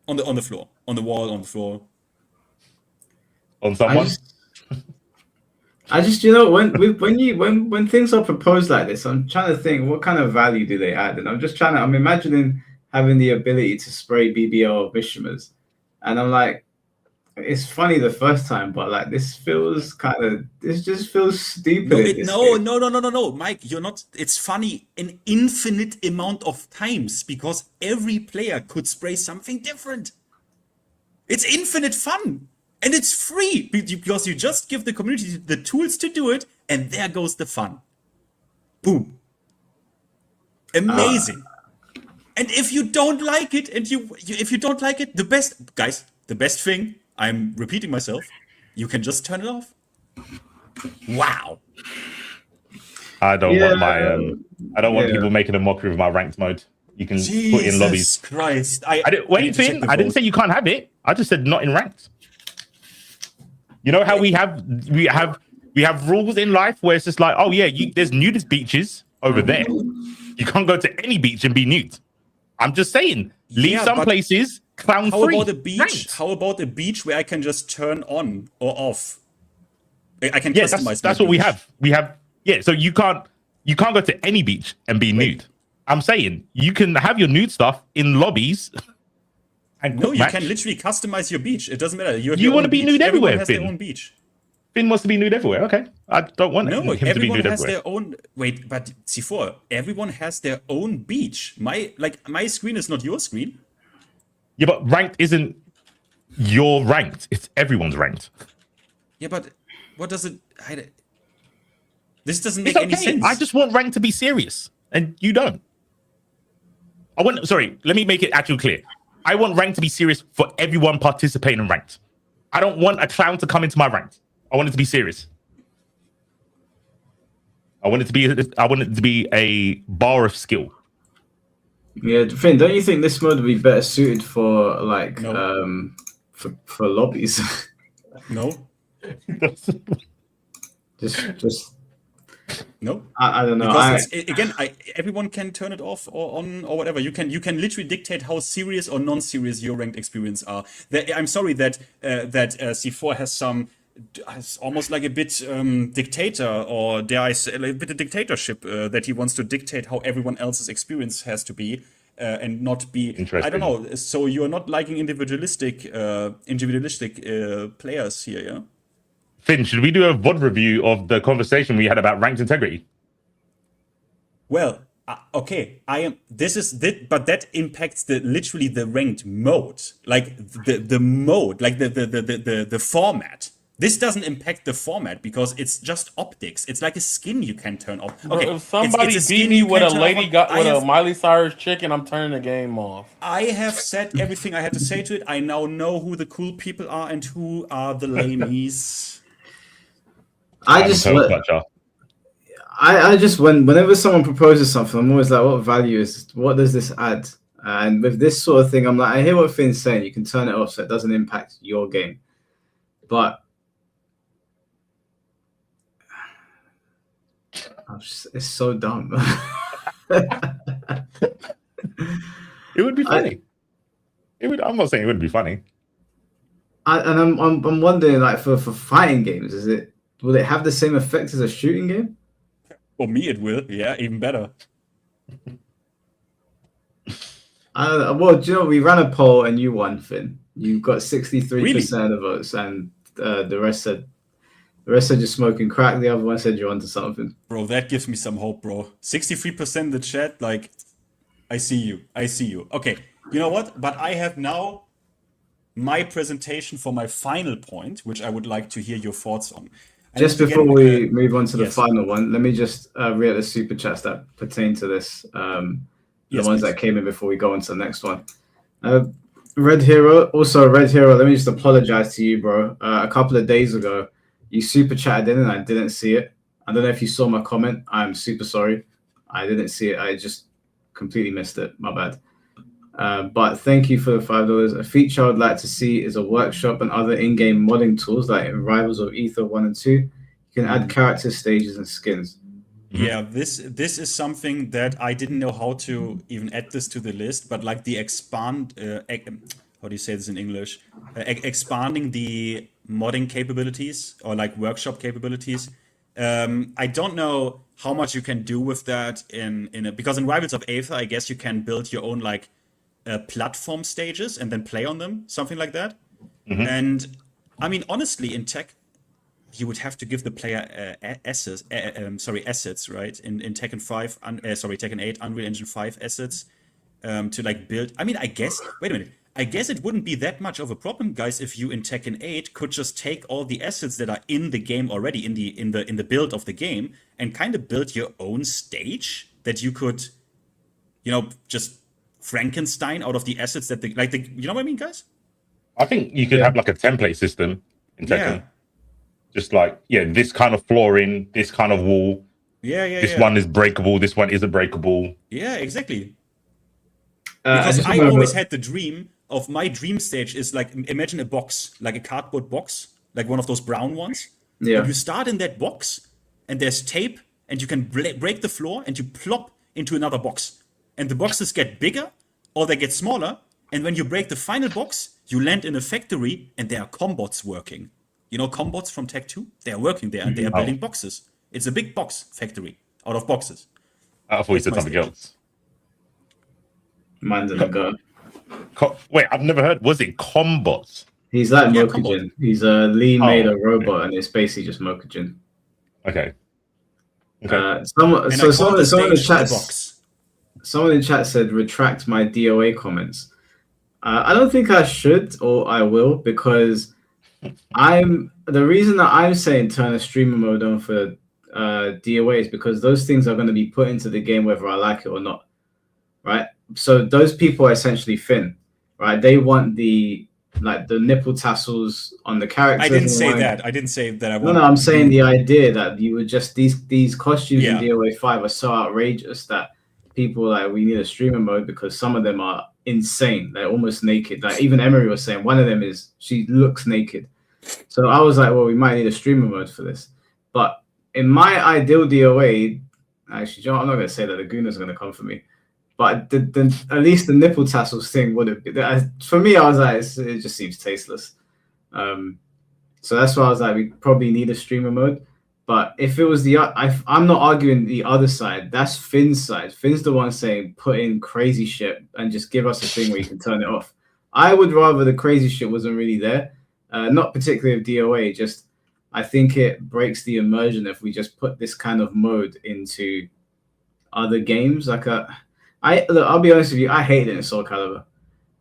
on the floor, on the wall, on the floor, on someone. I just when things are proposed like this, I'm trying to think what kind of value do they add, and I'm imagining having the ability to spray BBL or Bishimas, and I'm like, it's funny the first time, but like this just feels stupid. No, Mike, you're not. It's funny an infinite amount of times because every player could spray something different. It's infinite fun. And it's free because you just give the community the tools to do it, and there goes the fun. Boom. Amazing. And if you don't like it, the best thing, I'm repeating myself, you can just turn it off. Wow. I don't want people making a mockery of my ranked mode. You can put in lobbies. Christ. I didn't say you can't have it. I just said not in ranked. You know how we have rules in life where it's just like, oh yeah, there's nudist beaches over there. You can't go to any beach and be nude. I'm just saying, leave some places clown free. How about a beach? Ranked. How about a beach where I can just turn on or off? I can customize. That's what we have. We have so you can't go to any beach and be nude. I'm saying you can have your nude stuff in lobbies. No, you can literally customize your beach. It doesn't matter. You want to be nude everywhere, Everyone has their own beach. Finn wants to be nude everywhere. Okay, I don't want him to be nude everyone has everywhere. Their own. Wait, but C4, everyone has their own beach. My screen is not your screen. Yeah, but ranked isn't your ranked. It's everyone's ranked. Yeah, but what does it? This doesn't make any sense. I just want ranked to be serious, and you don't. Let me make it actually clear. I want ranked to be serious for everyone participating in ranked. I don't want a clown to come into my ranked. I want it to be serious. I want it to be a bar of skill. Yeah, Finn, don't you think this mode would be better suited for like for lobbies? No. just No, I don't know. because everyone can turn it off or on or whatever. You can literally dictate how serious or non-serious your ranked experience are. I'm sorry that C4 has almost like a bit dictator, or dare I say, a bit of dictatorship that he wants to dictate how everyone else's experience has to be. And not be, I don't know. So you're not liking individualistic players here, yeah? Finn, should we do a VOD review of the conversation we had about ranked integrity? Well, okay, but that impacts literally the ranked mode, like the mode, like the format. This doesn't impact the format because it's just optics. It's like a skin you can turn off. Okay, bro, if somebody beat me with a a Miley Cyrus chicken, I'm turning the game off. I have said everything I had to say to it. I now know who the cool people are and who are the lamies. Whenever someone proposes something, I'm always like, what does this add? And with this sort of thing, I'm like, I hear what Finn's saying. You can turn it off so it doesn't impact your game, but it's so dumb. It would be funny. I'm not saying it would be funny. I'm wondering, like, for fighting games, will it have the same effect as a shooting game? For me, it will. Yeah, even better. Well, do you know, we ran a poll and you won, Finn. You got 63% of the votes, and the rest said you're smoking crack. The other one said you're onto something. Bro, that gives me some hope, bro. 63% in the chat, like, I see you. Okay, you know what? But I have now my presentation for my final point, which I would like to hear your thoughts on. Just before we move on to the final one, let me just read the super chats that pertain to this. The ones that came in before we go on to the next one. Red Hero, let me just apologize to you, bro. A couple of days ago, you super chatted in and I didn't see it. I don't know if you saw my comment. I'm super sorry. I didn't see it. I just completely missed it. My bad. But thank you for the $5. A feature I would like to see is a workshop and other in-game modding tools like in Rivals of Ether 1 and 2. You can add characters, stages, and skins. Yeah, this is something that I didn't know how to even add this to the list, but like the how do you say this in English? Expanding the modding capabilities or like workshop capabilities. I don't know how much you can do with that because in Rivals of Aether, I guess you can build your own like platform stages and then play on them, something like that. And I mean, honestly, in tech, you would have to give the player assets, right? In Tekken 5, Tekken 8, Unreal Engine 5 assets to like build. I mean, wait a minute. I guess it wouldn't be that much of a problem, guys, if you in Tekken 8 could just take all the assets that are in the game already, in the build of the game, and kind of build your own stage that you could, just Frankenstein out of the assets that you know what I mean, guys? I think you could have like a template system in Tekken. Yeah. Just like, this kind of flooring, this kind of wall. This one is breakable, this one isn't breakable. Yeah, exactly. Because I always had the dream of my dream stage is like, imagine a box, like a cardboard box, like one of those brown ones. Yeah. And you start in that box, and there's tape, and you can break the floor, and you plop into another box. And the boxes get bigger, or they get smaller, and when you break the final box, you land in a factory, and there are combots working. You know combots from Tech 2? They are working there, and they are building boxes. It's a big box factory out of boxes. I thought you said something else. Mine didn't go. Wait, I've never heard. Was it combots? He's like Mokujin. He's a Lee made a robot, and it's basically just Mokujin. Okay. Someone in the chat said retract my DOA comments. I don't think I should, or I will, because the reason that I'm saying turn a streamer mode on for DOA is because those things are going to be put into the game whether I like it or not, right? So those people are essentially Finn, right? They want the nipple tassels on the characters. I didn't say that. I didn't say that. No, I'm saying the idea that you would just these costumes in DOA 5 are so outrageous that people we need a streamer mode because some of them are insane. They're almost naked. Like even Emery was saying, one of them she looks naked. So I was like, well, we might need a streamer mode for this. But in my ideal DOA, actually, you know, I'm not gonna say that the Gooner's gonna come for me, but at least the nipple tassels thing would have been. For me, I was like, it just seems tasteless. So that's why I was like, we probably need a streamer mode. But if it was I'm not arguing the other side. That's FinnT's side. FinnT's the one saying put in crazy shit and just give us a thing where you can turn it off. I would rather the crazy shit wasn't really there. Not particularly of DOA. Just I think it breaks the immersion if we just put this kind of mode into other games. Like I'll be honest with you. I hated it in Soul Calibur.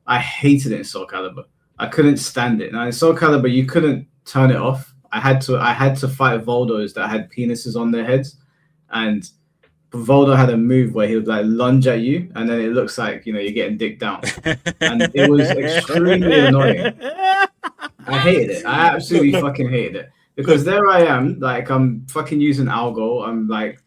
I hated it in Soul Calibur. I couldn't stand it. Now in Soul Calibur, you couldn't turn it off. I had to fight Voldos that had penises on their heads, and Voldo had a move where he would like lunge at you, and then it looks like you're getting dicked down, and it was extremely annoying. I hated it. I absolutely fucking hated it because there I am, like I'm fucking using Algo. I'm like,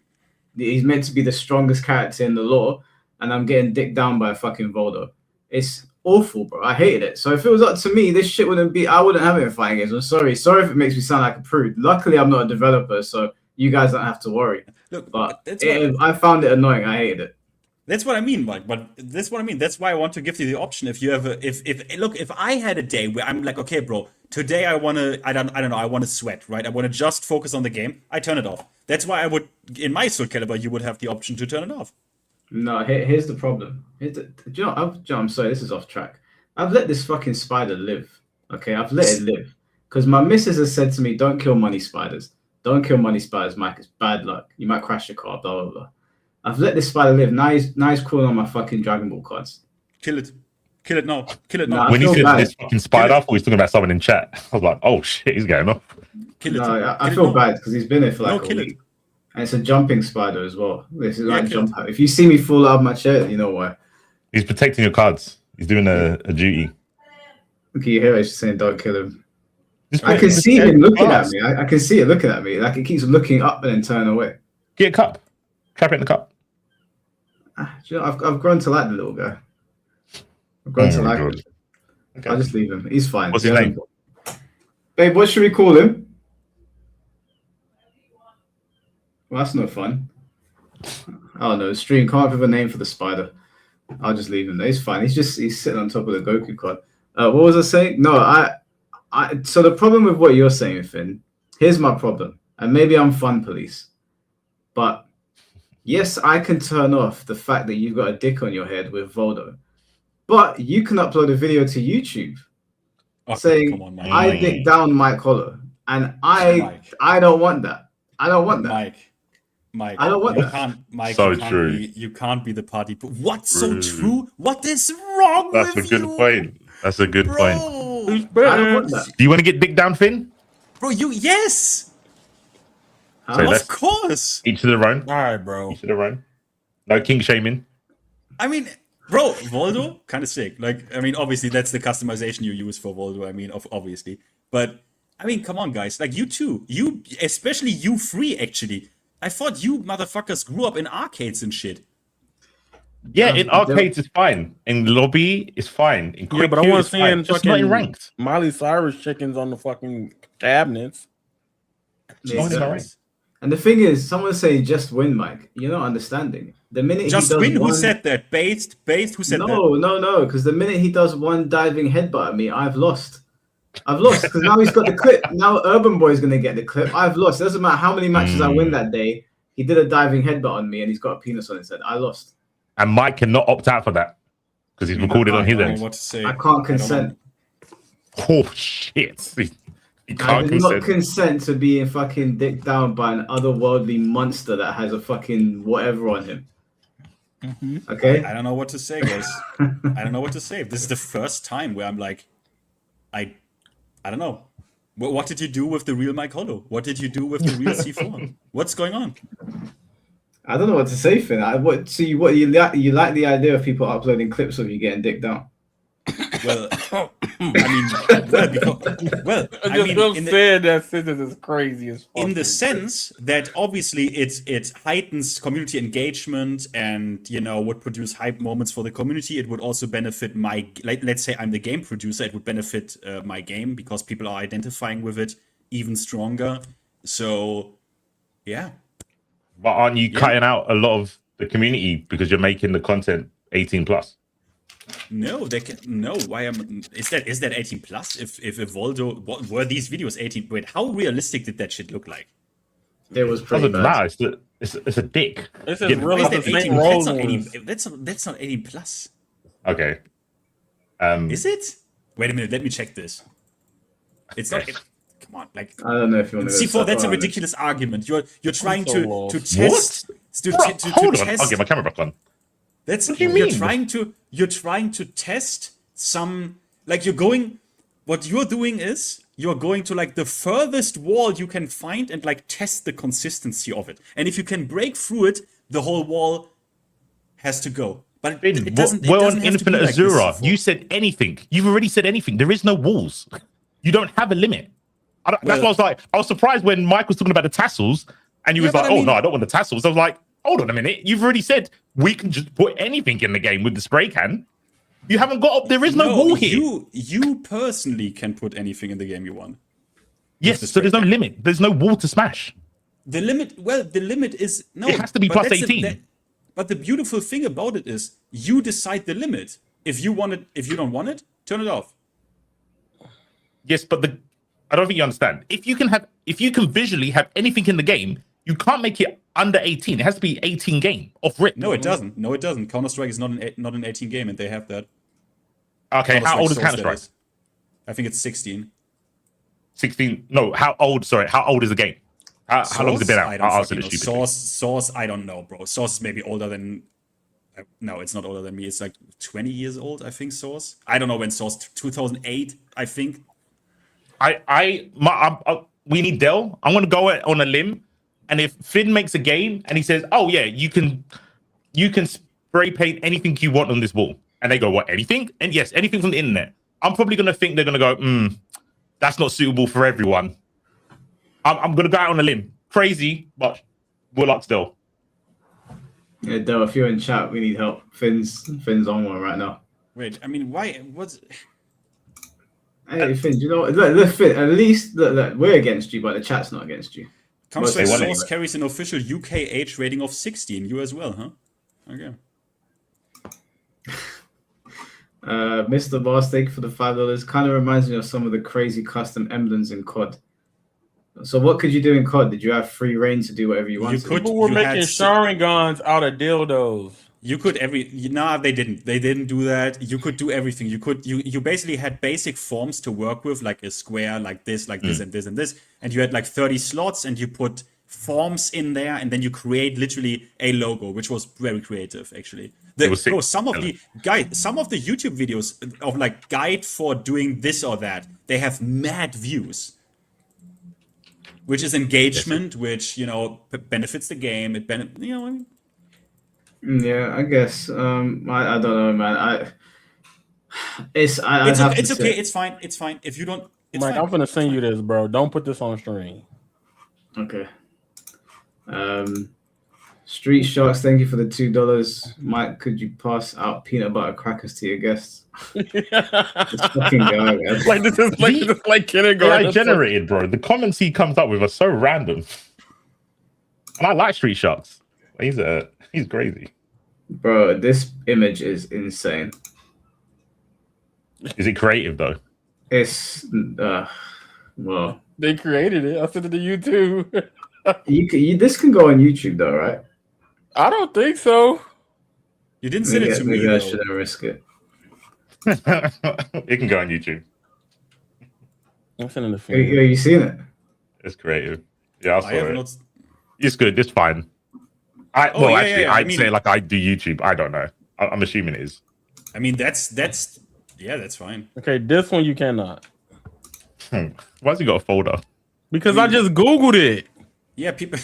he's meant to be the strongest character in the lore, and I'm getting dicked down by a fucking Voldo. It's awful, bro. I hated it. So if it was up to me, this shit wouldn't be. I wouldn't have it in fighting games. I'm sorry. Sorry if it makes me sound like a prude. Luckily, I'm not a developer, so you guys don't have to worry. Look, but I found it annoying. I hated it. That's what I mean, Mike. But that's what I mean. That's why I want to give you the option. If you ever, if I had a day where I'm like, okay, bro, today I don't know, I want to sweat, right? I want to just focus on the game. I turn it off. That's why I would, in my Soul Calibur, you would have the option to turn it off. No, here's the problem. I'm sorry, this is off track. I've let this fucking spider live. Okay, I've let it live. Because my missus has said to me, don't kill money spiders. Don't kill money spiders, Mike. It's bad luck. You might crash your car, blah, blah, blah. I've let this spider live. Now he's crawling on my fucking Dragon Ball cards. Kill it. Kill it now. Kill it now. When he said this fucking spider, I thought he was talking about someone in chat. I was like, oh shit, he's going off. Kill it. No, I feel bad because he's been here for like a week. And it's a jumping spider as well. This is like jump out. If you see me fall out of my chair, you know why. He's protecting your cards. He's doing a duty. Okay, you hear it saying don't kill him. I can see him looking at me. I can see it looking at me. Like it keeps looking up and then turning away. Get a cup. Trap it in the cup. You know, I've grown to like the little guy. I've grown to like him. Okay. I'll just leave him. He's fine. What's his name? Babe, what should we call him? Well, that's no fun. Oh no, stream can't have a name for the spider. I'll just leave him there. He's fine. He's sitting on top of the Goku card. What was I saying? No, so the problem with what you're saying, Finn, here's my problem. And maybe I'm fun police. But yes, I can turn off the fact that you've got a dick on your head with Voldo. But you can upload a video to YouTube saying, I dick down Mike Hollow. And I don't want that. I don't want that. Mike, I don't want that. Mike, so true. You can't be the party. What's so true? What is wrong with you? That's a good point. That's a good point. I don't want that. Do you want to get dick down, Finn? Bro, yes. So of course. Each to their own. All right, bro. Each to their own. No king shaming. I mean, bro, Voldo, kind of sick. Like, I mean, obviously that's the customization you use for Voldo. I mean, obviously, but I mean, come on, guys. Like you too. You, especially you, free actually. I thought you motherfuckers grew up in arcades and shit. Yeah, in arcades it's fine. In lobby it's fine. In but I want to see in just not in ranked. Miley Cyrus chickens on the fucking cabinets. And the thing is, someone's saying just win, Mike. You're not understanding. The minute just win, who said that? Based, who said that? No. Because the minute he does one diving headbutt at me, I've lost. Because now he's got the clip. Now Urban Boy's going to get the clip. I've lost. It doesn't matter how many matches I win that day. He did a diving headbutt on me and he's got a penis on his head. I lost. And Mike cannot opt out for that because he's recorded on his end. What to say. I can't consent. Oh, shit. He can't not consent to being fucking dicked down by an otherworldly monster that has a fucking whatever on him. Mm-hmm. Okay? I don't know what to say, guys. I don't know what to say. This is the first time where I'm like, I don't know. What did you do with the real Mike Hollow? What did you do with the real C4? What's going on? I don't know what to say, Finn. You like the idea of people uploading clips of you getting dicked down? Well, that sentence is crazy as fuck. In the sense that obviously it heightens community engagement and would produce hype moments for the community. It would also benefit let's say I'm the game producer. It would benefit my game because people are identifying with it even stronger. So Yeah. But aren't you cutting out a lot of the community because you're making the content 18 plus? No, they can. No, why am? Is that 18 plus? If Evoldo were these videos 18? Wait, how realistic did that shit look like? It was pretty Doesn't bad. matter. It's a dick. This is really the same 18? role. That's not 18 plus. Okay. Is it? Wait a minute. Let me check this. It's not. Come on, like. I don't know if you want to C4, that's a ridiculous argument. You're trying to test. What? Hold on. I'll get my camera back on. That's what do you mean? You're trying to test some, like, you're going. What you're doing is you're going to like the furthest wall you can find and like test the consistency of it. And if you can break through it, the whole wall has to go. But it doesn't. We're It doesn't on have to be Infinite like this, Azura. C4. You said anything. You've already said anything. There is no walls. You don't have a limit. That's why I was like, I was surprised when Mike was talking about the tassels, and you was like, "Oh no, I don't want the tassels." I was like, "Hold on a minute. You've already said we can just put anything in the game with the spray can. You haven't got. There is no wall here. You personally can put anything in the game you want. Yes, so there's no limit. There's no wall to smash. The limit. Well, the limit is no. It has to be but plus that's 18. But the beautiful thing about it is you decide the limit. If you want it, if you don't want it, turn it off. Yes, but I don't think you understand. If you can visually have anything in the game, you can't make it under 18. It has to be 18 game off rip. No, it doesn't. No, it doesn't. Counter-Strike is not an 18 game, and they have that. Okay, how old is Counter-Strike? I think it's 16. 16. No, how old? Sorry, how old is the game? How long has it been out? I'll answer this Source, I don't know, bro. Source is maybe older than. No, it's not older than me. It's like 20 years old, I think. Source. I don't know when Source. 2008, I think. We need Dell. I'm gonna go on a limb, and if Finn makes a game and he says, "Oh yeah, you can spray paint anything you want on this wall," and they go, "What? Anything?" And yes, anything from the internet. I'm probably gonna think they're gonna go, that's not suitable for everyone. I'm gonna go out on a limb. Crazy, but good luck still. Yeah, Dell, if you're in chat, we need help. Finn's on one right now. Wait, I mean, why? What's? Hey, Finn, you know what? Look, Finn, at least look, we're against you, but the chat's not against you. Counter-Strike Source carries an official UK age rating of 16. You as well, huh? Okay. Mr. Boss, thank you for the $5. Kind of reminds me of some of the crazy custom emblems in COD. So what could you do in COD? Did you have free reign to do whatever you wanted? People were making Sharing guns out of dildos. You could they didn't. They didn't do that. You could do everything. You basically had basic forms to work with, like a square, like this, and this, and this. And you had like 30 slots, and you put forms in there, and then you create literally a logo, which was very creative, actually. Some of the YouTube videos of like guide for doing this or that, they have mad views. Which is engagement, which benefits the game. It Yeah, I guess. I don't know, man. It's okay. It's fine. It's fine. If you don't, Mike, I'm gonna send you this, bro. Don't put this on stream. Okay. Street Sharks, thank you for the $2. Mike, could you pass out peanut butter crackers to your guests? This fucking guy, man. This is like kindergarten. AI generated, bro. The comments he comes up with are so random. And I like Street Sharks. He's crazy. Bro, this image is insane. Is it creative though? It's well. They created it. I sent it to you too. This can go on YouTube though, right? I don't think so. You didn't send it to me. Maybe I shouldn't risk it. It can go on YouTube. I'm sending the Have you seen it? It's creative. Yeah, I saw it. Not... It's good. It's fine. I'd say like I do YouTube. I don't know. I'm assuming it is. I mean, that's fine. Okay, this one you cannot. Why's he got a folder? Because I just Googled it. Yeah, people.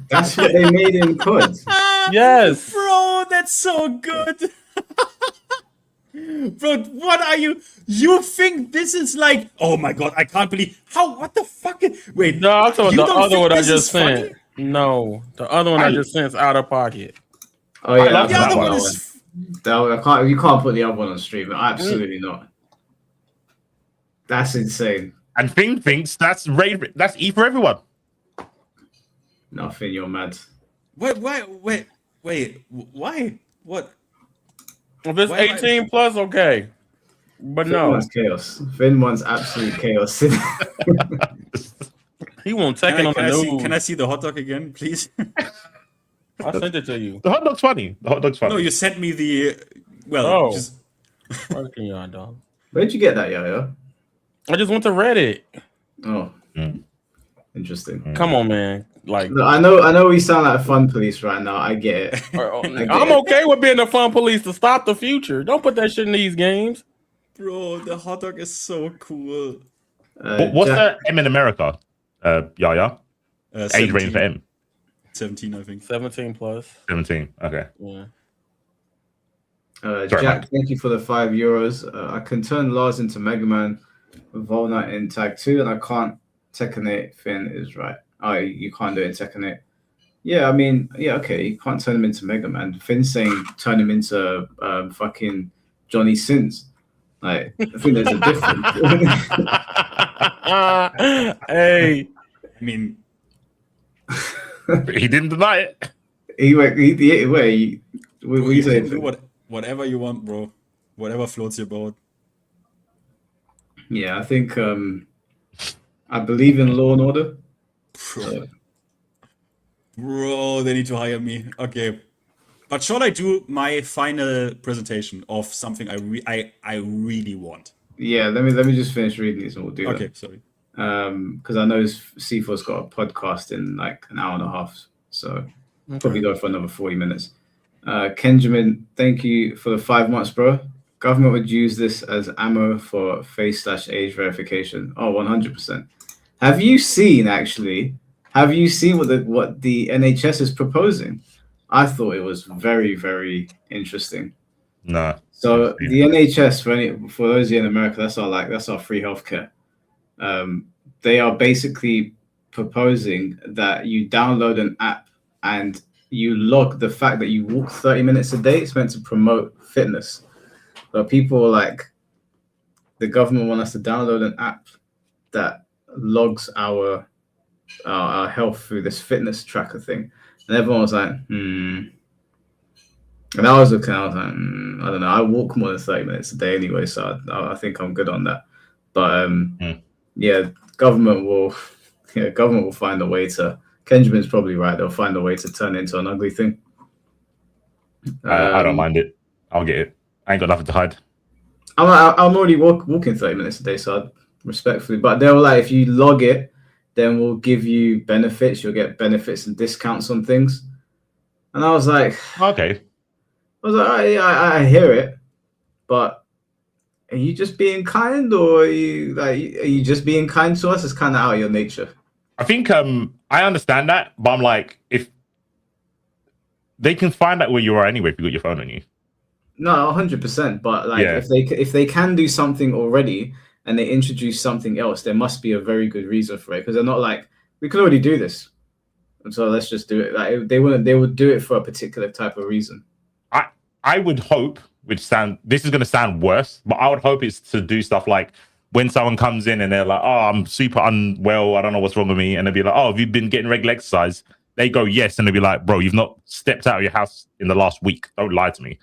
That's what they made in COD. Yes, bro, that's so good. Bro, what are you? You think this is like? Oh my god, I can't believe how. What the fuck? Wait, no, I'm talking about the other one I just sent. Funny? No, the other one I just sent is out of pocket. Oh yeah, the other one is. You can't put the other one on stream. Absolutely not. That's insane. And Finn thinks that's E for everyone. Nothing. You're mad. Wait, why? What? If it's 18 plus, okay. But Finn no. wants chaos. Finn wants absolute chaos. He won't take it on the nose. Can I see the hot dog again, please? I sent it to you. The hot dog's funny. The hot dog's funny. No, you sent me the. Well, Oh. just. Fucking y'all, dog. Where'd you get that, Yaya? I just went to Reddit. Oh, interesting. Come on, man. Like, No, I know we sound like fun police right now. I get it. I'm okay with being the fun police to stop the future. Don't put that shit in these games. Bro, the hot dog is so cool. What's the M in America? Yaya? Age range for M? 17, I think. 17 plus. 17. Okay. Yeah. Sorry, Jack, Mike. thank you for the €5. I can turn Lars into Mega Man, Volna in Tag 2, and I can't Tekkenate. Finn is right. Oh, you can't do it in Tekkenate. Yeah, I mean, yeah, okay, you can't turn him into Mega Man. Finn's saying turn him into fucking Johnny Sins. Like, I think there's a difference. Hey. I mean, He didn't deny it. What you you saying? can do whatever you want, bro. Whatever floats your boat. Yeah, I think I believe in Law and Order. Bro, they need to hire me. Okay. But shall I do my final presentation of something I really want? Yeah, let me just finish reading these and we'll do Okay, that. sorry. Because I know C4's got a podcast in like an hour and a half, so probably go for another 40 minutes. Kenjamin, thank you for the 5 months, bro. Government would use this as ammo for face/age verification. Oh, 100%. Have you seen what the NHS is proposing? I thought it was very, very interesting. No. So the NHS, for those of you in America, that's our free healthcare. They are basically proposing that you download an app and you log the fact that you walk 30 minutes a day. It's meant to promote fitness. But people are like, the government want us to download an app that logs our health through this fitness tracker thing. And everyone was like, And I was looking, I was like, I don't know. I walk more than 30 minutes a day anyway, so I think I'm good on that. But yeah, government will find a way to. Kenjamin's probably right. They'll find a way to turn it into an ugly thing. I don't mind it. I'll get it. I ain't got nothing to hide. I'm already walking 30 minutes a day, so respectfully. But they were like, if you log it, then we'll give you benefits. You'll get benefits and discounts on things. And I was like, okay. I hear it, but are you just being kind, or are you just being kind to us? It's kind of out of your nature. I think I understand that, but I'm like, if they can find out where you are anyway if you got your phone on you. No, 100%. But like, if they can do something already and they introduce something else, there must be a very good reason for it, because they're not like, we could already do this, so let's just do it. Like they would do it for a particular type of reason. I would hope, this is going to sound worse, but I would hope it's to do stuff like when someone comes in and they're like, oh, I'm super unwell, I don't know what's wrong with me, and they'll be like, oh, have you been getting regular exercise? They go, yes, and they'll be like, bro, you've not stepped out of your house in the last week. Don't lie to me.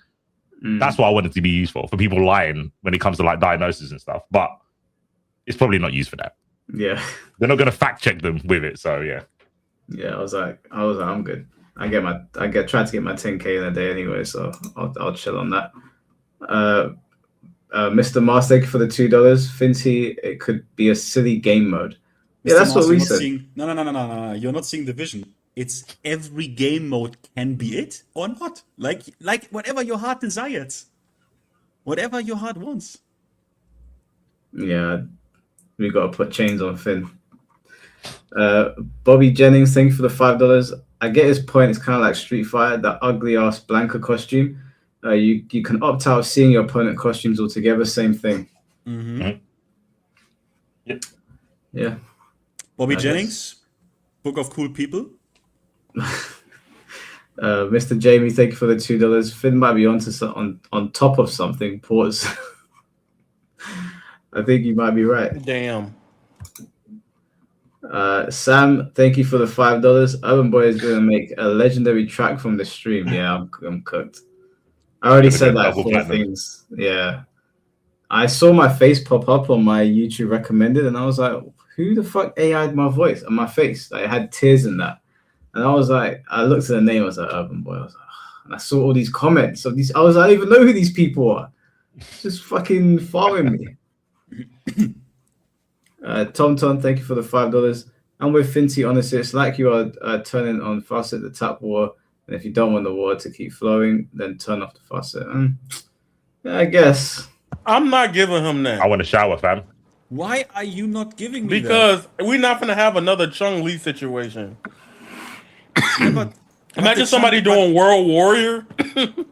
That's what I want it to be used for Mm-hmm. lying when it comes to like diagnosis and stuff. But it's probably not used for that. Yeah. They're not going to fact check them with it. So yeah. Yeah, I was like, I'm good. I try to get my 10K in a day anyway, so I'll chill on that. Mr. Mars, thank you for the $2. FinnT, it could be a silly game mode. Yeah, that's what we said. No. You're not seeing the vision. It's every game mode can be it or not. Like whatever your heart desires. Whatever your heart wants. Yeah, we got to put chains on Finn. Bobby Jennings, thank you for the $5. I get his point. It's kind of like Street Fighter, that ugly ass Blanca costume. You can opt out of seeing your opponent costumes altogether. Same thing. Mm-hmm. Yep. Yeah. Bobby Jennings, Book of Cool People. Mr. Jamie, thank you for the $2. Finn might be on top of something. Pause. I think you might be right. Damn. Sam, thank you for the $5. Urban Boy is gonna make a legendary track from the stream. Yeah, I'm cooked. I already said like 4 things. Yeah. I saw my face pop up on my YouTube recommended, and I was like, who the fuck AI'd my voice and my face? Like, it had tears in that. And I was like, I looked at the name, I was like, Urban Boy. I was like, and I saw all these comments of these. I don't even know who these people are. It's just fucking following me. Tom, thank you for the $5. And with FinnT, honestly, it's like you are turning on faucet the tap water, and if you don't want the water to keep flowing, then turn off the faucet. Yeah, I guess. I'm not giving him that. I want a shower, fam. Why are you not giving me because we're not gonna have another Chung Li situation. but imagine somebody doing World Warrior, and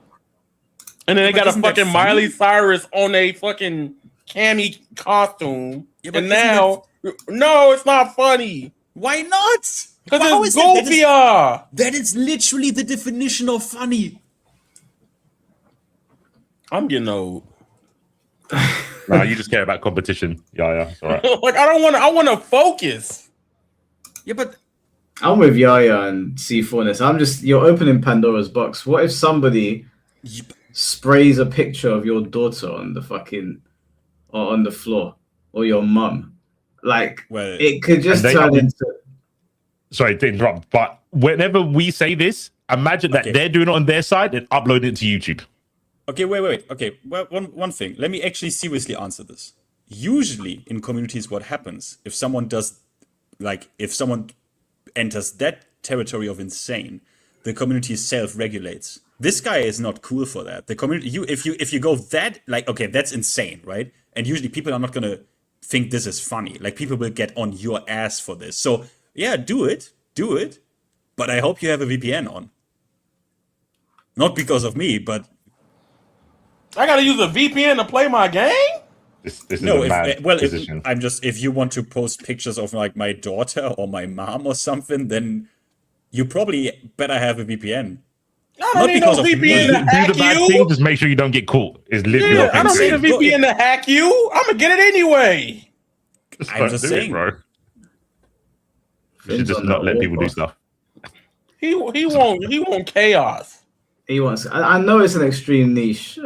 then they got a fucking Miley Cyrus on a fucking cami costume, and now no, it's not funny. Why not? Because it's Gophia. That is literally the definition of funny. I'm getting old. Nah, you just care about competition. Yeah, it's all right. Like I want to focus. Yeah, but I'm with Yaya and C4ness. You're opening Pandora's box. What if somebody sprays a picture of your daughter on the fucking or on the floor, or your mum? Like, well, it could just turn into. Sorry to interrupt, but whenever we say this, imagine that they're doing it on their side and uploading it to YouTube. Okay, wait. Okay, well, one thing. Let me actually seriously answer this. Usually in communities, what happens if someone enters that territory of insane, the community self-regulates. This guy is not cool for that. The community, if you go that, like, okay, that's insane, right? And usually people are not gonna think this is funny. Like, people will get on your ass for this. So yeah, do it. But I hope you have a VPN on. Not because of me, but I gotta use a VPN to play my game? This is a mad position. If you want to post pictures of like my daughter or my mom or something, then you probably better have a VPN. I don't need no VPN to hack you. Do the bad thing, just make sure you don't get caught. It's literally what I don't need a VPN to hack you. I'm gonna get it anyway. I'm just saying, bro. You should just not let people do stuff. He won't chaos. He wants. I know it's an extreme niche,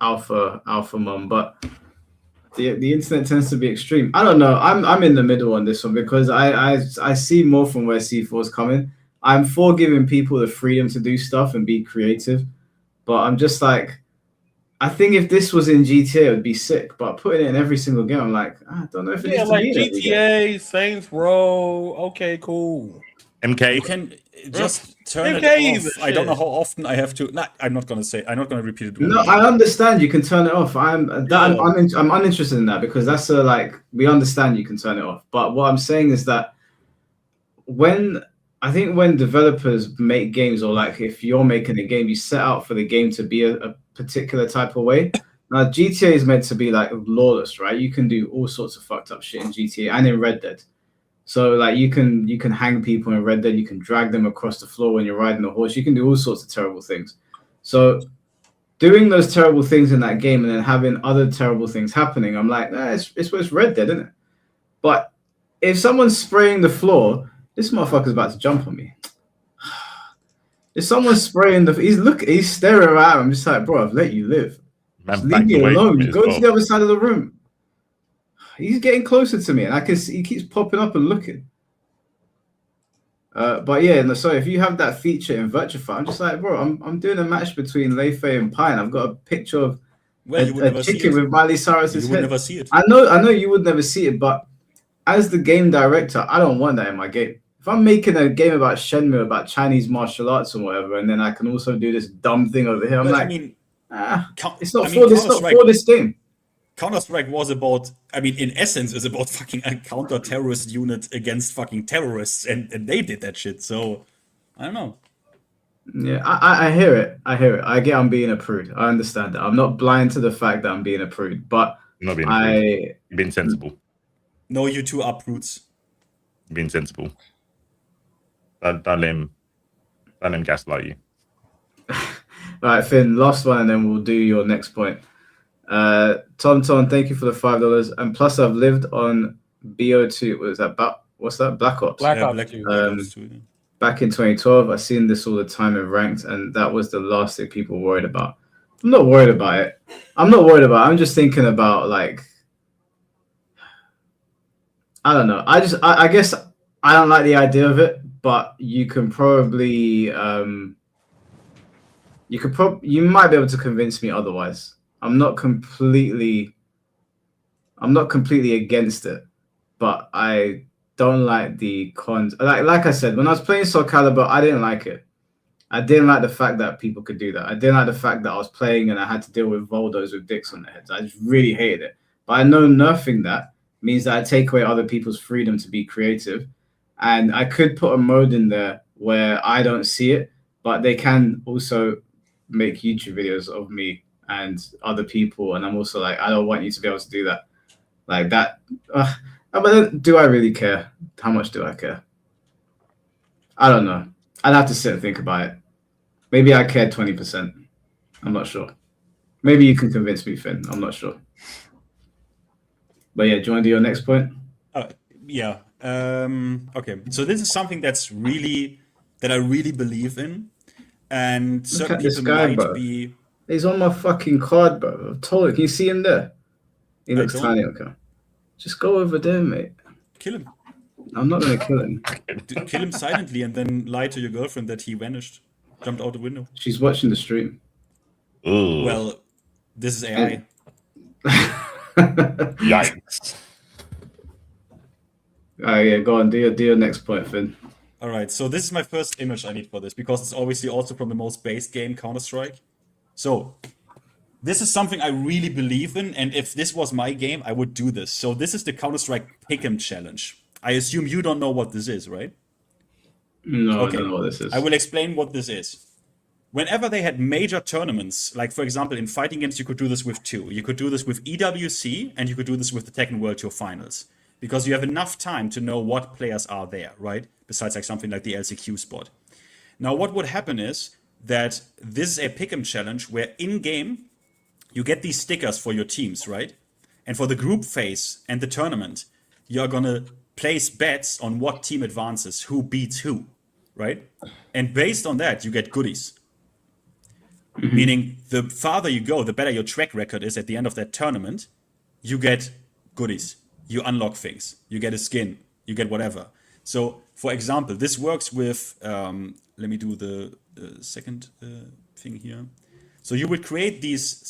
alpha mom, but the internet tends to be extreme. I don't know. I'm in the middle on this one because I see more from where C4 is coming. I'm for giving people the freedom to do stuff and be creative, but I'm just like, I think if this was in GTA, it would be sick. But putting it in every single game, I'm like, I don't know if it needs to be GTA, Saints Row. Okay, cool. MK, you can just turn it off. I don't know how often I have to. I'm not gonna repeat it. No, I understand you can turn it off. I'm uninterested in that because that's we understand you can turn it off. But what I'm saying is that when developers make games, or like if you're making a game, you set out for the game to be a particular type of way. Now GTA is meant to be like lawless, right? You can do all sorts of fucked up shit in GTA and in Red Dead. So like you can hang people in Red Dead, you can drag them across the floor when you're riding a horse, you can do all sorts of terrible things. So doing those terrible things in that game and then having other terrible things happening, I'm like, it's Red Dead, isn't it? But if someone's spraying the floor, this motherfucker's about to jump on me. If someone's spraying he's staring at him. I'm just like, bro, I've let you live. Just leave me alone. Go to the other side of the room. He's getting closer to me, and I can see he keeps popping up and looking. But yeah, so if you have that feature in Virtuify, I'm just like, bro, I'm doing a match between Leifei and Pine. I've got a picture of a chicken with Miley Cyrus's head. You would never see it. I know you would never see it, but as the game director, I don't want that in my game. If I'm making a game about Shenmue, about Chinese martial arts or whatever, and then I can also do this dumb thing over here, it's not for this game. Counter-Strike was about, in essence, is about fucking a counter-terrorist unit against fucking terrorists, and they did that shit, so, I don't know. Yeah, I hear it. I get I'm being a prude. I understand that. I'm not blind to the fact that I'm being a prude, but you're not being a prude. You're being sensible. No, you two are prudes. You're being sensible. Don't let him gaslight you. All right, Finn, last one, and then we'll do your next point. Tom, thank you for the $5. And plus, I've lived on BO2. What is that? what's that? Black Ops. Black Ops 2. Black Ops 2. Yeah. Back in 2012, I seen this all the time in ranked, and that was the last thing people worried about. I'm not worried about it. I'm just thinking about like, I don't know. I guess I don't like the idea of it, but you can probably you might be able to convince me otherwise. I'm not completely against it, but I don't like the cons. Like I said, when I was playing Soul Calibur, I didn't like it. I didn't like the fact that people could do that. I didn't like the fact that I was playing and I had to deal with Voldos with dicks on their heads. I just really hated it. But I know nerfing that means that I take away other people's freedom to be creative. And I could put a mode in there where I don't see it, but they can also make YouTube videos of me and other people. And I'm also like, I don't want you to be able to do that. Like that. But then, do I really care? How much do I care? I don't know. I'd have to sit and think about it. Maybe I cared 20%. I'm not sure. Maybe you can convince me, Finn. I'm not sure. But yeah, do you want to do your next point? Yeah. Okay. So this is something that I really believe in, and certain people might be. He's on my fucking card, bro. I've told you. Can you see him there? He looks tiny. Okay. Just go over there, mate. Kill him. I'm not gonna kill him. Kill him silently and then lie to your girlfriend that he vanished, jumped out the window. She's watching the stream. Ooh. Well, this is AI. Yikes. Yeah, go on. Do your next point, Finn. All right. So this is my first image I need for this because it's obviously also from the most base game, Counter-Strike. So this is something I really believe in, and if this was my game, I would do this. So this is the Counter-Strike Pick'em Challenge. I assume you don't know what this is, right? No, okay. I don't know what this is. I will explain what this is. Whenever they had major tournaments, like for example in fighting games, you could do this with two. You could do this with EWC, and you could do this with the Tekken World Tour Finals. Because you have enough time to know what players are there, right? Besides like something like the LCQ spot. Now what would happen is that this is a Pick'em challenge where in-game you get these stickers for your teams, right? And for the group phase and the tournament, you're gonna place bets on what team advances, who beats who, right? And based on that, you get goodies. Mm-hmm. Meaning, the farther you go, the better your track record is at the end of that tournament. You get goodies. You unlock things. You get a skin. You get whatever. So, for example, this works with... let me do the second thing here. So you would create these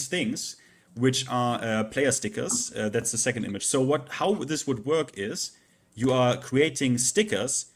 things, which are player stickers. That's the second image. So how this would work is you are creating stickers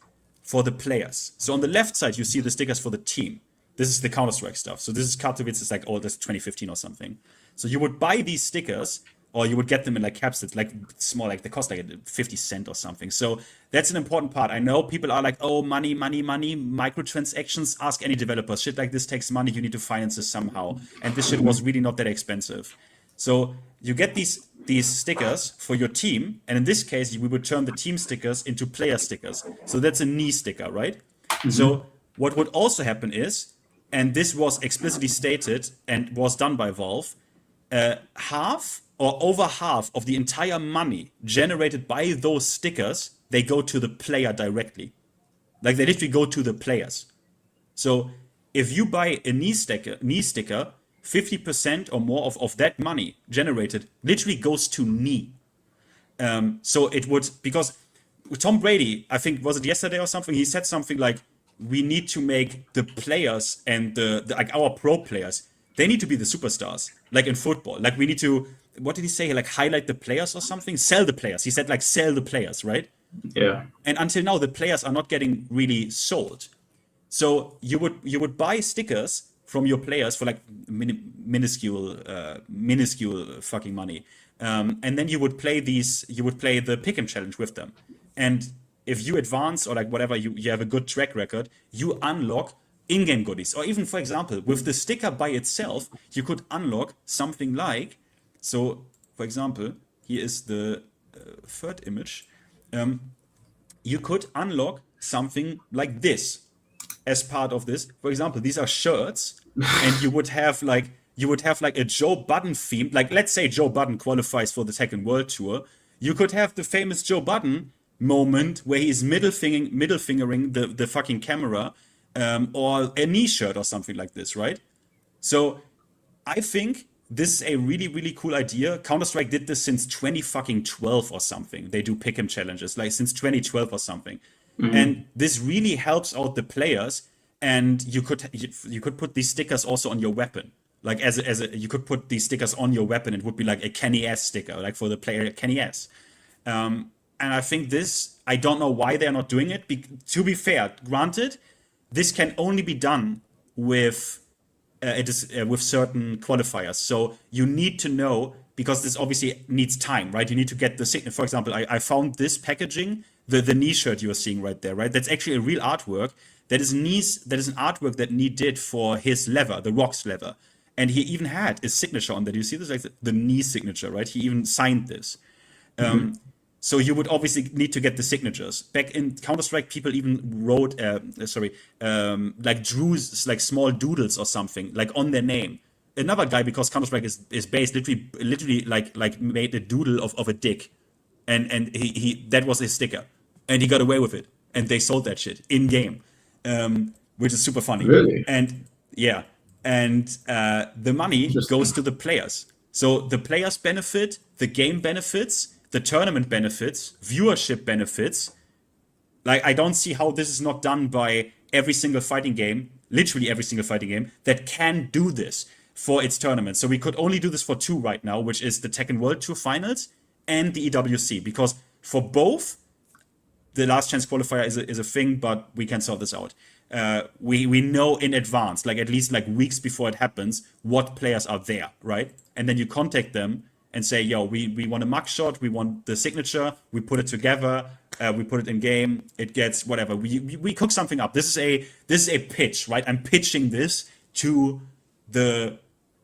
for the players. So on the left side, you see the stickers for the team. This is the Counter-Strike stuff. So this is Katowice, it's like, oh, that's 2015 or something. So you would buy these stickers, or you would get them in like capsules, like small, like they cost like 50 cents or something. So that's an important part. I know people are like, oh, money, microtransactions, ask any developers. Shit like this takes money, you need to finance this somehow. And this shit was really not that expensive. So you get these stickers for your team, and in this case, we would turn the team stickers into player stickers. So that's a knee sticker, right? Mm-hmm. So what would also happen is, and this was explicitly stated and was done by Valve, half or over half of the entire money generated by those stickers, they go to the player directly. Like they literally go to the players. So if you buy a knee sticker, 50% or more of that money generated literally goes to knee. So it would, because Tom Brady, I think, was it yesterday or something? He said something like, we need to make the players and the like our pro players, they need to be the superstars, like in football. Like we need to, what did he say? Like highlight the players or something? Sell the players. He said like sell the players, right? Yeah. And until now, the players are not getting really sold. So you would buy stickers from your players for like minuscule fucking money. And then you would play the Pick'em challenge with them. And if you advance or like whatever, you have a good track record, you unlock in-game goodies. Or even, for example, with the sticker by itself, you could unlock something like, so for example, here is the third image. You could unlock something like this as part of this. For example, these are shirts, and you would have like a Joe Budden theme. Like let's say Joe Budden qualifies for the Tekken World Tour. You could have the famous Joe Budden moment where he's middle fingering the fucking camera, or a knee shirt or something like this, right? So I think this is a really, really cool idea. Counter-Strike did this since 2012 or something. They do pick'em challenges like since 2012 or something. And this really helps out the players. And you could put these stickers also on your weapon. Like you could put these stickers on your weapon. It would be like a Kenny S sticker, like for the player Kenny S. And I think this, I don't know why they're not doing it. To be fair, granted, this can only be done with with certain qualifiers. So you need to know, because this obviously needs time, right? You need to get the signal. For example, I found this packaging, the knee shirt you are seeing right there, right? That's actually a real artwork. That is an artwork that Nee did for his lever, the Rocks lever. And he even had his signature on that. You see this, like the Nee signature, right? He even signed this. So you would obviously need to get the signatures. Back in Counter-Strike, people even wrote, like drew like small doodles or something, like on their name. Another guy, because Counter-Strike is based literally like made a doodle of a dick, and he that was his sticker, and he got away with it, and they sold that shit in game, which is super funny. Really? And yeah, and the money goes to the players. So the players benefit, the game benefits, the tournament benefits, viewership benefits. Like, I don't see how this is not done by every single fighting game, literally every single fighting game, that can do this for its tournament. So we could only do this for two right now, which is the Tekken World Tour Finals and the EWC. Because for both, the last chance qualifier is a thing, but we can sort this out. We know in advance, like at least like weeks before it happens, what players are there, right? And then you contact them and say, yo, we want a mug shot, we want the signature, we put it together, we put it in game, it gets whatever. We cook something up. This is a pitch, right? I'm pitching this to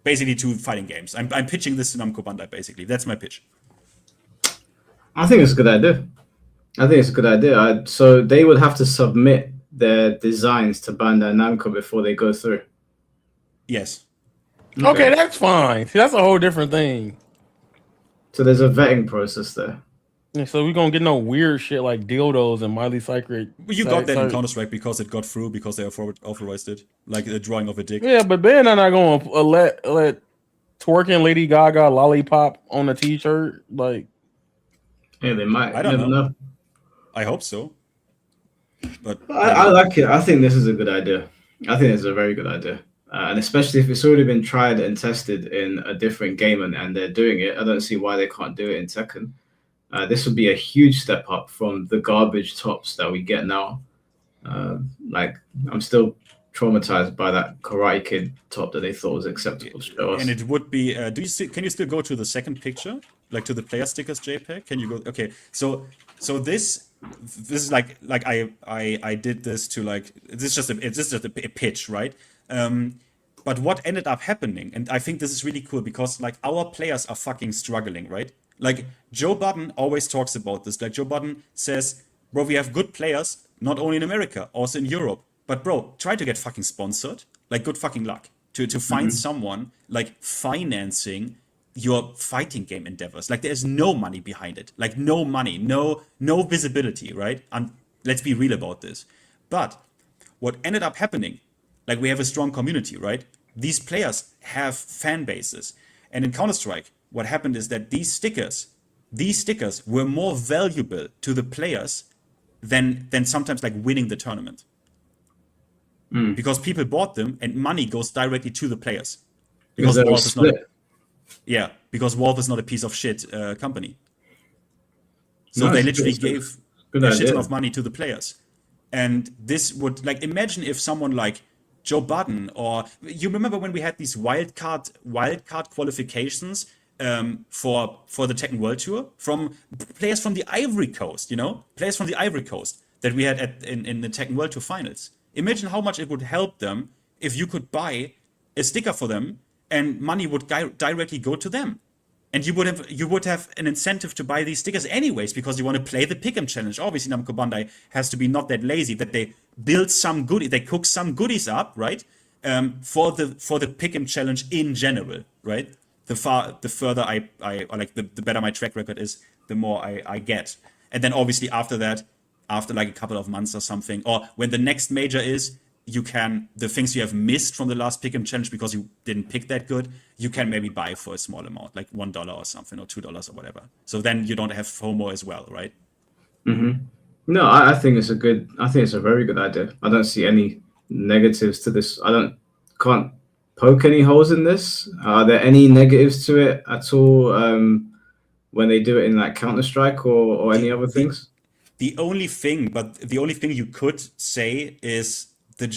basically to fighting games. I'm pitching this to Namco Bandai, basically. That's my pitch. I think it's a good idea. So they would have to submit their designs to Bandai Namco before they go through. Yes. Okay, that's fine. See, that's a whole different thing. So there's a vetting process there. Yeah, so we gonna get no weird shit like dildos and Miley Cyrus. You got that in Counter-Strike because it got through, because they authorized it, like the drawing of a dick. Yeah, but Ben are not gonna let twerking Lady Gaga lollipop on a t-shirt. Like, yeah, they might. I don't know. I hope so. But I like it. I think this is a good idea. I think it's a very good idea. And especially if it's already been tried and tested in a different game and they're doing it, I don't see why they can't do it in Tekken. This would be a huge step up from the garbage tops that we get now. Like, I'm still traumatized by that Karate Kid top that they thought was acceptable to show us. And it would be. Can you still go to the second picture, like to the player stickers JPEG? Can you go? Okay, so this is like I did this to like it's just a pitch, right? But what ended up happening, and I think this is really cool because like our players are fucking struggling, right? Like Joe Budden always talks about this. Like Joe Budden says, bro, we have good players, not only in America, also in Europe. But bro, try to get fucking sponsored. Like, good fucking luck to find someone like financing your fighting game endeavors. Like, there's no money behind it. Like, no money, no visibility, right? Let's be real about this. But what ended up happening, like, we have a strong community, right? These players have fan bases. And in Counter-Strike, what happened is that these stickers were more valuable to the players than sometimes like winning the tournament. Because people bought them and money goes directly to the players. Because Valve is not because Valve is not a piece of shit company. So they literally gave a shit ton of money to the players. And this would, like, imagine if someone like Joe Budden, or you remember when we had these wildcard qualifications for the Tekken World Tour from players from the Ivory Coast, players from the Ivory Coast that we had in the Tekken World Tour finals. Imagine how much it would help them if you could buy a sticker for them and money would directly go to them. And you would have an incentive to buy these stickers anyways, because you want to play the Pick'em challenge. Obviously, Namco Bandai has to be not that lazy that they build some goodies, they cook some goodies up, right? For the Pick'em challenge in general, right? The further I like, the better my track record is, the more I get. And then obviously after that, after like a couple of months or something, or when the next major is, you can, the things you have missed from the last pick'em challenge because you didn't pick that good, you can maybe buy for a small amount, like $1 or something, or $2 or whatever. So then you don't have FOMO as well, right? No, I think it's a very good idea. I don't see any negatives to this. Can't poke any holes in this. Are there any negatives to it at all when they do it in like Counter-Strike or any other things? The only thing you could say is but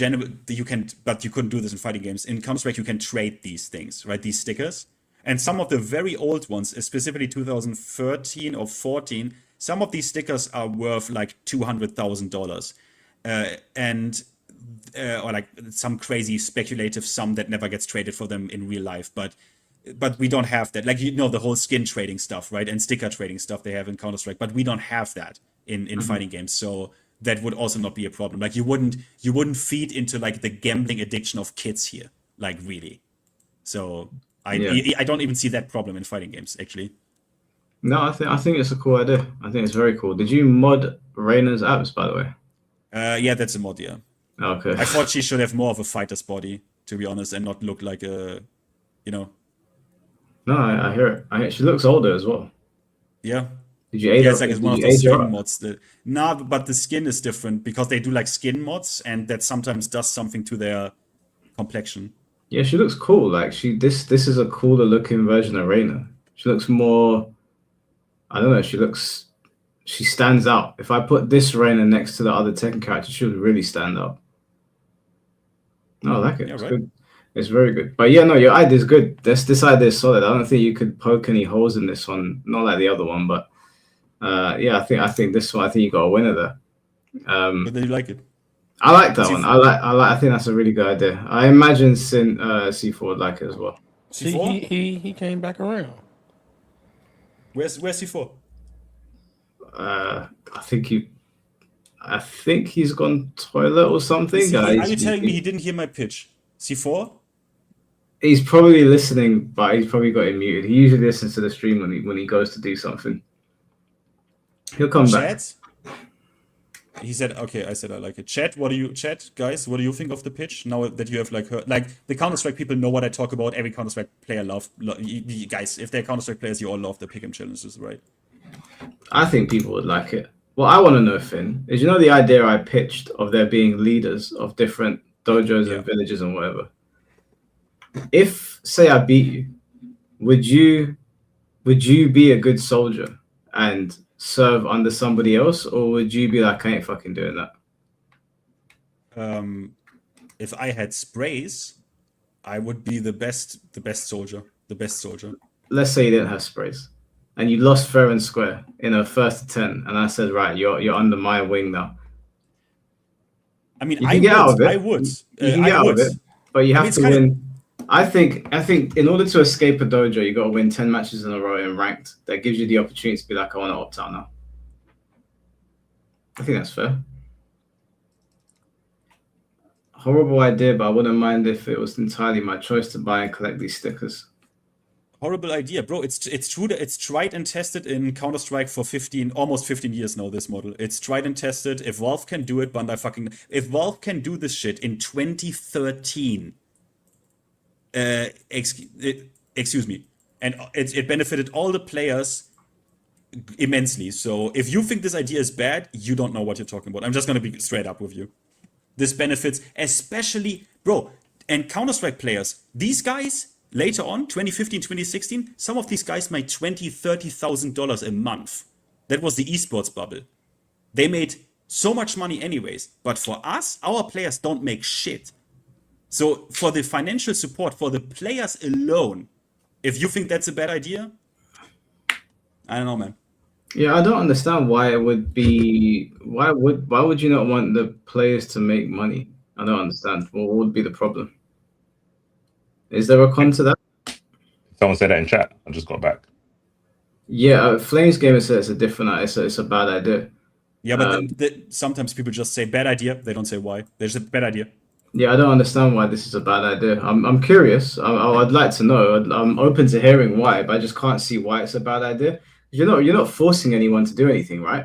you couldn't do this in fighting games. In Counter-Strike, you can trade these things, right? These stickers. And some of the very old ones, specifically 2013 or 14, some of these stickers are worth like $200,000. Or like some crazy speculative sum that never gets traded for them in real life. But we don't have that. Like, the whole skin trading stuff, right? And sticker trading stuff they have in Counter-Strike. But we don't have that in fighting games. So that would also not be a problem. Like, you wouldn't feed into like the gambling addiction of kids here, like, really. So I don't even see that problem in fighting games, actually. No, I think it's a cool idea. I think it's very cool. Did you mod Reyna's abs, by the way? Yeah, that's a mod, yeah. Okay. I thought she should have more of a fighter's body, to be honest, and not look like a, No, I hear it. She looks older as well. Yeah. Did you age her? It's like it's one of those skin mods. No, but the skin is different because they do like skin mods, and that sometimes does something to their complexion. Yeah, she looks cool. Like this is a cooler looking version of Reyna. She looks more. I don't know. She stands out. If I put this Reyna next to the other Tekken character, she would really stand out. No, I like it. Yeah, it's right. good. It's very good. But yeah, no, your idea is good. This idea is solid. I don't think you could poke any holes in this one. Not like the other one, but yeah, I think this one. I think you got a winner there. But do you like it? I like that one. I think that's a really good idea. I imagine C4 would like it as well. C4? He came back around. Where's C4? I think he's gone toilet or something. Are you telling me he didn't hear my pitch? C4? He's probably listening, but he's probably got it muted. He usually listens to the stream when he goes to do something. He'll come back. He said, "Okay." I said, "I like it." Chat, guys? What do you think of the pitch now that you have like heard? Like, the Counter-Strike people know what I talk about. Every Counter-Strike player you guys, if they're Counter-Strike players, you all love the pick'em challenges, right? I think people would like it. What I want to know, Finn, is the idea I pitched of there being leaders of different dojos and villages and whatever. If, say, I beat you, would you be a good soldier and serve under somebody else, or would you be like, I ain't fucking doing that? If I had sprays, I would be the best soldier. Let's say you didn't have sprays and you lost fair and square in a 1st to 10, and I said, right, you're under my wing now. I mean, I would. You can get out of it, but you have to win. I think in order to escape a dojo, you got to win 10 matches in a row in ranked. That gives you the opportunity to be like, I want to opt out now. I think that's fair. Horrible idea, but I wouldn't mind if it was entirely my choice to buy and collect these stickers. Horrible idea, bro. It's true that it's tried and tested in Counter-Strike for almost 15 years now, this model. It's tried and tested. If Valve can do it, if Valve can do this shit in 2013, excuse me, and it benefited all the players immensely. So if you think this idea is bad, you don't know what you're talking about. I'm just going to be straight up with you. This benefits especially, bro, and Counter-Strike players, these guys later on, 2015, 2016, some of these guys made $20,000, $30,000 a month. That was the esports bubble. They made so much money anyways, but for us, our players don't make shit. So for the financial support for the players alone, if you think that's a bad idea, I don't know, man. Yeah, I don't understand why it would be. Why would you not want the players to make money? I don't understand. What would be the problem? Is there a con to that? Someone said that in chat. I just got back. Yeah, Flames Gamer said it's a different. It's a bad idea. Yeah, but sometimes people just say bad idea. They don't say why. There's a bad idea. Yeah, I don't understand why this is a bad idea. I'm curious. I'd like to know. I'm open to hearing why, but I just can't see why it's a bad idea. You're not forcing anyone to do anything, right?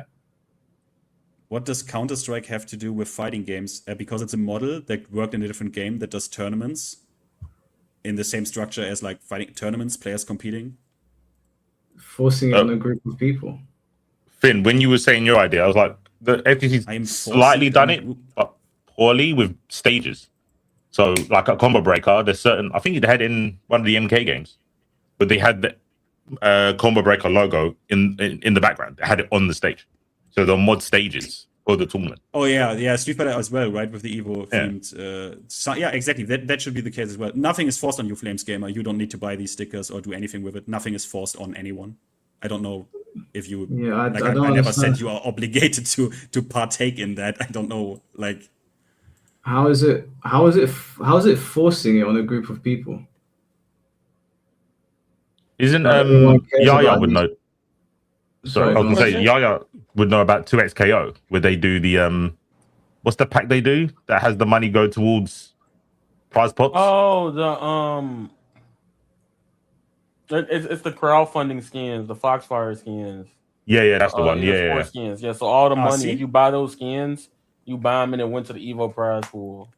What does Counter-Strike have to do with fighting games? Because it's a model that worked in a different game that does tournaments in the same structure as like fighting tournaments, players competing. Forcing it on a group of people. Finn, when you were saying your idea, I was like, the FTC's slightly done it, but poorly with stages. So, like a combo breaker, there's certain. I think they had in one of the MK games, but they had the combo breaker logo in the background. They had it on the stage, so the mod stages for the tournament. Oh yeah, Street Fighter as well, right? With the Evo themed. Yeah, exactly. That should be the case as well. Nothing is forced on you, Flames Gamer. You don't need to buy these stickers or do anything with it. Nothing is forced on anyone. I don't know if you. Yeah, I never said you are obligated to partake in that. I don't know, like. How is it forcing it on a group of people? Isn't Yaya would know? Sorry, I was gonna say Yaya would know about 2xKO, where they do the what's the pack they do that has the money go towards prize pots? Oh, it's the crowdfunding skins, the Foxfire skins. Yeah, that's the one. Yeah. Skins. Yeah, so all the money, if you buy those skins, you buy them and it went to the Evo prize pool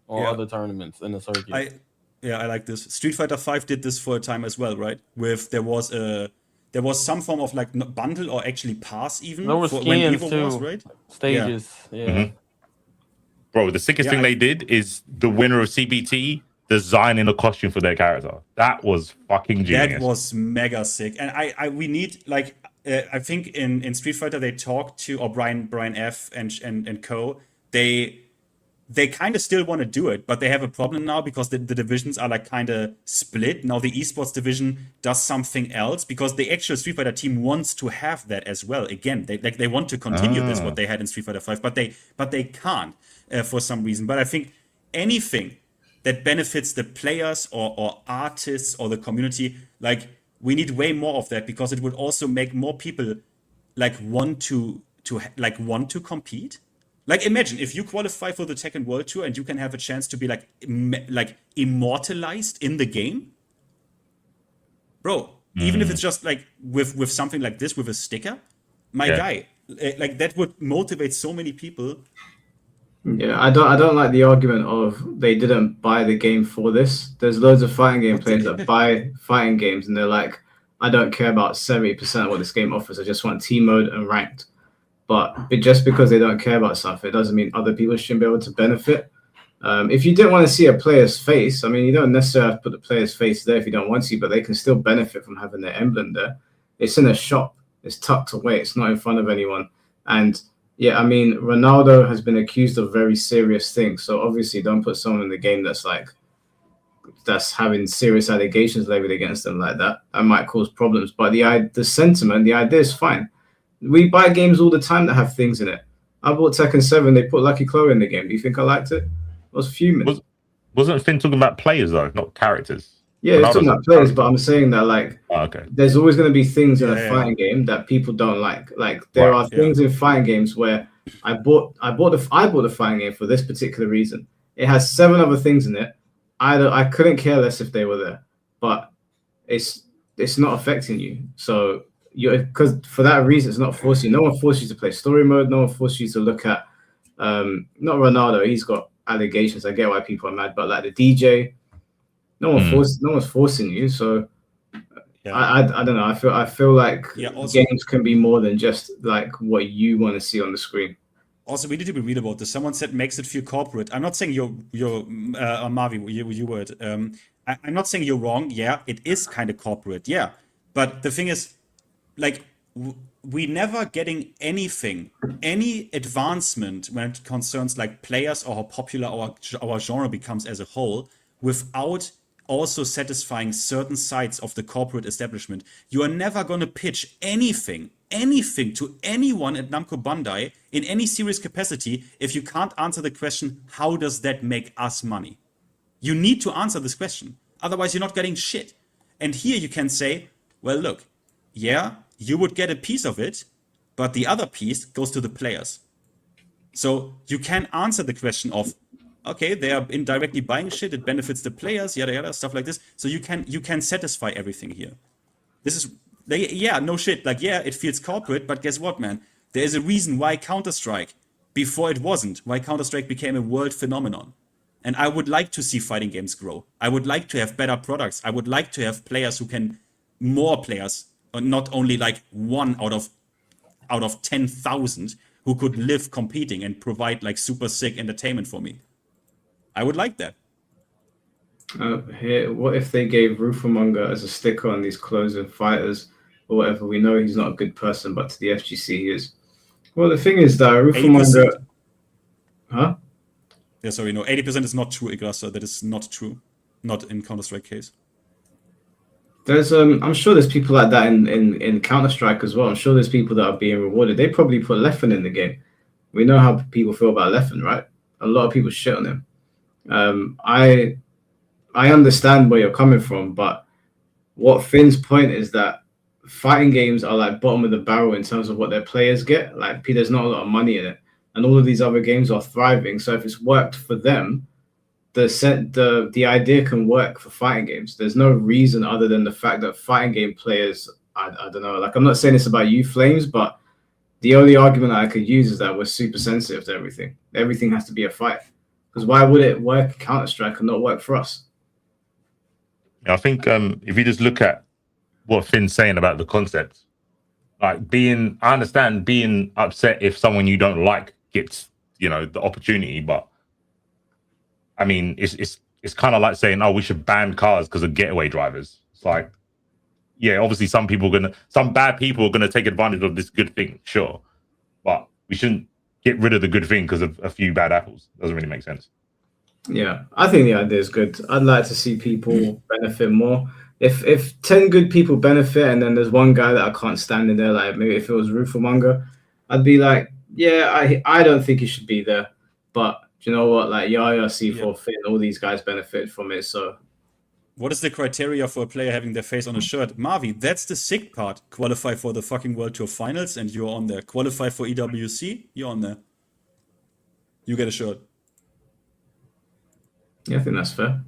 or other tournaments in the circuit. I like this. Street Fighter 5 did this for a time as well, right? There was some form of like bundle or actually pass even. There was skins too, right? Stages. Yeah. Mm-hmm. Bro, the sickest thing they did is the winner of CBT designing a costume for their character. That was fucking genius. That was mega sick. And we need like I think in Street Fighter they talked to or Brian F and co. They kind of still want to do it, but they have a problem now because the divisions are like kind of split. Now the esports division does something else because the actual Street Fighter team wants to have that as well. Again, they want to continue this what they had in Street Fighter 5, but they can't for some reason. But I think anything that benefits the players or artists or the community, like we need way more of that because it would also make more people like want to compete. Like imagine if you qualify for the Tekken World Tour and you can have a chance to be like immortalized in the game, bro. Even if it's just like with something like this with a sticker, guy, like that would motivate so many people. Yeah, I don't like the argument of they didn't buy the game for this. There's loads of fighting game players that buy fighting games and they're like, I don't care about 70% of what this game offers. I just want team mode and ranked. But just because they don't care about stuff, it doesn't mean other people shouldn't be able to benefit. If you didn't want to see a player's face, I mean, you don't necessarily have to put the player's face there if you don't want to, but they can still benefit from having their emblem there. It's in a shop. It's tucked away. It's not in front of anyone. And yeah, I mean, Ronaldo has been accused of very serious things. So obviously don't put someone in the game that's having serious allegations levied against them like that. That might cause problems. But the sentiment, the idea is fine. We buy games all the time that have things in it. I bought Tekken 7. They put Lucky Chloe in the game. Do you think I liked it? I was fuming. Wasn't Finn talking about players though, not characters? Yeah, it's talking about players, but I'm saying that like, there's always going to be things in a fighting game that people don't like. Like there are things in fighting games where I bought the fighting game for this particular reason. It has 7 other things in it. I couldn't care less if they were there, but it's not affecting you. So because for that reason, it's not forcing you. No one forces you to play story mode. No one forces you to look at not Ronaldo. He's got allegations. I get why people are mad, but like the DJ, no one's forcing you. So I don't know. I feel like games can be more than just like what you want to see on the screen. Also, we need to be real about this. Someone said makes it feel corporate. I'm not saying you're Marvi, you word. I'm not saying you're wrong. Yeah, it is kind of corporate. Yeah, but the thing is, like, we never getting any advancement when it concerns like players or how popular our genre becomes as a whole without also satisfying certain sides of the corporate establishment. You are never going to pitch anything to anyone at Namco Bandai in any serious capacity if you can't answer the question, how does that make us money? You need to answer this question. Otherwise, you're not getting shit. And here you can say, well, look, yeah, you would get a piece of it, but the other piece goes to the players. So you can answer the question of, okay, they are indirectly buying shit, it benefits the players, yada yada, stuff like this. So you can satisfy everything here. This is no shit. Like, yeah, it feels corporate, but guess what, man? There is a reason why Counter-Strike, before it wasn't, why Counter-Strike became a world phenomenon. And I would like to see fighting games grow. I would like to have better products. I would like to have players who can, more players, not only like one out of 10,000 who could live competing and provide like super sick entertainment for me. I would like that. Here, what if they gave Rufamonga as a sticker on these clothes and fighters or whatever? We know he's not a good person, but to the FGC he is. Well, the thing is that Rufamonga... Huh? Yeah, sorry, no, 80% is not true, Igrasa. That is not true. Not in Counter-Strike case. There's I'm sure there's people like that in Counter-Strike as well. I'm sure there's people that are being rewarded. They probably put Leffen in the game. We know how people feel about Leffen, right? A lot of people shit on him. I understand where you're coming from, but what Finn's point is that fighting games are like bottom of the barrel in terms of what their players get. Like, there's not a lot of money in it, and all of these other games are thriving. So if it's worked for them, the idea can work for fighting games. There's no reason other than the fact that fighting game players, I don't know. Like, I'm not saying this about you, Flames, but the only argument I could use is that we're super sensitive to everything. Everything has to be a fight. Because why would it work Counter-Strike and not work for us? I think if you just look at what Finn's saying about the concept, like I understand being upset if someone you don't like gets, the opportunity, but I mean, it's kind of like saying, oh, we should ban cars because of getaway drivers. It's like, yeah, obviously some bad people are gonna take advantage of this good thing, sure, but we shouldn't get rid of the good thing because of a few bad apples. Doesn't really make sense. Yeah, I think the idea is good. I'd like to see people benefit more. If 10 good people benefit and then there's one guy that I can't stand in there, like maybe if it was Rufamonga, I'd be like, yeah, I don't think he should be there. But you know what? Like Yaya, C4, Finn, all these guys benefit from it. So what is the criteria for a player having their face on a shirt? Marvi, that's the sick part. Qualify for the fucking World Tour Finals and you're on there. Qualify for EWC, you're on there. You get a shirt. Yeah, I think that's fair.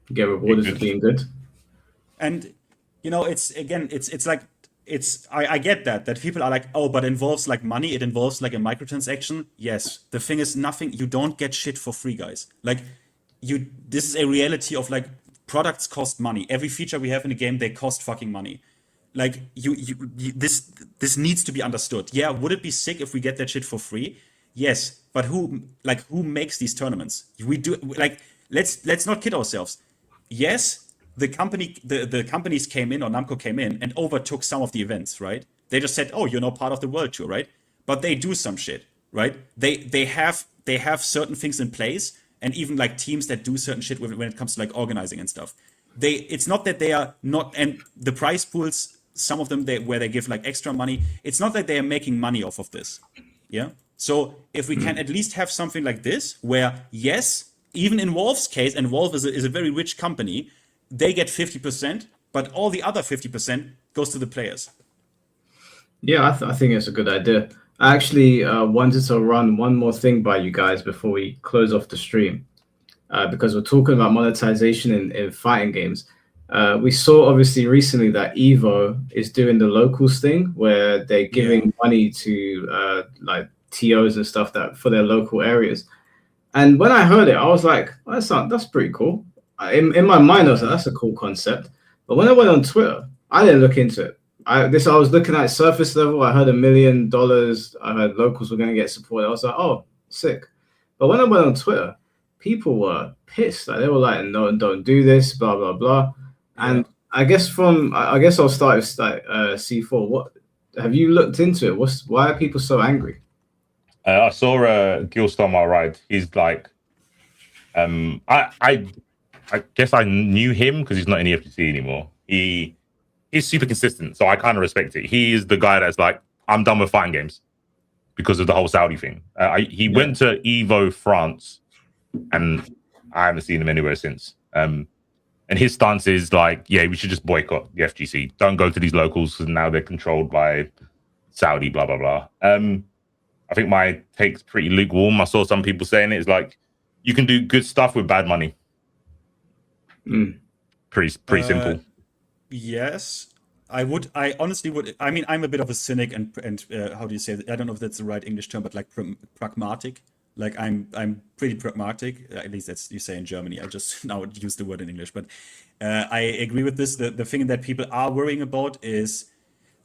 You get rewarded for being good. And it's like I get that people are like, oh, but it involves like money, it involves like a microtransaction. Yes. The thing is, you don't get shit for free, guys. Like this is a reality of like products cost money. Every feature we have in a game, they cost fucking money. Like this needs to be understood. Yeah, would it be sick if we get that shit for free? Yes, but who makes these tournaments? We do like let's not kid ourselves. Yes, the companies came in, or Namco came in and overtook some of the events, right? They just said, "Oh, you're now part of the World Tour," right? But they do some shit, right? They have certain things in place, and even like teams that do certain shit when it comes to like organizing and stuff. It's not that they are not, and the prize pools, some of them where they give like extra money. It's not that they are making money off of this, yeah. So if we can at least have something like this, where yes, even in Valve's case, and Valve is a very rich company, they get 50%, but all the other 50% goes to the players. Yeah, I think it's a good idea. I actually wanted to run one more thing by you guys before we close off the stream, because we're talking about monetization in fighting games. We saw obviously recently that Evo is doing the locals thing where they're giving money to like TOs and stuff that for their local areas. And when I heard it, I was like, well, that's pretty cool. In my mind, I was like, that's a cool concept. But when I went on Twitter, I didn't look into it. I was looking at surface level. I heard $1 million. I heard locals were going to get support. I was like, oh, sick. But when I went on Twitter, people were pissed. Like, they were like, no, don't do this, blah, blah, blah. And I guess I'll start with C4. What have you looked into it? Why are people so angry? I saw Gilstorm ride. He's like, I guess I knew him because he's not in the FGC anymore. He's super consistent, so I kind of respect it. He is the guy that's like, I'm done with fighting games because of the whole Saudi thing. He went to Evo France, and I haven't seen him anywhere since. And his stance is like, yeah, we should just boycott the FGC. Don't go to these locals because now they're controlled by Saudi, blah, blah, blah. I think my take's pretty lukewarm. I saw some people saying it's like, you can do good stuff with bad money. Pretty simple. Yes. I honestly would. I mean, I'm a bit of a cynic and how do you say that? I don't know if that's the right English term, but like pragmatic. Like I'm pretty pragmatic. At least that's you say in Germany. I just now use the word in English, but I agree with this. The thing that people are worrying about is,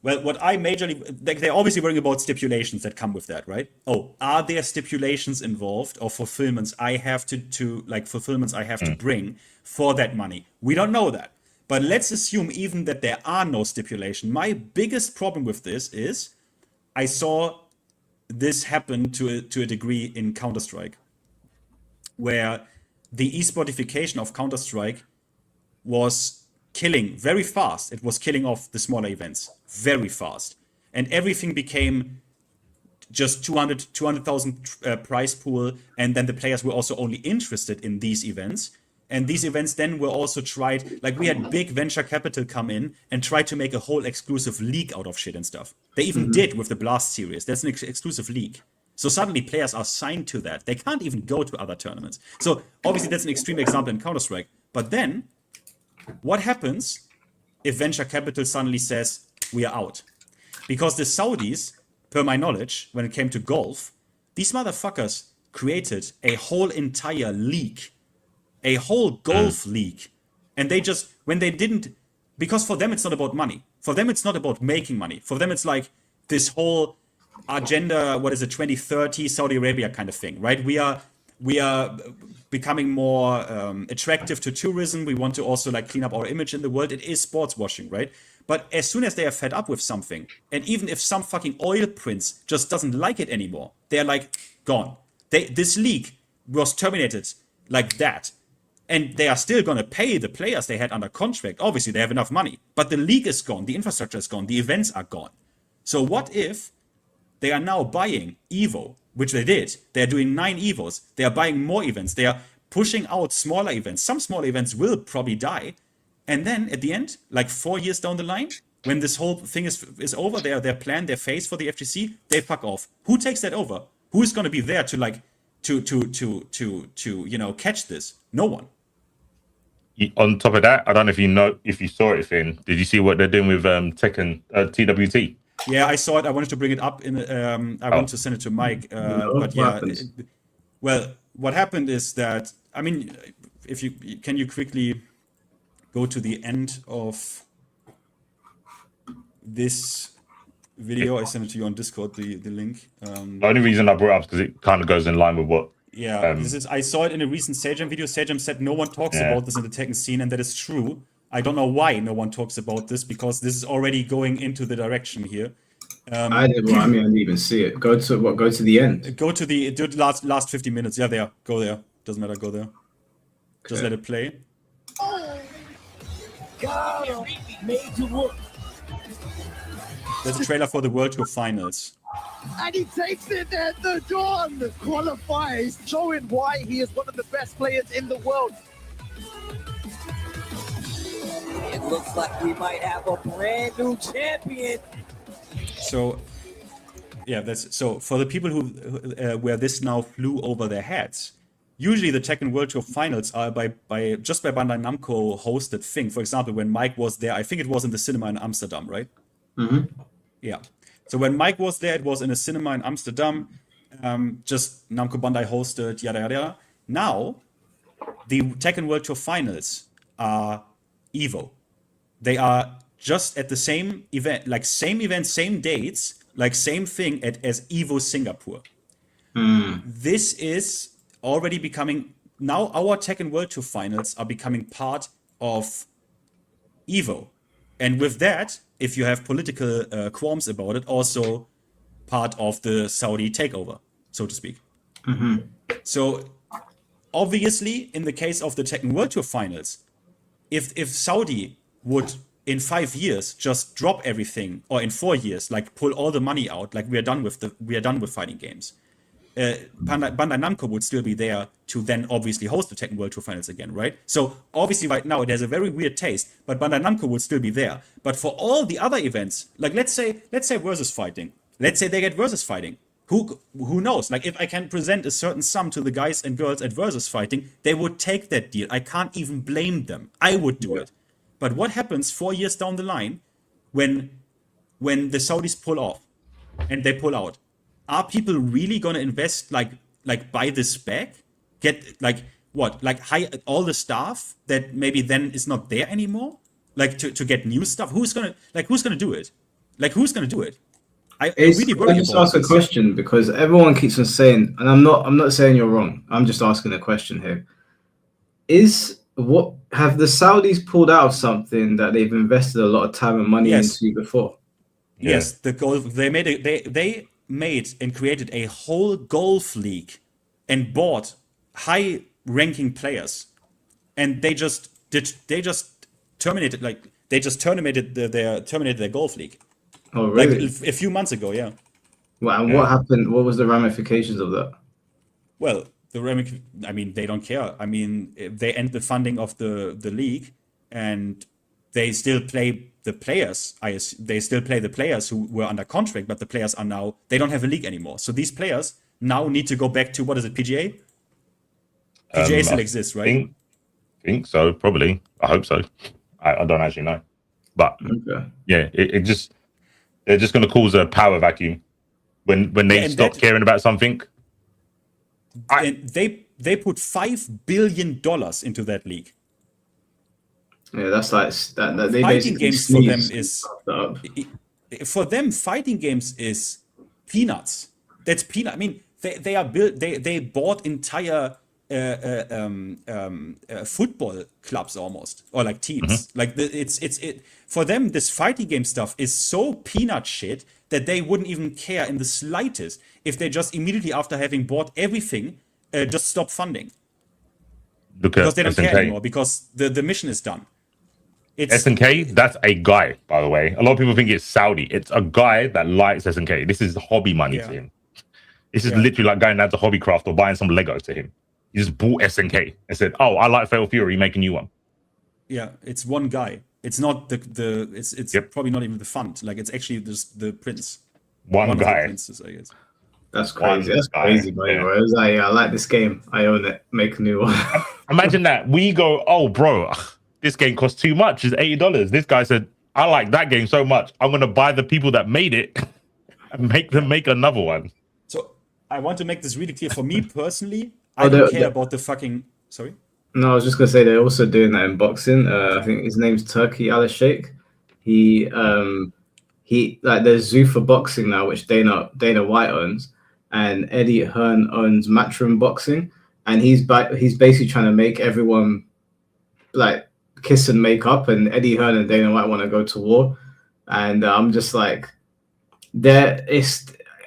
well, what I majorly like, they're obviously worrying about stipulations that come with that, right? Oh, are there stipulations involved or fulfillments I have to bring for that money? We don't know that. But let's assume even that there are no stipulation. My biggest problem with this is I saw this happen to a degree in Counter-Strike, where the esportification of Counter-Strike was killing very fast. It was killing off the smaller events very fast. And everything became just 200,000 prize pool. And then the players were also only interested in these events. And these events then were also tried, like we had big venture capital come in and try to make a whole exclusive league out of shit and stuff. They even did with the Blast series. That's an exclusive league. So suddenly players are signed to that. They can't even go to other tournaments. So obviously that's an extreme example in Counter-Strike. But then what happens if venture capital suddenly says we are out? Because the Saudis, per my knowledge, when it came to golf, these motherfuckers created a whole entire league. A whole golf league. And they just, when they didn't, because for them it's not about money. For them it's not about making money. For them it's like this whole agenda, 2030 Saudi Arabia kind of thing, right? We are becoming more attractive to tourism. We want to also like clean up our image in the world. It is sports washing, right? But as soon as they are fed up with something, and even if some fucking oil prince just doesn't like it anymore, they're like, gone. This league was terminated like that. And they are still going to pay the players they had under contract. Obviously, they have enough money. But the league is gone. The infrastructure is gone. The events are gone. So what if they are now buying EVO, which they did. They are doing 9 EVOs. They are buying more events. They are pushing out smaller events. Some smaller events will probably die. And then at the end, like 4 years down the line, when this whole thing is over, their plan, their phase for the FGC, they fuck off. Who takes that over? Who is going to be there to like to catch this? No one. On top of that, I don't know if you saw it, Finn. Did you see what they're doing with Tekken TWT? Yeah, I saw it. I wanted to bring it up in. I want to send it to Mike. But yeah, well, what happened is that if you quickly go to the end of this video. I sent it to you on Discord. The link. The only reason I brought it up is because it kind of goes in line with what. Yeah, I saw it in a recent Sajam video. Sajam said no one talks about this in the Tekken scene, and that is true. I don't know why no one talks about this, because this is already going into the direction here. I didn't even see it. Go to the end. Go to the last 50 minutes. Yeah, there. Go there. Doesn't matter. Go there. Okay. Just let it play. There's a trailer for the World Tour Finals. And he takes it at the dawn. Qualifies, showing why he is one of the best players in the world. It looks like we might have a brand new champion. So, yeah, so for the people who where this now flew over their heads. Usually the Tekken World Tour Finals are by Bandai Namco hosted thing. For example, when Mike was there, I think it was in the cinema in Amsterdam, right? Mm-hmm. Yeah. So when Mike was there, it was in a cinema in Amsterdam. Just Namco Bandai hosted, yada yada yada. Now, the Tekken World Tour Finals are EVO. They are just at the same event, same dates, like same thing as EVO Singapore. This is already becoming, now our Tekken World Tour Finals are becoming part of EVO. And with that, if you have political qualms about it, also part of the Saudi takeover, so to speak. Mm-hmm. So obviously, in the case of the Tekken World Tour Finals, if Saudi would in 5 years just drop everything, or in 4 years, like pull all the money out, like we are done with fighting games, Bandai Namco would still be there to then obviously host the Tekken World Tour Finals again, right? So obviously right now it has a very weird taste, but Bandai Namco would still be there. But for all the other events, like let's say versus fighting, let's say they get versus fighting. Who knows? Like if I can present a certain sum to the guys and girls at versus fighting, they would take that deal. I can't even blame them. I would do it. But what happens 4 years down the line when the Saudis pull off and they pull out, are people really gonna invest like buy this back? Get like what? Like hire all the staff that maybe then is not there anymore? Like to get new stuff? Who's gonna do it? Like who's gonna do it? I really worry I just about ask a this. question because everyone keeps on saying, and I'm not saying you're wrong. I'm just asking a question here. Have the Saudis pulled out of something that they've invested a lot of time and money into before? Yes, the golf they made and created a whole golf league and bought high-ranking players, and they just terminated their golf league. Oh, really? Like a few months ago, yeah. Well, and what happened? What was the ramifications of that? Well, I mean, they don't care. I mean, they end the funding of the league, and they still play the players. They still play the players who were under contract, but the players are now, they don't have a league anymore. So these players now need to go back to, what is it, PGA? PGA still exists, right? Think so, probably. I hope so. I don't actually know. But yeah, they're just going to cause a power vacuum when they stop caring about something. And they put $5 billion into that league. Yeah, that's like that they fighting games for them is for them. Fighting games is peanuts. That's peanut. I mean, they bought entire football clubs almost, or like teams. Like for them, this fighting game stuff is so peanut shit that they wouldn't even care in the slightest if they just immediately after having bought everything just stop funding. Because they don't care anymore because the mission is done. SNK, that's a guy, by the way. A lot of people think it's Saudi. It's a guy that likes SNK. This is hobby money to him. This is literally like going down to Hobbycraft or buying some Lego to him. He just bought SNK and said, "Oh, I like Fatal Fury. Make a new one." Yeah, it's one guy. It's not it's probably not even the fund. Like it's actually just the prince. One guy. Princes, I guess. That's crazy. That's crazy, bro. It was like, I like this game. I own it. Make a new one. Imagine that. We go, "Oh, bro, this game costs too much. It's $80. This guy said, "I like that game so much. I'm going to buy the people that made it and make them make another one." So I want to make this really clear. For me personally, I don't care about the fucking... Sorry? No, I was just going to say they're also doing that in boxing. I think his name's Turkey Al-Sheikh. He like there's Zuffa Boxing now, which Dana White owns, and Eddie Hearn owns Matchroom Boxing, and he's basically trying to make everyone like kiss and make up, and Eddie Hearn and Dana White want to go to war, and I'm just like,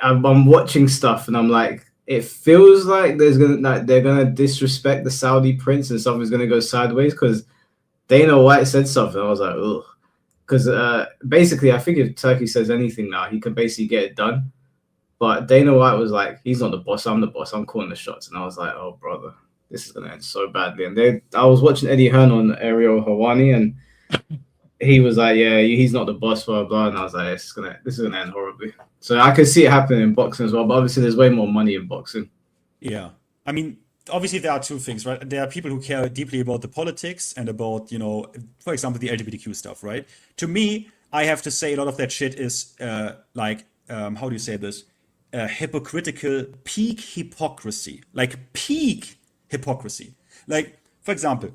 I'm watching stuff, and I'm like, it feels like they're gonna disrespect the Saudi prince, and something's gonna go sideways because Dana White said something. I was like, ugh, because basically, I think if Turkey says anything now, he can basically get it done. But Dana White was like, he's not the boss. I'm the boss. I'm calling the shots, and I was like, oh brother, this is gonna end so badly. And I was watching Eddie Hearn on Ariel Hawani, and he was like, yeah, he's not the boss, blah blah. And I was like, this is gonna end horribly. So I could see it happening in boxing as well, but obviously there's way more money in boxing. Yeah, I mean, obviously there are two things, right? There are people who care deeply about the politics and about, for example, the LGBTQ stuff, right? To me, I have to say a lot of that shit is how do you say this? Hypocritical, peak hypocrisy. Like peak hypocrisy. Like, for example,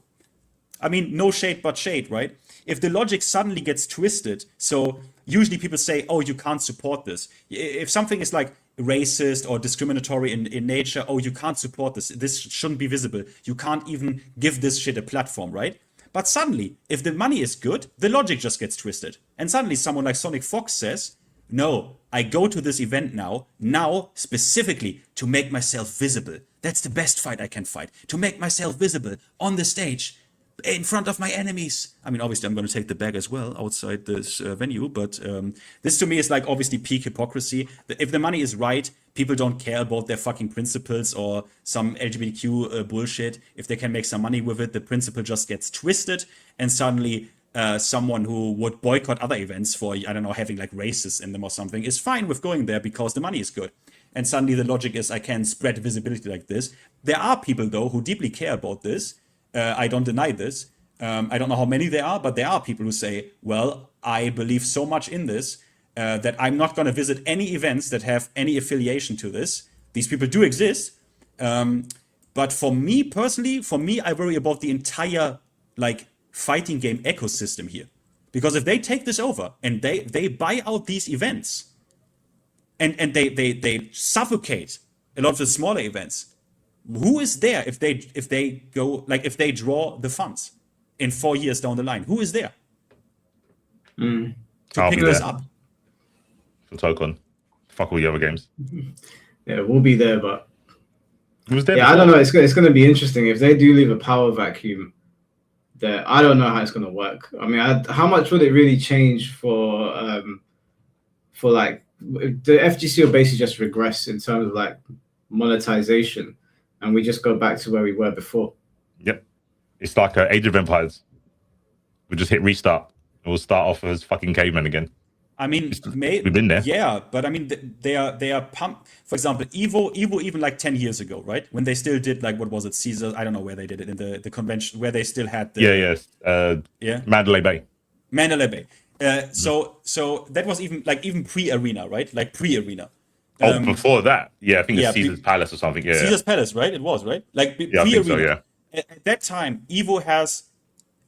I mean, no shade but shade, right? If the logic suddenly gets twisted, so usually people say, oh, you can't support this. If something is like racist or discriminatory in nature, oh, you can't support this. This shouldn't be visible. You can't even give this shit a platform, right? But suddenly, if the money is good, the logic just gets twisted. And suddenly someone like Sonic Fox says, no, I go to this event now specifically to make myself visible. That's the best fight I can fight. To make myself visible on the stage, in front of my enemies. I mean, obviously, I'm going to take the bag as well outside this venue, but this to me is like obviously peak hypocrisy. If the money is right, people don't care about their fucking principles or some LGBTQ bullshit. If they can make some money with it, the principle just gets twisted, and suddenly someone who would boycott other events for, I don't know, having like racists in them or something is fine with going there because the money is good. And suddenly the logic is I can spread visibility like this. There are people, though, who deeply care about this. I don't deny this. I don't know how many there are, but there are people who say, well, I believe so much in this that I'm not going to visit any events that have any affiliation to this. These people do exist. But for me personally, I worry about the entire like fighting game ecosystem here. Because if they take this over and they buy out these events and they suffocate a lot of the smaller events, who is there if they go like if they draw the funds in 4 years down the line? Who is there to pick this up? For Tokon. Fuck all the other games. Yeah, we'll be there, but Was there I don't know. It's going to be interesting if they do leave a power vacuum. There, I don't know how it's going to work. I mean, how much would it really change for like the FGC will basically just regress in terms of like monetization, and we just go back to where we were before. Yep, it's like Age of Empires. We just hit restart, and we'll start off as fucking cavemen again. I mean, we've been there. Yeah, but I mean, they are pumped. For example, Evo even like 10 years ago, right? When they still did like, what was it, Caesar? I don't know where they did it in the convention where they still had the Mandalay Bay. So that was even pre-arena, right? Like pre-arena. Before that, I think it's Caesar's Palace or something. Yeah, Caesar's Palace, right? It was right. Like pre-arena. I think so, yeah. At that time, Evo has.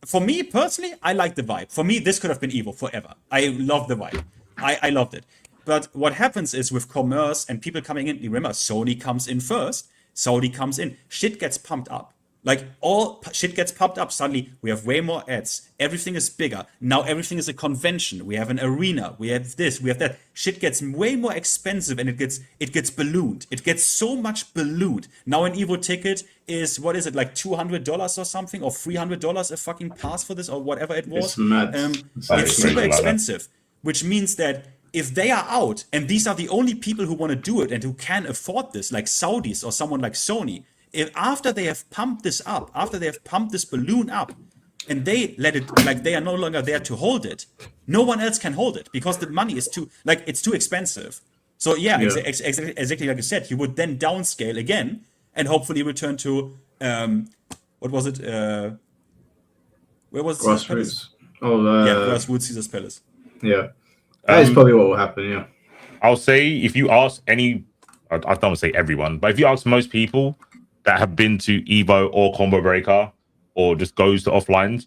For me personally, I like the vibe. For me, this could have been Evo forever. I love the vibe. I loved it. But what happens is with commerce and people coming in, remember, Sony comes in first. Saudi comes in. Shit gets pumped up. Like all shit gets pumped up. Suddenly we have way more ads. Everything is bigger. Now everything is a convention. We have an arena. We have this. We have that. Shit gets way more expensive and it gets ballooned. It gets so much ballooned. Now an Evo ticket is, what is it, like $200 or something, or $300 a fucking pass for this, or whatever it was. It's mad. It's super expensive, which means that if they are out and these are the only people who want to do it and who can afford this, like Saudis or someone like Sony, if after they have pumped this up, after they have pumped this balloon up, and they let it, like they are no longer there to hold it, no one else can hold it because the money is it's too expensive. So exactly like you said, you would then downscale again and hopefully return to what was it? Where was Grassroots? Grassroots Caesar's Palace. Yeah, that is probably what will happen. Yeah, I'll say if you ask any, I don't want to say everyone, but if you ask most people that have been to Evo or Combo Breaker or just goes to offlines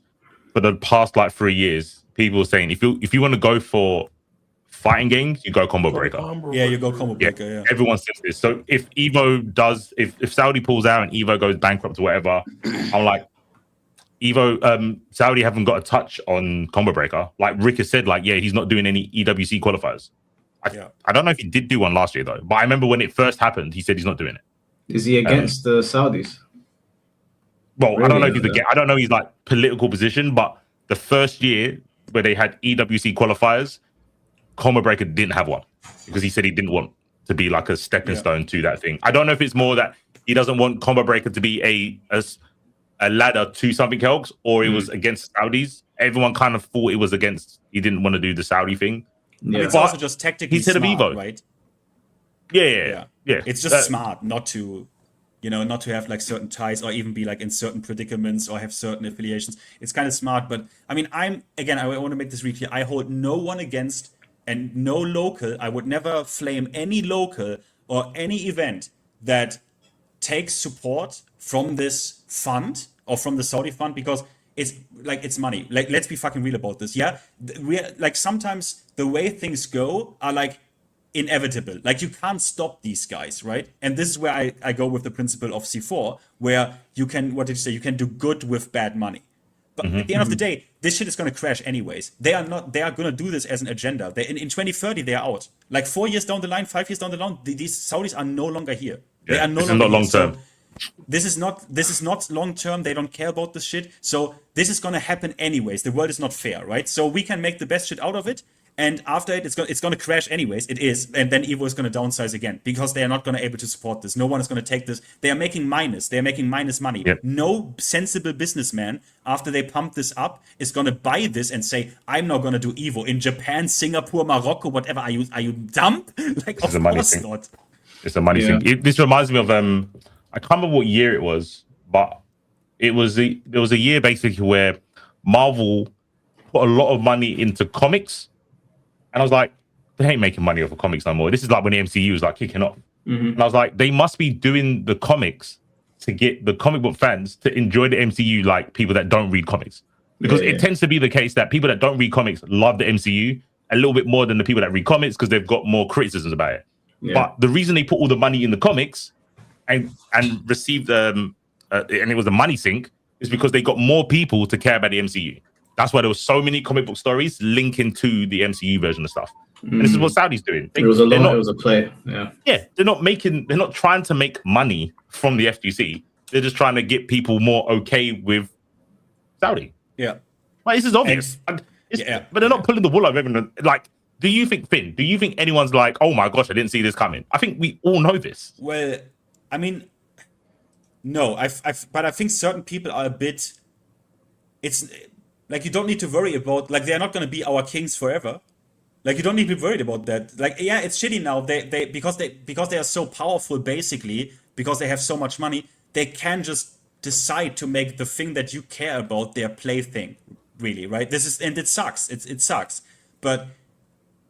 for the past like 3 years, people are saying if you want to go for fighting games, you go Combo Breaker. You go Combo Breaker. Yeah. Everyone says this. So if Evo does, if Saudi pulls out and Evo goes bankrupt or whatever, I'm like, Evo, Saudi haven't got a touch on Combo Breaker. Like Rick has said, like, he's not doing any EWC qualifiers. I don't know if he did do one last year though, but I remember when it first happened, he said he's not doing it. Is he against the Saudis? Well, really? I don't know if he's against. I don't know his like political position, but the first year where they had EWC qualifiers, Combo Breaker didn't have one because he said he didn't want to be like a stepping stone to that thing. I don't know if it's more that he doesn't want Combo Breaker to be a ladder to something else, or it was against Saudis. Everyone kind of thought it was against. He didn't want to do the Saudi thing. Yeah. I mean, it's also just tactically smart, Evo, right? Yeah. It's just smart not to have like certain ties or even be like in certain predicaments or have certain affiliations. It's kind of smart, but I mean, I want to make this really clear. I hold no one against and no local. I would never flame any local or any event that takes support from this fund or from the Saudi fund because it's money. Like, let's be fucking real about this. Yeah, we're like sometimes the way things go are like inevitable. Like you can't stop these guys, right? And this is where I go with the principle of C4, where you can, you can do good with bad money. But at the end of the day, this shit is going to crash anyways. They are going to do this as an agenda. In 2030, they are out. Like 4 years down the line, 5 years down the line, these Saudis are no longer here. They are no longer not long term. So this is not long term. They don't care about this shit. So this is going to happen anyways. The world is not fair, right? So we can make the best shit out of it. And after it's going to crash anyways. It is. And then Evo is going to downsize again because they are not going to able to support this. No one is going to take this. They are making minus. They are making minus money. Yep. No sensible businessman, after they pump this up, is going to buy this and say, I'm not going to do Evo in Japan, Singapore, Morocco, whatever. Are you dumb? Like, of course not. It's a money thing. This reminds me of, I can't remember what year it was, but there was a year basically where Marvel put a lot of money into comics, and I was like, they ain't making money off of comics no more. This is like when the MCU was like kicking off, and I was like, they must be doing the comics to get the comic book fans to enjoy the MCU like people that don't read comics, because it tends to be the case that people that don't read comics love the MCU a little bit more than the people that read comics because they've got more criticisms about it. But the reason they put all the money in the comics and received and it was a money sink is because they got more people to care about the MCU. That's why there was so many comic book stories linking to the MCU version of stuff. And this is what Saudi's doing. It was a play. Yeah, they're not trying to make money from the FGC. They're just trying to get people more okay with Saudi. Yeah. Like, this is obvious. But they're not pulling the wool over everyone. Like, do you think, Finn, do you think anyone's like, oh my gosh, I didn't see this coming? I think we all know this. Well, I mean, no, but I think certain people are a bit, it's like, you don't need to worry about, like, they're not going to be our kings forever. Like, you don't need to be worried about that. Like, yeah, it's shitty now. Because they are so powerful, basically, because they have so much money, they can just decide to make the thing that you care about their plaything, really, right? And it sucks. It sucks. But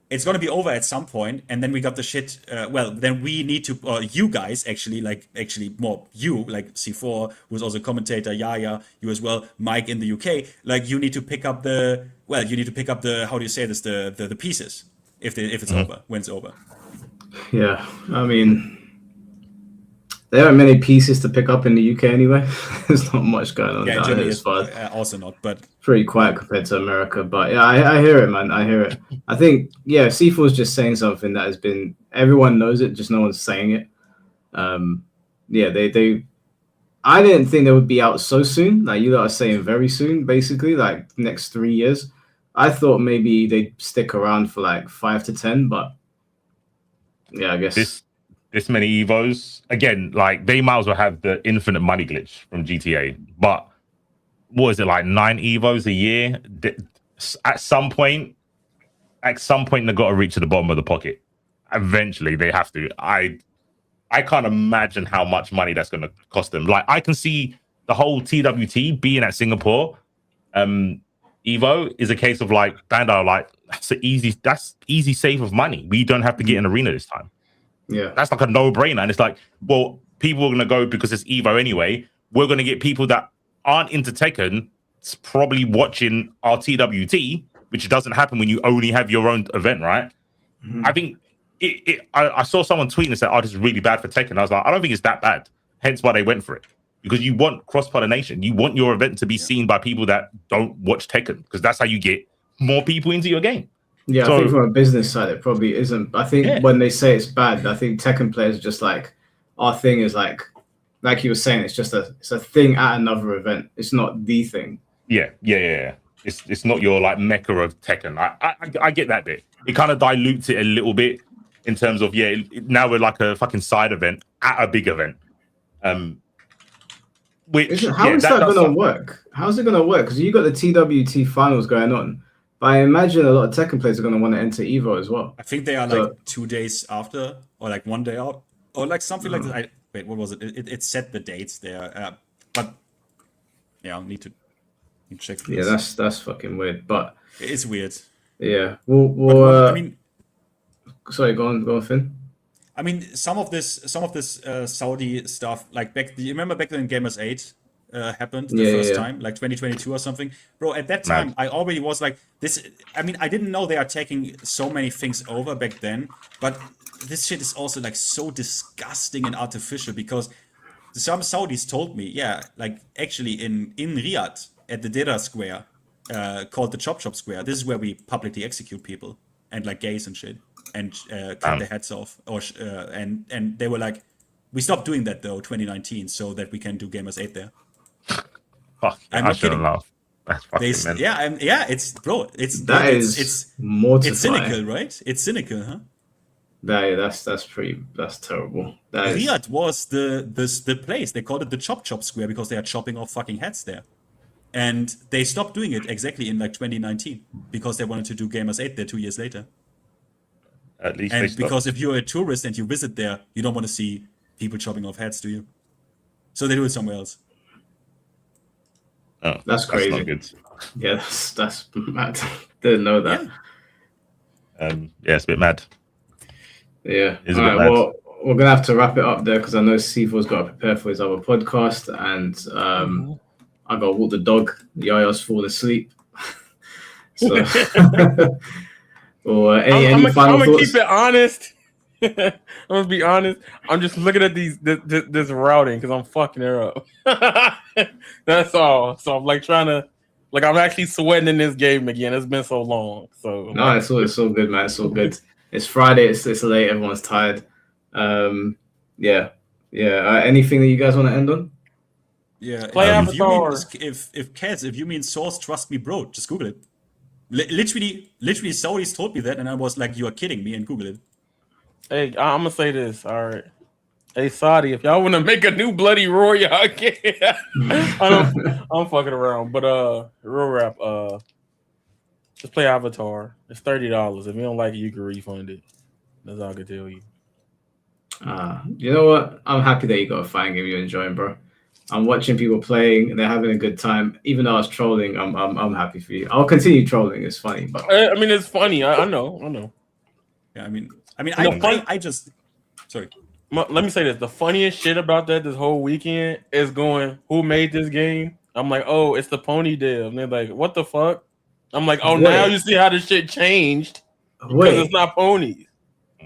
it's going to be over at some point, and then we got the shit. Then we need to, you guys, actually more you, like C4, who's also a commentator, Yaya, you as well, Mike in the UK, like, you need to pick up the, how do you say this, the pieces, if it's over, when it's over. Yeah, I mean, there aren't many pieces to pick up in the UK anyway. There's not much going on. Yeah, Germany is also not, but pretty quiet compared to America. But yeah, I hear it, man. I hear it. I think, yeah, C4 is just saying something that has been, everyone knows it, just no one's saying it. They I didn't think they would be out so soon. Like, you lot are saying very soon, basically, like next 3 years. I thought maybe they'd stick around for like 5 to 10, but yeah, I guess this many Evos again, like, they might as well have the infinite money glitch from GTA. But what is it, like 9 Evos a year? At some point, they've got to reach to the bottom of the pocket. Eventually, they have to. I can't imagine how much money that's going to cost them. Like, I can see the whole TWT being at Singapore. Evo is a case of like, Bandai, like, that's easy save of money. We don't have to get an arena this time. Yeah, that's like a no-brainer. And it's like, well, people are going to go because it's Evo anyway. We're going to get people that aren't into Tekken probably watching our TWT, which doesn't happen when you only have your own event, right? I think I saw someone tweeting and said, oh, this is really bad for Tekken. I was like, I don't think it's that bad. Hence why they went for it. Because you want cross-pollination. You want your event to be seen by people that don't watch Tekken, because that's how you get more people into your game. Yeah, so, I think from a business side, it probably isn't. I think when they say it's bad, I think Tekken players are just like, our thing is like you were saying, it's a thing at another event. It's not the thing. Yeah. It's not your like mecca of Tekken. I get that bit. It kind of dilutes it a little bit in terms of, now we're like a fucking side event at a big event. How is that going to work? How's it going to work? Because you got the TWT finals going on. But I imagine a lot of Tekken players are going to want to enter Evo as well. I think they are like 2 days after, or like 1 day out, or like something like that. Wait, what was it? It set the dates there, but yeah, I'll need to check. Yeah, that's fucking weird, but it's weird. Yeah, well, I mean, sorry, go on, Finn. I mean, some of this Saudi stuff, like do you remember back then Gamers 8? Happened the first time, like 2022 or something, bro. At that time, I already was like this. I mean, I didn't know they are taking so many things over back then, but this shit is also like so disgusting and artificial, because some Saudis told me, like actually in Riyadh at the Dera Square, called the Chop Square. This is where we publicly execute people and like gays and shit, and cut their heads off, or and they were like, we stopped doing that though 2019, so that we can do Gamers 8 there. Fuck, I'm not kidding. That's fucking it's bro. It's mortifying. It's cynical, right? It's cynical, huh? That's terrible. Riyadh was the place. They called it the Chop Square because they are chopping off fucking heads there, and they stopped doing it exactly in like 2019 because they wanted to do Gamers 8 there 2 years later. At least, and because if you're a tourist and you visit there, you don't want to see people chopping off heads, do you? So they do it somewhere else. Oh, That's crazy. That's not good. Yeah, that's mad. Didn't know that. Yeah, it's a bit mad. Yeah. It's All a bit right. mad. Well, we're gonna have to wrap it up there because I know C4's got to prepare for his other podcast, and I got to walk the dog. Yaya's falling asleep. So, or any final thoughts? I'm gonna keep it honest. I'm gonna be honest. I'm just looking at this routing because I'm fucking her up. That's all. So I'm like trying to, like, I'm actually sweating in this game again. It's been so long. So No, it's all good, man. It's all good. It's Friday. It's late. Everyone's tired. Yeah. Anything that you guys want to end on? Yeah. Play Avatar. If you mean source, trust me, bro. Just Google it. Literally, Saudis told me that, and I was like, "You are kidding me," and Google it. Hey, I'm gonna say this. All right. Hey, Saudi, if y'all want to make a new Bloody Roar, y'all can. I'm fucking around, but real rap. Just play Avatar. It's $30. If you don't like it, you can refund it. That's all I can tell you. You know what? I'm happy that you got a fighting game you're enjoying, bro. I'm watching people playing and they're having a good time. Even though I was trolling, I'm happy for you. I'll continue trolling. It's funny, but I mean, it's funny. I know. Yeah, I just sorry. Let me say this: the funniest shit about that this whole weekend is going, "Who made this game?" I'm like, "Oh, it's the Pony Dev." And they're like, "What the fuck?" I'm like, "Oh, now you see how this shit changed because it's not ponies."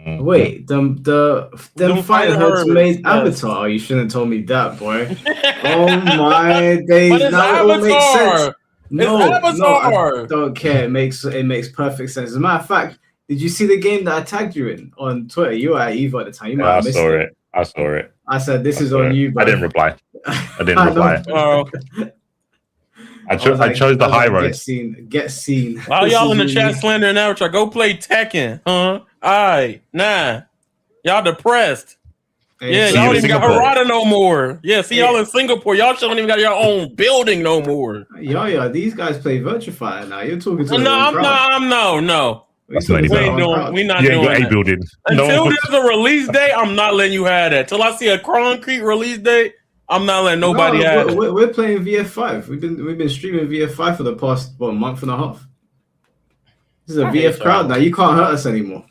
Wait, them fighter herds made Avatar. You shouldn't have told me that, boy. Oh my days! But it's now Avatar. It all makes sense. No, Avatar. I don't care. It makes perfect sense. As a matter of fact, did you see the game that I tagged you in on Twitter? You were at Evo at the time. You might have missed it. I saw it. I said, "This is on you." Bro. I didn't reply. I chose the high road. Get seen. While y'all in the chat slandering Avatar, go play Tekken, huh? Alright, nah. Y'all depressed. Yeah, y'all don't even got Harada no more. Yeah, see y'all in Singapore. Y'all don't even got your own building no more. Yeah, these guys play Virtufier now. You're talking to No. We not doing that. Building. Until there's a release date, I'm not letting you have that. Till I see a concrete release date, I'm not letting nobody have it. We're playing VF5. We've been streaming VF5 for the past month and a half. This is a VF crowd now. You can't hurt us anymore.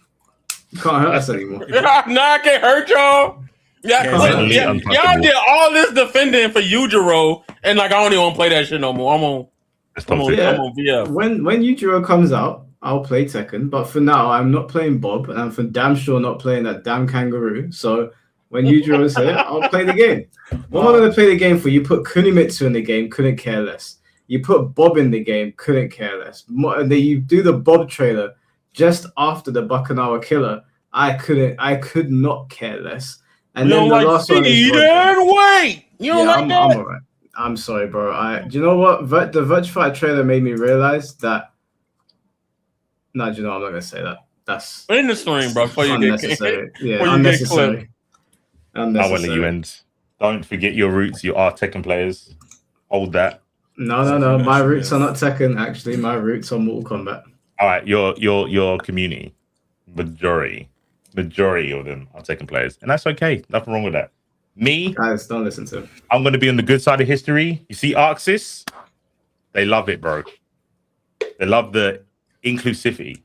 Nah, I can't hurt y'all. Y'all did all this defending for Yujiro, and like I don't even want to play that shit no more. I'm on VF. When Yujiro comes out, I'll play Tekken. But for now, I'm not playing Bob, and I'm for damn sure not playing that damn kangaroo. So when Yujiro's here, I'll play the game. What am I going to play the game for? You put Kunimitsu in the game, couldn't care less. You put Bob in the game, couldn't care less. You do the Bob trailer just after the Bakunawa killer. I could not care less. And then the last one is wait. You don't like that? I'm alright. I'm sorry, bro. Do you know what? The Virtufied trailer made me realize that. No, do you know? I'm not gonna say that. That's in the stream, bro. Before you unnecessary. Get unnecessary. I won't let you end. Don't forget your roots. You are Tekken players. Hold that. No. My roots are not Tekken. Actually, my roots are Mortal Kombat. All right, your community, majority of them are Tekken players, and that's okay. Nothing wrong with that. Me, guys, don't listen to him. I'm going to be on the good side of history. You see, Arxis, they love it, bro. They love the inclusivity,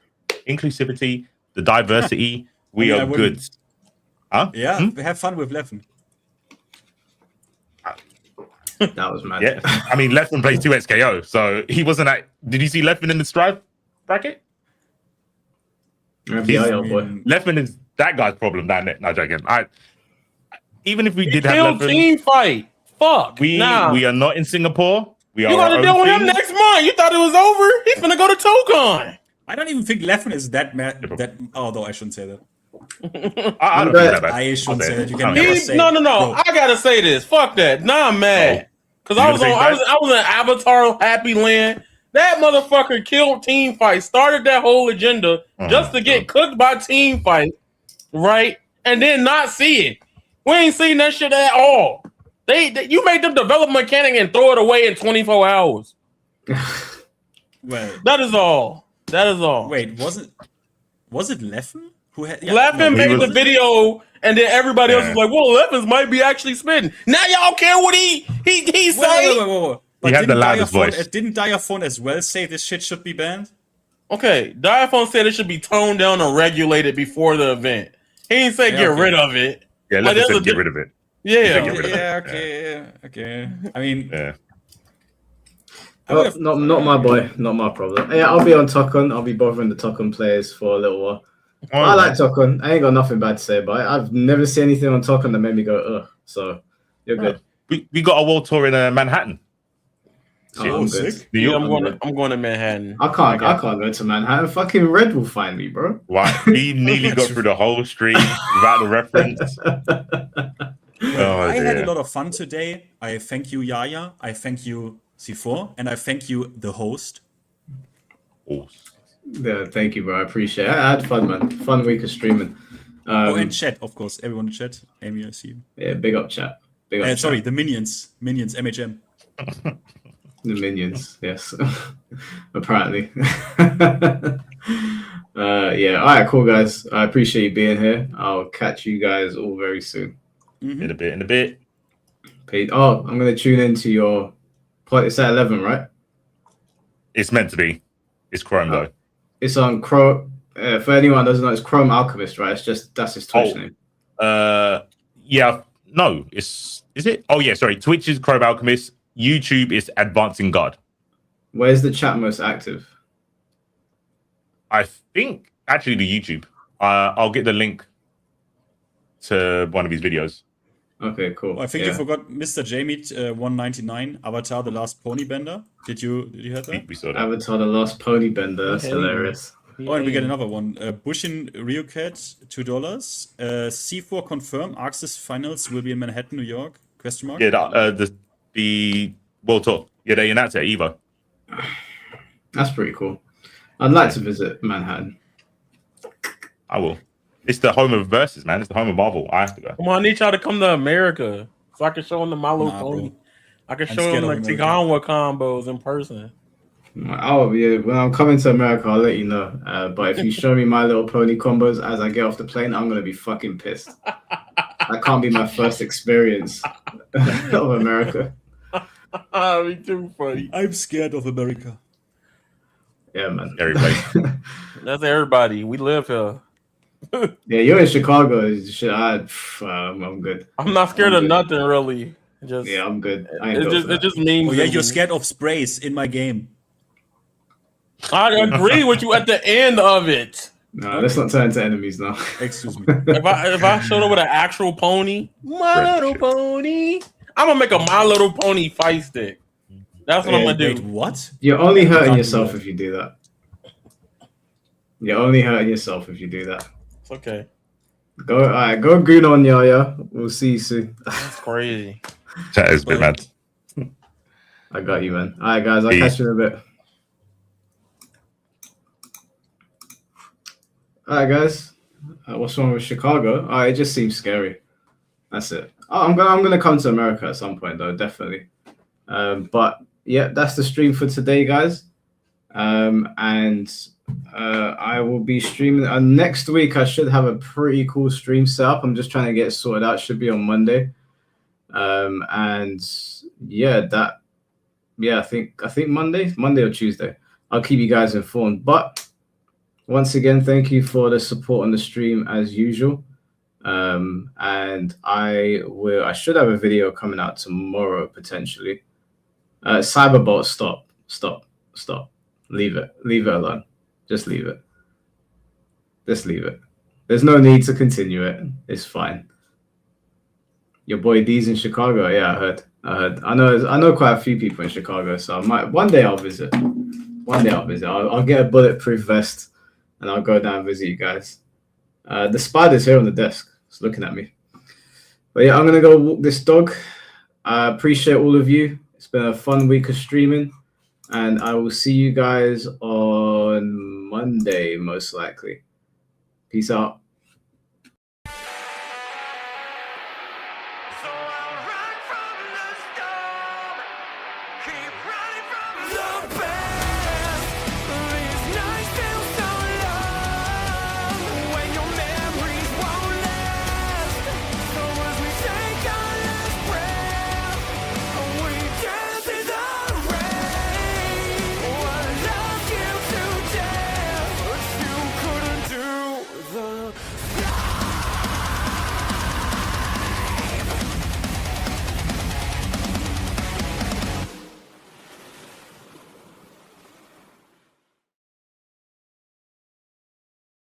the diversity. We are good. Huh? Yeah, have fun with Leffen. That was mad. Yeah, I mean, Leffen plays 2XKO, so he wasn't at. Did you see Leffen in the Strive bracket? Leffen is that guy's problem. No joking. Even if we did have Leffen, team fight. Fuck. We are not in Singapore. You got to deal with him next month. You thought it was over? He's gonna go to Tokon. I don't even think Leffen is that mad. Although I shouldn't say that. I don't think that bad. I shouldn't say that. You can never say. No. I gotta say this. Fuck that. Nah, I'm mad. Because I was in Avatar Happy Land. That motherfucker killed Team Fight, started that whole agenda just to get cooked by Team Fight, right? And then not see it. We ain't seen that shit at all. You made them develop mechanic and throw it away in 24 hours. Well, that is all. Wait, was it Leffen who had? Leffen made the video, and then everybody else was like, "Well, Leffen's might be actually spitting." Now y'all care what he say? Wait. He had the loudest voice. Didn't Diaphone as well say this shit should be banned? Okay, Diaphone said it should be toned down or regulated before the event. He didn't say get rid of it. Yeah, let's just get rid of it. Yeah. Okay. I mean, yeah. Not my boy, not my problem. Yeah, I'll be on Tokun. I'll be bothering the Tokun players for a little while. Oh, I like Tokun. I ain't got nothing bad to say about it. I've never seen anything on Tokun that made me go, ugh. So you're good. We got a world tour in Manhattan. Oh, I'm good. New York, I'm going to Manhattan. I can't go to Manhattan. Fucking Red will find me, bro. Why? He nearly got through the whole street without the reference. I had a lot of fun today. I thank you, Yaya. I thank you, C4, and I thank you, the host. Oh. Yeah, thank you, bro. I appreciate it. I had fun, man. Fun week of streaming. And chat, of course. Everyone in chat. Amy, I see you. Yeah, big up chat. Big up sorry, chat. the minions, MHM. The minions, yes. Apparently. Yeah. All right, cool, guys. I appreciate you being here. I'll catch you guys all very soon. In a bit. Pete. Oh, I'm gonna tune into your point. It's at 11, right? It's meant to be. It's Chrome though. It's on Chrome. For anyone who doesn't know, it's Chrome Alchemist, right? It's just that's his Twitch name. Yeah. No. Is it? Oh yeah. Sorry. Twitch is Chrome Alchemist. YouTube is Advancing God. Where's the chat most active? I think actually the YouTube. I'll get the link to one of his videos. Okay, cool. Well, I think you forgot Mr. Jamie 199 Avatar: The Last Pony Bender. Did you hear that? We saw that. Avatar: The Last Pony Bender. That's hilarious. Oh, and we get another one. Bushin Ryukat, $2. C4 confirm. Arxis finals will be in Manhattan, New York? Question mark. Yeah, the World Tour. Yeah, they announced it at Evo. That's pretty cool. I'd like to visit Manhattan. I will. It's the home of Versus, man. It's the home of Marvel. I have to go. Come on, I need y'all to come to America so I can show them the My Little Pony. I can show them like Tiganwa combos in person. Oh yeah, when I'm coming to America, I'll let you know. But if you show me My Little Pony combos as I get off the plane, I'm gonna be fucking pissed. That can't be my first experience of America. Me too, funny. I'm scared of America. Yeah, man. Everybody. That's everybody. We live here. Yeah, you're in Chicago. Shit, I'm good. I'm not scared of nothing, really. Yeah, I'm good. It just means. Oh yeah, you're scared of sprays in my game. I agree with you at the end of it. No, let's not turn into enemies now. Excuse me. If I showed up with an actual pony, My Little Pony, I'm gonna make a My Little Pony fight stick. That's what I'm gonna do. Wait, what? You're only hurting yourself if you do that. You're only hurting yourself if you do that. It's okay. Go goon on Yaya. We'll see you soon. That's crazy. Chat is a bit mad. I got you, man. All right, guys. I'll catch you in a bit. All right, guys. What's wrong with Chicago? It just seems scary. That's it. I'm gonna come to America at some point, though, definitely. But yeah, that's the stream for today, guys. And I will be streaming next week. I should have a pretty cool stream set up. I'm just trying to get it sorted out. Should be on Monday. And yeah, I think Monday or Tuesday. I'll keep you guys informed. But once again, thank you for the support on the stream as usual. And I should have a video coming out tomorrow potentially. Cyberbolt, stop. Leave it alone. Just leave it. There's no need to continue it. It's fine. Your boy D's in Chicago. Yeah, I heard. I know quite a few people in Chicago, so one day I'll visit. I'll get a bulletproof vest and I'll go down and visit you guys. The spider's here on the desk. It's looking at me. But yeah, I'm gonna go walk this dog. I appreciate all of you. It's been a fun week of streaming. And I will see you guys on Monday, most likely. Peace out.